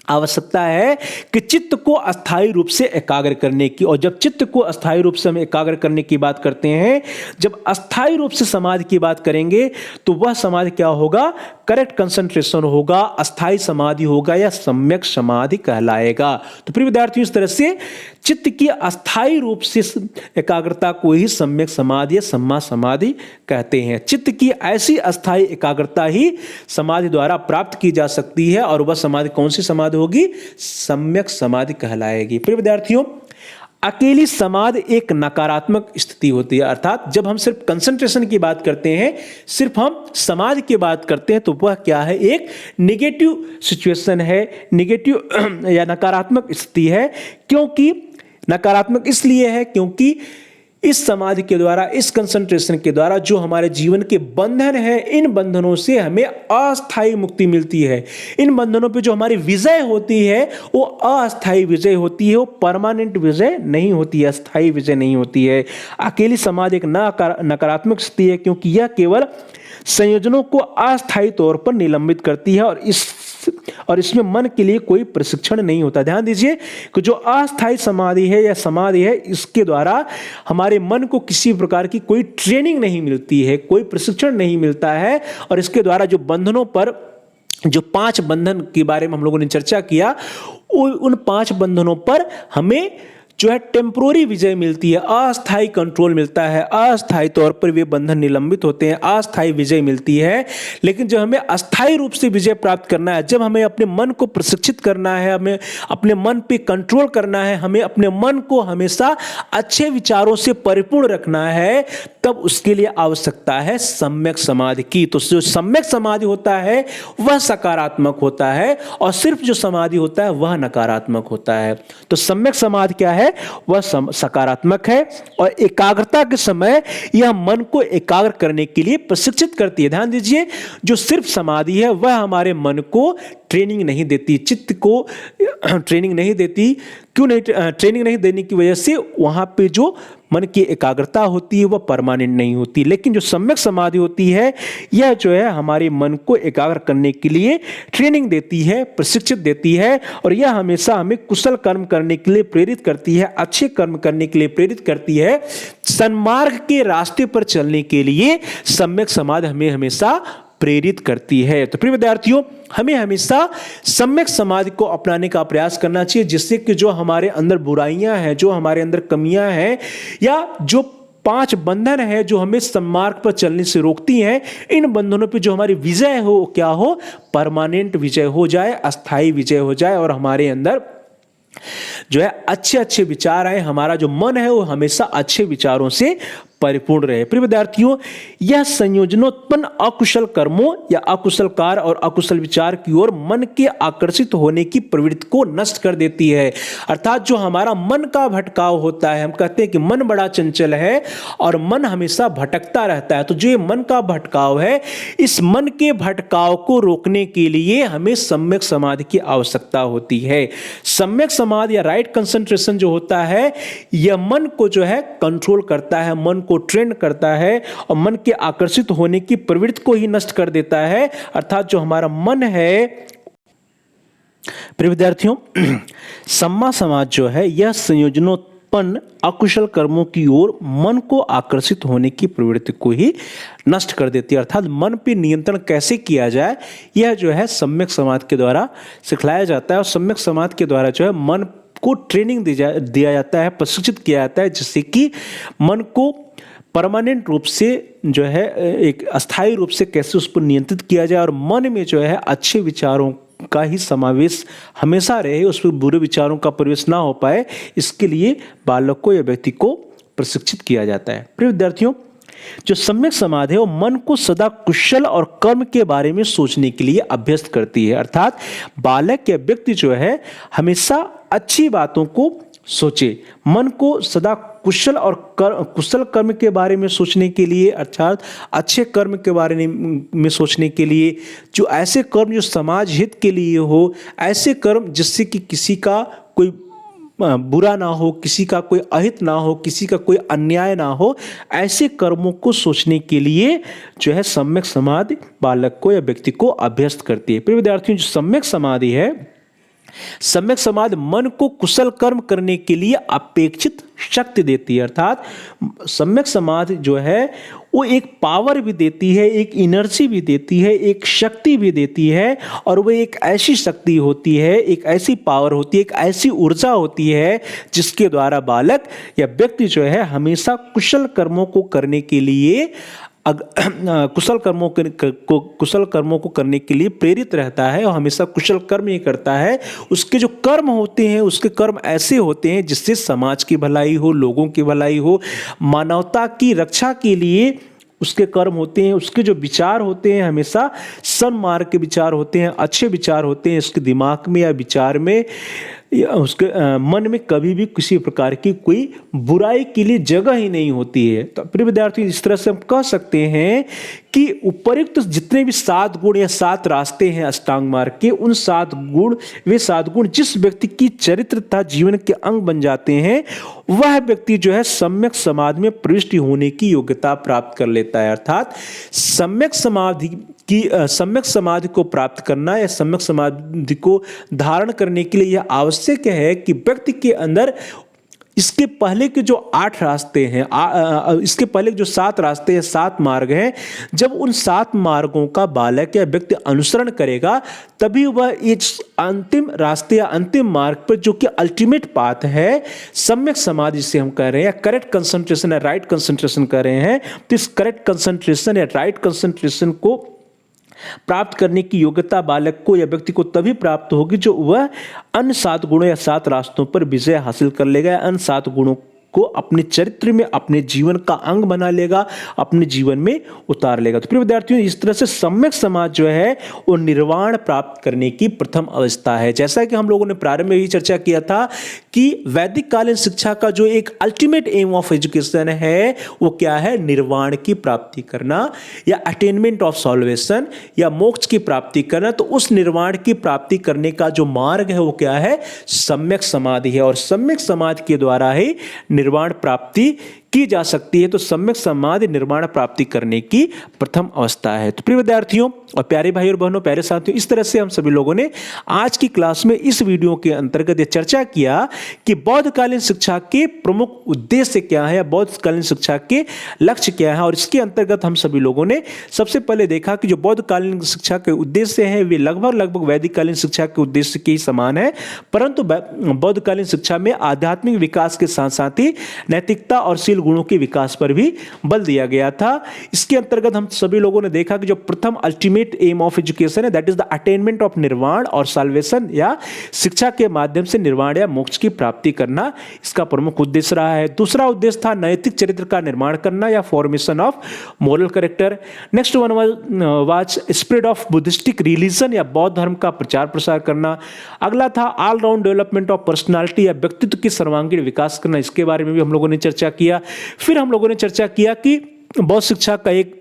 आवश्यकता है कि चित्त को अस्थायी रूप से एकाग्र करने की। और जब चित्त को अस्थायी रूप से हम एकाग्र करने की बात करते हैं, जब अस्थायी रूप से समाधि की बात करेंगे, तो वह समाधि क्या होगा? करेक्ट कंसंट्रेशन होगा, अस्थायी समाधि होगा या सम्यक समाधि कहलाएगा। तो प्रिय विद्यार्थियों, इस तरह से चित्त की अस्थायी रूप से एकाग्रता को ही सम्यक समाधि या सम्मा समाधि कहते हैं। चित्त की ऐसी अस्थायी एकाग्रता ही समाधि द्वारा प्राप्त की जा सकती है, और वह समाधि कौन सी समाधि होगी? सम्यक समाधि कहलाएगी। प्रिय विद्यार्थियों, अकेली समाधि एक नकारात्मक स्थिति होती है। अर्थात जब हम सिर्फ कंसंट्रेशन की बात करते हैं, सिर्फ हम समाधि की बात करते हैं, तो वह क्या है? एक नेगेटिव सिचुएशन है, नेगेटिव या नकारात्मक स्थिति है। क्योंकि नकारात्मक इसलिए है क्योंकि इस समाधि के द्वारा, इस कंसंट्रेशन के द्वारा जो हमारे जीवन के बंधन है, इन बंधनों से हमें अस्थायी मुक्ति मिलती है। इन बंधनों पे जो हमारी विजय होती है वो अस्थायी विजय होती है, वो परमानेंट विजय नहीं होती है, अस्थायी विजय नहीं होती है। अकेली समाधि एक नकारात्मक स्थिति है क्योंकि यह केवल संयोजनों को अस्थायी तौर पर निलंबित करती है, और इसमें मन के लिए कोई प्रशिक्षण नहीं होता। ध्यान दीजिए कि जो अस्थायी समाधि है या समाधि है, इसके द्वारा हमारे मन को किसी प्रकार की कोई ट्रेनिंग नहीं मिलती है, कोई प्रशिक्षण नहीं मिलता है। और इसके द्वारा जो बंधनों पर, जो 5 बंधन के बारे में हम लोगों ने चर्चा किया, उन 5 बंधनों पर हमें जो है टेम्पोररी विजय मिलती है, अस्थायी कंट्रोल मिलता है, अस्थायी तौर पर वे बंधन निलंबित होते हैं, अस्थायी विजय मिलती है। लेकिन जब हमें अस्थायी रूप से विजय प्राप्त करना है, जब हमें अपने मन को प्रशिक्षित करना है, हमें अपने मन पे कंट्रोल करना है, हमें अपने मन को हमेशा अच्छे विचारों से परिपूर्ण रखना है, तब उसके लिए आवश्यकता है सम्यक समाधि की। तो जो सम्यक समाधि होता है वह सकारात्मक होता है, और सिर्फ जो समाधि होता है वह नकारात्मक होता है। तो सम्यक समाधि क्या है? वह सकारात्मक है, और एकाग्रता के समय यह मन को एकाग्र करने के लिए प्रशिक्षित करती है। ध्यान दीजिए, जो सिर्फ समाधि है वह हमारे मन को ट्रेनिंग नहीं देती, चित्त को ट्रेनिंग नहीं देती। क्यों नहीं? ट्रेनिंग नहीं देने की वजह से वहां पे जो मन की एकाग्रता होती है वह परमानेंट नहीं होती। लेकिन जो सम्यक समाधि होती है, यह जो है हमारे मन को एकाग्र करने के लिए ट्रेनिंग देती है, प्रशिक्षित देती है, और यह हमेशा हमें कुशल कर्म करने के लिए प्रेरित करती है, अच्छे कर्म करने के लिए प्रेरित करती है। सन्मार्ग के रास्ते पर चलने के लिए सम्यक समाधि हमें हमेशा प्रेरित करती है। तो प्रिय विद्यार्थियों, हमें हमेशा सम्यक समाधि को अपनाने का प्रयास करना चाहिए, जिससे कि जो हमारे अंदर बुराइयां हैं, जो हमारे अंदर कमियां हैं, या जो 5 बंधन है जो हमें सन्मार्ग पर चलने से रोकती हैं, इन बंधनों पे जो हमारी विजय हो, क्या हो? परमानेंट विजय हो जाए, अस्थायी विजय हो जाए, और हमारे अंदर जो है अच्छे अच्छे विचार आए, हमारा जो मन है वो हमेशा अच्छे विचारों से परिपूर्ण रहे। प्रिय विद्यार्थियों, यह संयोजनोत्पन्न अकुशल कर्मों या अकुशल कार्य और अकुशल विचार की ओर मन के आकर्षित होने की प्रवृत्ति को नष्ट कर देती है। अर्थात जो हमारा मन का भटकाव होता है, हम कहते हैं कि मन बड़ा चंचल है और मन हमेशा भटकता रहता है, तो जो ये मन का भटकाव है, इस मन के भटकाव को रोकने के लिए हमें सम्यक समाधि की आवश्यकता होती है। सम्यक समाधि या राइट कंसंट्रेशन जो होता है, यह मन को जो है कंट्रोल करता है, मन को ट्रेन करता है और मन के आकर्षित होने की प्रवृत्ति को ही नष्ट कर देता है। अर्थात जो हमारा मन है, प्रिय विद्यार्थियों, सम्मा समाज जो है यह संयोजनोत्पन्न अकुशल कर्मों की ओर मन को आकर्षित होने की प्रवृत्ति को ही नष्ट कर देती है। अर्थात मन पे नियंत्रण कैसे किया जाए, यह जो है सम्यक समाधि के द्वारा सिखलाया जाता है और सम्यक समाधि के द्वारा जो है मन को ट्रेनिंग दिया जाता है, प्रशिक्षित किया जाता है, जिससे कि मन को परमानेंट रूप से जो है एक अस्थायी रूप से कैसे उस पर नियंत्रित किया जाए और मन में जो है अच्छे विचारों का ही समावेश हमेशा रहे, उस पर बुरे विचारों का प्रवेश ना हो पाए, इसके लिए बालक को या व्यक्ति को प्रशिक्षित किया जाता है। प्रिय विद्यार्थियों, जो सम्यक समाधि है वो मन को सदा कुशल और कर्म के बारे में सोचने के लिए अभ्यस्त करती है। अर्थात बालक या व्यक्ति जो है हमेशा अच्छी बातों को सोचे, मन को सदा कुशल और कुशल कर्म के बारे में सोचने के लिए, अर्थात अच्छे कर्म के बारे में सोचने के लिए, जो ऐसे कर्म जो समाज हित के लिए हो, ऐसे कर्म जिससे कि किसी का कोई बुरा ना हो, किसी का कोई अहित ना हो, किसी का कोई अन्याय ना हो, ऐसे कर्मों को सोचने के लिए जो है सम्यक समाधि बालक को या व्यक्ति को अभ्यस्त करती है। प्रिय विद्यार्थियों, जो सम्यक समाधि है, सम्यक समाधि मन को कुशल कर्म करने के लिए अपेक्षित शक्ति देती है। अर्थात सम्यक समाधि जो है वो एक पावर भी देती है, एक एनर्जी भी देती है, एक शक्ति भी देती है, और वो एक ऐसी शक्ति होती है, एक ऐसी पावर होती है, एक ऐसी ऊर्जा होती है जिसके द्वारा बालक या व्यक्ति जो है हमेशा कुशल कर्मों को करने के लिए कुशल कर्मों को करने के लिए प्रेरित रहता है और हमेशा कुशल कर्म ही करता है। उसके जो कर्म होते हैं, उसके कर्म ऐसे होते हैं जिससे समाज की भलाई हो, लोगों की भलाई हो, मानवता की रक्षा के लिए उसके कर्म होते हैं। उसके जो विचार होते हैं हमेशा सन्मार्ग के विचार होते हैं, अच्छे विचार होते हैं। उसके दिमाग में या विचार में या उसके मन में कभी भी किसी प्रकार की कोई बुराई के लिए जगह ही नहीं होती है। तो प्रिय विद्यार्थी, इस तरह से हम कह सकते हैं कि उपयुक्त जितने भी 7 गुण या 7 रास्ते हैं अष्टांग मार्ग के, उन 7 गुण, वे 7 गुण जिस व्यक्ति की चरित्र तथा जीवन के अंग बन जाते हैं, वह व्यक्ति जो है सम्यक समाधि में प्रविष्ट होने की योग्यता प्राप्त कर लेता है। अर्थात सम्यक समाधि को प्राप्त करना या सम्यक समाधि को धारण करने के लिए यह आवश्यक है कि व्यक्ति के अंदर इसके पहले के जो 8 रास्ते हैं, इसके पहले जो 7 रास्ते या 7 मार्ग हैं, जब उन 7 मार्गों का बालक या व्यक्ति अनुसरण करेगा, तभी वह इस अंतिम रास्ते या अंतिम मार्ग पर, जो कि अल्टीमेट पाथ है, सम्यक समाधि से हम कह रहे हैं, करेक्ट कंसंट्रेशन या राइट कंसंट्रेशन कर रहे हैं, तो इस करेक्ट कंसंट्रेशन या राइट कंसंट्रेशन को प्राप्त करने की योग्यता बालक को या व्यक्ति को तभी प्राप्त होगी जो वह अन्य 7 गुणों या 7 रास्तों पर विजय हासिल कर लेगा, अन्य 7 गुणों को अपने चरित्र में, अपने जीवन का अंग बना लेगा, अपने जीवन में उतार लेगा। तो प्रिय विद्यार्थियों, इस तरह से सम्यक समाज जो है वो निर्वाण प्राप्त करने की प्रथम अवस्था है। जैसा कि हम लोगों ने प्रारंभ में ही चर्चा किया था कि वैदिक कालीन शिक्षा का जो एक अल्टीमेट एम ऑफ एजुकेशन है वो क्या है, निर्वाण की प्राप्ति करना या अटेनमेंट ऑफ सॉल्वेशन या मोक्ष की प्राप्ति करना। तो उस निर्वाण की प्राप्ति करने का जो मार्ग है वो क्या है, सम्यक समाधि है, और सम्यक समाधि के द्वारा ही निर्वाण प्राप्ति की जा सकती है। तो सम्यक समाधि निर्वाण प्राप्ति करने की प्रथम अवस्था है। तो प्रिय विद्यार्थियों और प्यारे भाई और बहनों, प्यारे साथियों, इस तरह से हम सभी लोगों ने आज की क्लास में इस वीडियो के अंतर्गत ये चर्चा किया कि बौद्धकालीन शिक्षा के प्रमुख उद्देश्य क्या है, बौद्धकालीन शिक्षा के लक्ष्य क्या है। और इसके अंतर्गत हम सभी लोगों ने सबसे पहले देखा कि जो बौद्धकालीन शिक्षा के उद्देश्य हैं वे लगभग वैदिक कालीन शिक्षा के उद्देश्य के ही समान है, परंतु बौद्धकालीन शिक्षा में आध्यात्मिक विकास के साथ साथ ही नैतिकता और शील विकासशील गुणों के विकास पर भी बल दिया गया था। इसके अंतर्गत हम सभी लोगों ने देखा कि जो प्रथम अल्टीमेट एम ऑफ एजुकेशन है that is the attainment of निर्वाण और साल्वेशन, या शिक्षा के माध्यम से निर्वाण या मोक्ष की प्राप्ति करना इसका प्रमुख उद्देश्य रहा है। दूसरा उद्देश्य था नैतिक चरित्र का निर्माण करना या formation of moral character. Next one was spread of Buddhistic religion या बौद्ध धर्म का प्रचार प्रसार करना। अगला था all round development of personality या व्यक्तित्व के सर्वांगीण विकास करना, इसके बारे में भी हम लोगों ने चर्चा किया। फिर हम लोगों ने चर्चा किया कि बौद्ध शिक्षा का एक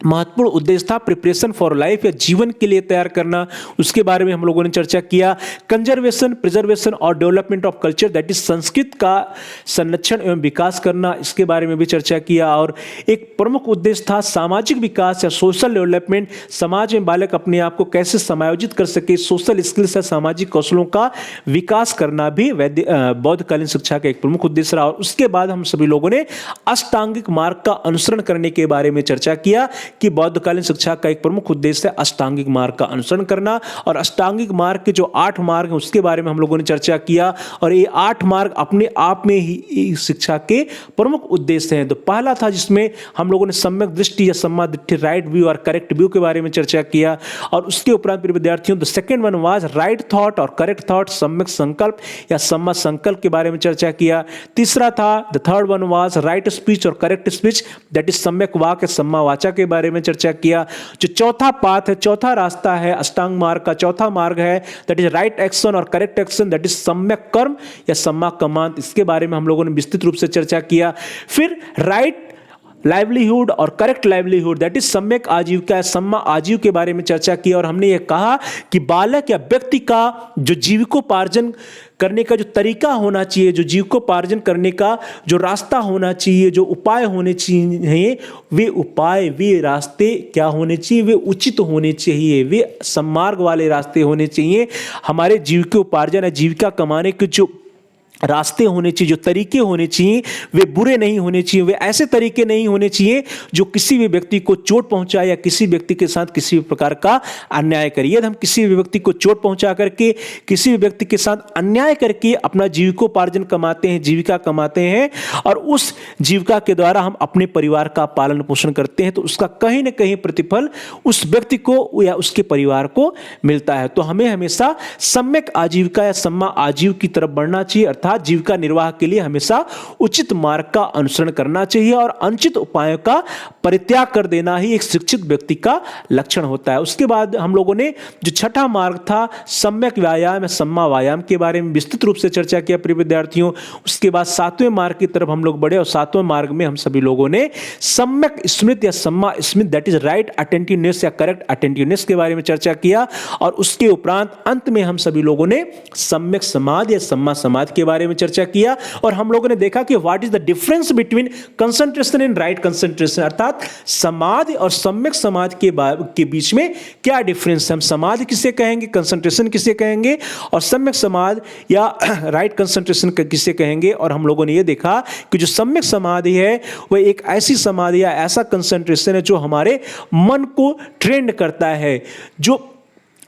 महत्वपूर्ण उद्देश्य था प्रिपरेशन फॉर लाइफ या जीवन के लिए तैयार करना, उसके बारे में हम लोगों ने चर्चा किया। कंजर्वेशन, प्रिजर्वेशन और development of culture that is Sanskrit का संरक्षण एवं विकास करना, इसके बारे में भी चर्चा किया। और एक प्रमुख उद्देश्य था सामाजिक विकास या सोशल डेवलपमेंट, समाज में बालक अपने आप को कैसे समायोजित कर सके, सोशल स्किल्स या सामाजिक कौशलों का विकास करना भी बौद्धकालीन शिक्षा का एक प्रमुख उद्देश्य रहा। और उसके बाद हम सभी लोगों ने अष्टांगिक मार्ग का अनुसरण करने के बारे में चर्चा किया कि बौद्धकालीन शिक्षा का एक प्रमुख उद्देश्य है अष्टांगिक मार्ग का अनुसरण करना। और अष्टांगिक मार्ग के जो 8 मार्ग हैं उसके बारे में हम लोगों ने चर्चा किया। और ये 8 मार्ग अपने आप में ही शिक्षा के प्रमुख उद्देश्य हैं। तो पहला था जिसमें हम लोगों ने सम्यक दृष्टि या सम्मा दृष्टि, राइट व्यू और करेक्ट व्यू के बारे में चर्चा किया। और उसके उपरांत मेरे विद्यार्थियों the second one was right thought और करेक्ट थॉट, सम्यक संकल्प या सम्मा संकल्प के बारे में चर्चा किया। तीसरा था the third one was right speech और करेक्ट स्पीच दैट इज सम्यक वाक या सम्मा वाचा के बारे में चर्चा किया। जो चौथा पाथ है, चौथा रास्ता है अष्टांग मार्ग का, चौथा मार्ग है दैट इज राइट एक्शन और करेक्ट एक्शन दैट इज सम्यक कर्म या सम्मा कमांड, इसके बारे में हम लोगों ने विस्तृत रूप से चर्चा किया। फिर राइट लाइवलीहुड और करेक्ट लाइवलीहुड दैट इज सम्यक आजीविका, सम्मा आजीव के बारे में चर्चा की। और हमने ये कहा कि बालक या व्यक्ति का जो जीविकोपार्जन करने का जो तरीका होना चाहिए, जो जीविकोपार्जन करने का जो रास्ता होना चाहिए, जो उपाय होने चाहिए, वे उपाय, वे रास्ते क्या होने चाहिए, वे उचित होने चाहिए, वे सम्मार्ग वाले रास्ते होने चाहिए। हमारे जीविकोपार्जन या जीविका कमाने के जो रास्ते होने चाहिए, जो तरीके होने चाहिए, वे बुरे नहीं होने चाहिए, वे ऐसे तरीके नहीं होने चाहिए जो किसी भी व्यक्ति को चोट पहुंचाए या किसी व्यक्ति के साथ किसी भी प्रकार का अन्याय करे। यदि हम किसी भी व्यक्ति को चोट पहुंचा करके, किसी भी व्यक्ति के साथ अन्याय करके अपना जीविकोपार्जन कमाते हैं, जीविका कमाते हैं और उस जीविका के द्वारा हम अपने परिवार का पालन पोषण करते हैं, तो उसका कहीं ना कहीं प्रतिफल उस व्यक्ति को या उसके परिवार को मिलता है। तो हमें हमेशा सम्यक आजीविका या सम्मा आजीव की तरफ बढ़ना चाहिए, अर्थात जीविका निर्वाह के लिए हमेशा उचित मार्ग का अनुसरण करना चाहिए और अनुचित उपायों का परित्याग कर देना ही एक शिक्षित व्यक्ति का लक्षण होता है। उसके बाद हम लोगों ने जो छठा मार्ग था सम्यक व्यायाम या सम्मा व्यायाम के बारे में विस्तृत रूप से चर्चा किया प्रिय विद्यार्थियों। उसके बाद 7वें मार्ग की तरफ हम लोग बढ़े और 7वें मार्ग में हम सभी लोगों ने सम्यक स्मृति या सम्मा स्मृति दैट इज राइट अटेंटिवनेस या करेक्ट अटेंटिवनेस के बारे में चर्चा किया। और उसके उपरांत अंत में हम सभी लोगों ने सम्यक समाधि या सम्मा समाधि के बारे में चर्चा किया। और हम लोगों ने देखा कि what is the difference between concentration and right concentration, अर्थात समाधि और सम्यक समाधि के बीच में क्या डिफरेंस है। हम समाधि किसे कहेंगे, कंसंट्रेशन किसे कहेंगे और सम्यक समाधि या राइट कंसंट्रेशन किसे कहेंगे। और हम लोगों ने यह देखा कि जो सम्यक समाधि है वह एक ऐसी समाधि या ऐसा कंसंट्रेशन है जो हमारे मन को ट्रेंड करता है, जो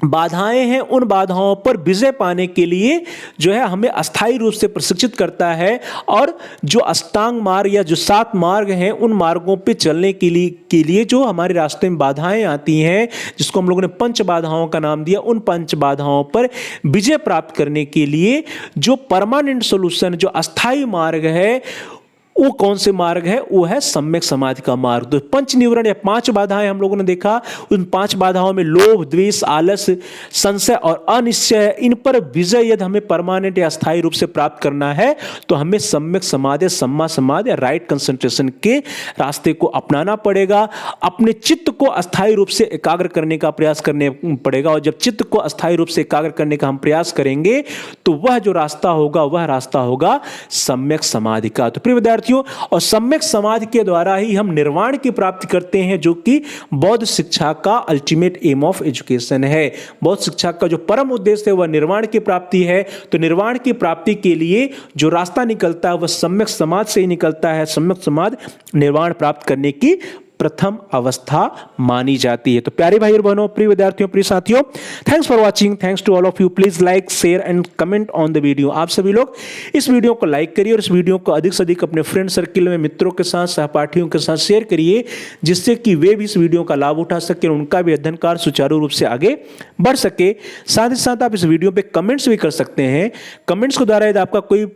बाधाएं हैं उन बाधाओं पर विजय पाने के लिए जो है हमें अस्थायी रूप से प्रशिक्षित करता है। और जो अष्टांग मार्ग या जो 7 मार्ग हैं उन मार्गों पे चलने के लिए जो हमारे रास्ते में बाधाएं आती हैं, जिसको हम लोगों ने पंच बाधाओं का नाम दिया, उन पंच बाधाओं पर विजय प्राप्त करने के लिए जो परमानेंट सोल्यूशन, जो अस्थायी मार्ग है, वो कौन से मार्ग है, वो है सम्यक समाधि का मार्ग। तो पंच निवरण या 5 बाधाएं हम लोगों ने देखा। उन 5 बाधाओं में लोभ, द्वेष, आलस, संशय और अनिश्चय, इन पर विजय यदि हमें परमानेंट या स्थायी रूप से प्राप्त करना है तो हमें सम्यक समाधि, सम्मा समाधि या राइट कंसंट्रेशन के रास्ते को अपनाना पड़ेगा। अपने चित्त को अस्थायी रूप से एकाग्र करने का प्रयास करने पड़ेगा। और जब चित्त को अस्थायी रूप से एकाग्र करने का हम प्रयास करेंगे तो वह जो रास्ता होगा वह रास्ता होगा सम्यक समाधि का। तो प्रिय विद्यार्थी और सम्यक समाधि के द्वारा ही हम निर्वाण की प्राप्ति करते हैं, जो कि बौद्ध शिक्षा का अल्टीमेट एम ऑफ एजुकेशन है। बौद्ध शिक्षा का जो परम उद्देश्य है वह निर्वाण की प्राप्ति है। तो निर्वाण की प्राप्ति के लिए जो रास्ता निकलता है वह सम्यक समाधि से ही निकलता है। सम्यक समाधि निर्वाण प्राप्त करने की प्रथम अवस्था मानी जाती है। तो प्यारे भाई और बहनों, प्रिय विद्यार्थियों, प्रिय साथियों, thanks for watching, thanks to all of you. Please like, share and comment on the video. आप सभी लोग इस वीडियो को लाइक करिए और इस वीडियो को अधिक से अधिक अपने फ्रेंड सर्किल में, मित्रों के साथ, सहपाठियों के साथ शेयर करिए, जिससे कि वे भी इस वीडियो का लाभ उठा सके, उनका भी अध्ययन कार्य सुचारू रूप से आगे बढ़ सके। साथ ही साथ आप इस वीडियो पे कमेंट्स भी कर सकते हैं। कमेंट्स के द्वारा यदि आपका कोई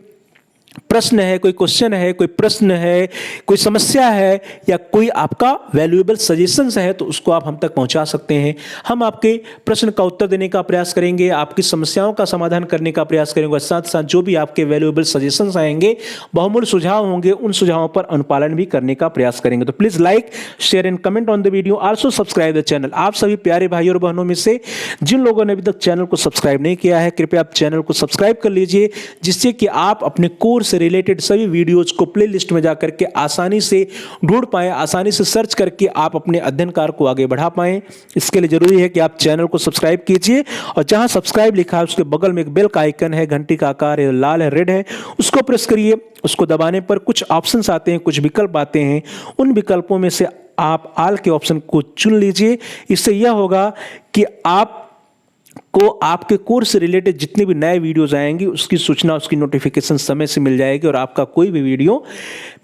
प्रश्न है, कोई क्वेश्चन है, कोई प्रश्न है, कोई समस्या है या कोई आपका वैल्यूएबल सजेशंस है तो उसको आप हम तक पहुंचा सकते हैं। हम आपके प्रश्न का उत्तर देने का प्रयास करेंगे, आपकी समस्याओं का समाधान करने का प्रयास करेंगे और साथ साथ जो भी आपके वैल्यूएबल सजेशंस आएंगे, बहुमूल्य सुझाव होंगे, उन सुझावों पर अनुपालन भी करने का प्रयास करेंगे। तो please like, share and comment on the video, also subscribe the channel. आप सभी प्यारे भाई और बहनों में से जिन लोगों ने अभी तक चैनल को सब्सक्राइब नहीं किया है, कृपया आप चैनल को सब्सक्राइब कर लीजिए, जिससे कि आप अपने कोर्स से रिलेटेड सभी वीडियोज को प्लेलिस्ट में जाकर के आसानी से ढूंढ पाएं, आसानी से सर्च करके आप अपने अध्ययन कार्य को आगे बढ़ा पाएं। इसके लिए जरूरी है कि आप चैनल को सब्सक्राइब कीजिए और जहां सब्सक्राइब लिखा है उसके बगल में एक बेल का आइकन है, घंटी का आकार है, लाल है, रेड है, उसको प्रेस करिए। उसको दबाने पर कुछ ऑप्शंस आते हैं, कुछ विकल्प आते हैं, उन विकल्पों में से आप ऑल के ऑप्शन को चुन लीजिए। इससे यह होगा कि आप को आपके कोर्स से रिलेटेड जितने भी नए वीडियोस आएंगी उसकी सूचना, उसकी नोटिफिकेशन समय से मिल जाएगी और आपका कोई भी वीडियो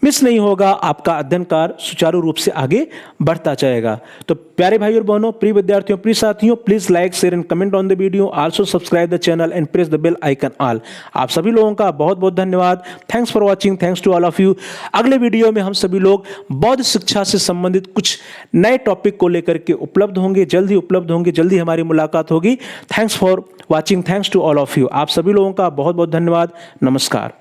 मिस नहीं होगा। आपका अध्ययन कार्य सुचारू रूप से आगे बढ़ता जाएगा। तो प्यारे भाई और बहनों, प्रिय विद्यार्थियों, प्रिय साथियों, please like, share and comment on the video, also subscribe the channel and press the bell icon all. आप सभी लोगों का बहुत बहुत धन्यवाद। Thanks for watching, thanks to all of you. अगले वीडियो में हम सभी लोग बौद्ध शिक्षा से संबंधित कुछ नए टॉपिक को लेकर के उपलब्ध होंगे, जल्द ही हमारी मुलाकात होगी। Thanks for watching, thanks to all of you. आप सभी लोगों का बहुत बहुत धन्यवाद। नमस्कार।